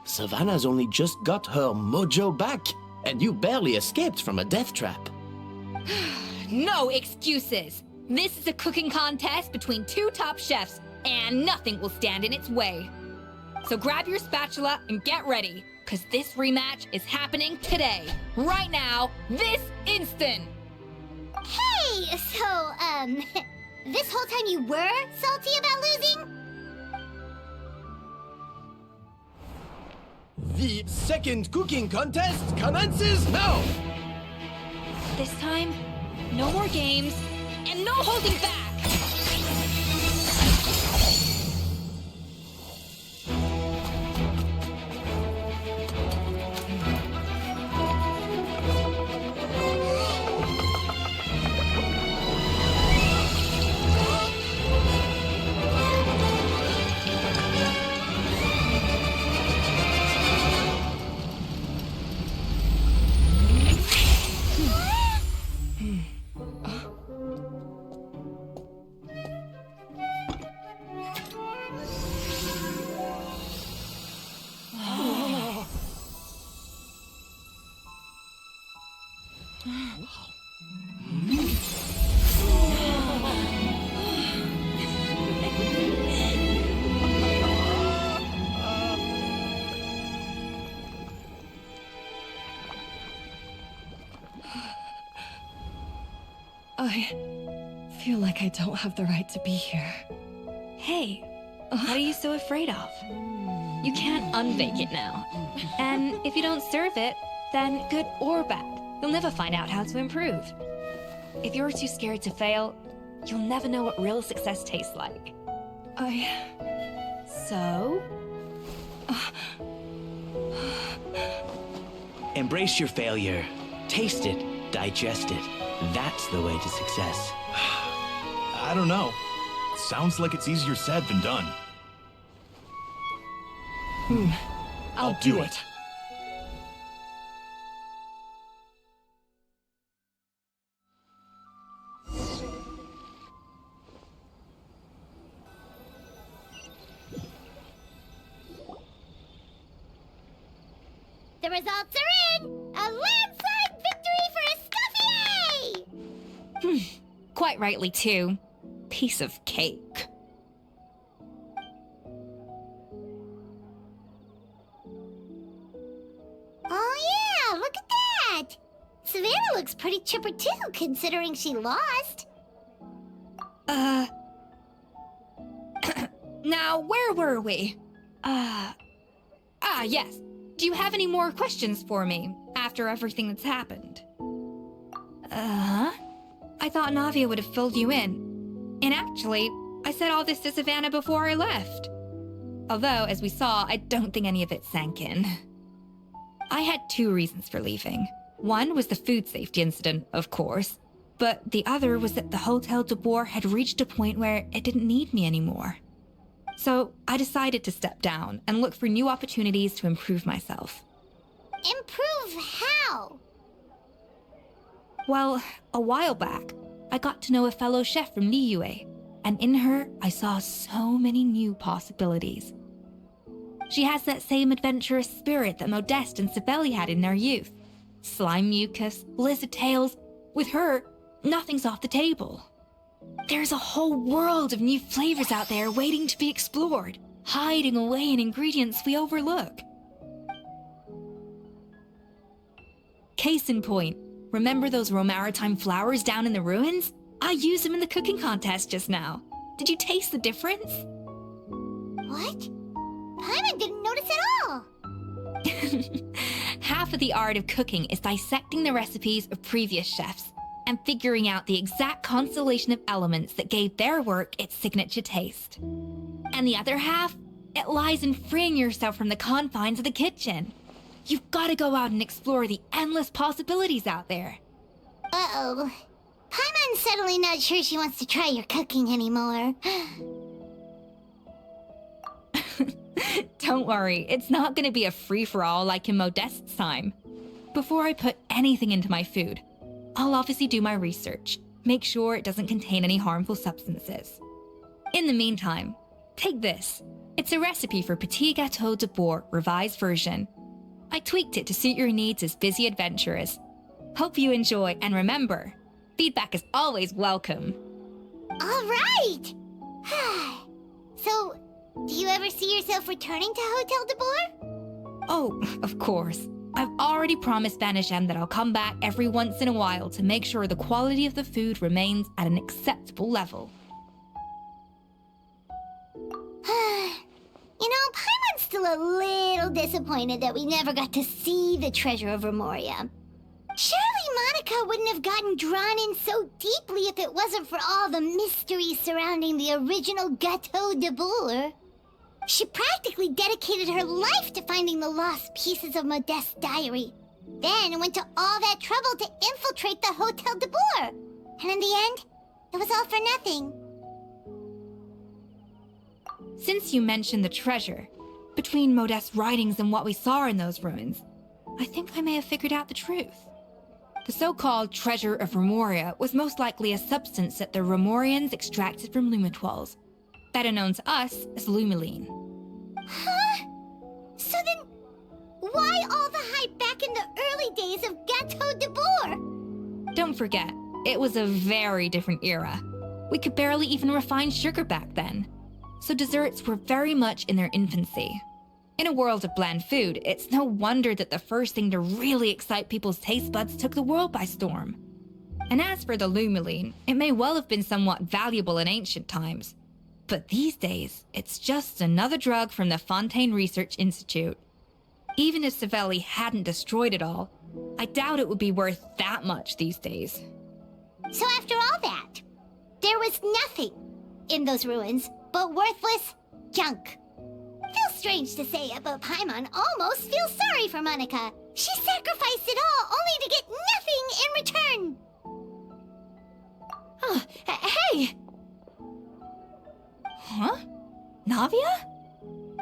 [SPEAKER 7] Savannah's only just got her mojo back, and you barely escaped from a death trap.
[SPEAKER 6] No excuses. This is a cooking contest between 2 top chefs, and nothing will stand in its way. So grab your spatula and get ready, because this rematch is happening today, right now, this instant.
[SPEAKER 3] Hey, so, this whole time you were salty about losing?
[SPEAKER 7] The second cooking contest commences now!
[SPEAKER 6] This time, no more games, and no holding back!
[SPEAKER 1] I feel like I don't have the right to be here.
[SPEAKER 6] Hey, what are you so afraid of? You can't unbake it now. And if you don't serve it, then good or bad, you'll never find out how to improve. If you're too scared to fail, you'll never know what real success tastes like. So?
[SPEAKER 5] Embrace your failure. Taste it. Digest it. That's the way to success.
[SPEAKER 17] I don't know. Sounds like it's easier said than done.
[SPEAKER 1] I'll do it.
[SPEAKER 3] The results are in! A landslide victory for Escoffier!
[SPEAKER 6] Quite rightly, too. Piece of cake.
[SPEAKER 3] Oh yeah, look at that! Savannah looks pretty chipper too, considering she lost.
[SPEAKER 6] Now, where were we? Yes. Do you have any more questions for me after everything that's happened? I thought Navia would have filled you in. And actually, I said all this to Savannah before I left. Although, as we saw, I don't think any of it sank in. I had 2 reasons for leaving. One was the food safety incident, of course, but the other was that the Hotel de Boer had reached a point where it didn't need me anymore. So I decided to step down and look for new opportunities to improve myself.
[SPEAKER 3] Improve how?
[SPEAKER 6] Well, a while back, I got to know a fellow chef from Liyue, and in her, I saw so many new possibilities. She has that same adventurous spirit that Modeste and Sibeli had in their youth. Slime mucus, lizard tails. With her, nothing's off the table. There's a whole world of new flavors out there waiting to be explored, hiding away in ingredients we overlook. Case in point, remember those Romaritime flowers down in the ruins? I used them in the cooking contest just now. Did you taste the difference?
[SPEAKER 3] What? Paimon didn't notice at all!
[SPEAKER 6] Half of the art of cooking is dissecting the recipes of previous chefs and figuring out the exact constellation of elements that gave their work its signature taste. And the other half, it lies in freeing yourself from the confines of the kitchen. You've got to go out and explore the endless possibilities out there.
[SPEAKER 3] Uh-oh. Paimon's suddenly not sure she wants to try your cooking anymore.
[SPEAKER 6] Don't worry, it's not going to be a free-for-all like in Modeste's time. Before I put anything into my food, I'll obviously do my research, make sure it doesn't contain any harmful substances. In the meantime, take this. It's a recipe for Petit Gâteau de Boer revised version. I tweaked it to suit your needs as busy adventurers. Hope you enjoy, and remember, feedback is always welcome.
[SPEAKER 3] All right! So, do you ever see yourself returning to Hotel de Boer?
[SPEAKER 6] Oh, of course. I've already promised Banisham that I'll come back every once in a while to make sure the quality of the food remains at an acceptable level.
[SPEAKER 3] You know, Paimon's still a little disappointed that we never got to see the treasure of Remoria. Surely Monica wouldn't have gotten drawn in so deeply if it wasn't for all the mystery surrounding the original Gâteau de Boer. She practically dedicated her life to finding the lost pieces of Modeste's diary. Then went to all that trouble to infiltrate the Hotel de Boer. And in the end, it was all for nothing.
[SPEAKER 6] Since you mentioned the treasure, between Modeste's writings and what we saw in those ruins, I think I may have figured out the truth. The so-called treasure of Remoria was most likely a substance that the Remorians extracted from Lumitoiles, better known to us as Lumiline.
[SPEAKER 3] Huh? So then, why all the hype back in the early days of Gâteau de Boer?
[SPEAKER 6] Don't forget, it was a very different era. We could barely even refine sugar back then, so desserts were very much in their infancy. In a world of bland food, it's no wonder that the first thing to really excite people's taste buds took the world by storm. And as for the Lumiline, it may well have been somewhat valuable in ancient times. But these days, it's just another drug from the Fontaine Research Institute. Even if Sibeli hadn't destroyed it all, I doubt it would be worth that much these days.
[SPEAKER 3] So after all that, there was nothing in those ruins but worthless junk. Feels strange to say it, but Paimon almost feels sorry for Monica. She sacrificed it all only to get nothing in return.
[SPEAKER 6] Oh, hey! Huh? Navia?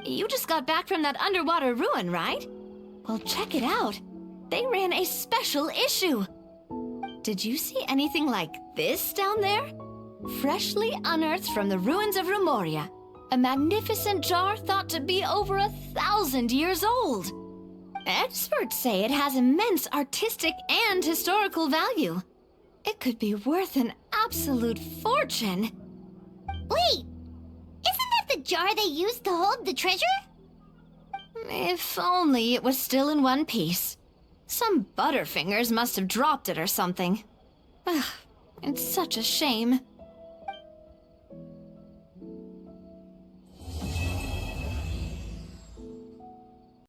[SPEAKER 4] You just got back from that underwater ruin, right? Well, check it out. They ran a special issue. Did you see anything like this down there? Freshly unearthed from the ruins of Remoria. A magnificent jar thought to be over 1,000 years old. Experts say it has immense artistic and historical value. It could be worth an absolute fortune.
[SPEAKER 3] Wait, isn't that the jar they used to hold the treasure?
[SPEAKER 4] If only it was still in one piece. Some butterfingers must have dropped it or something. Ugh, it's such a shame.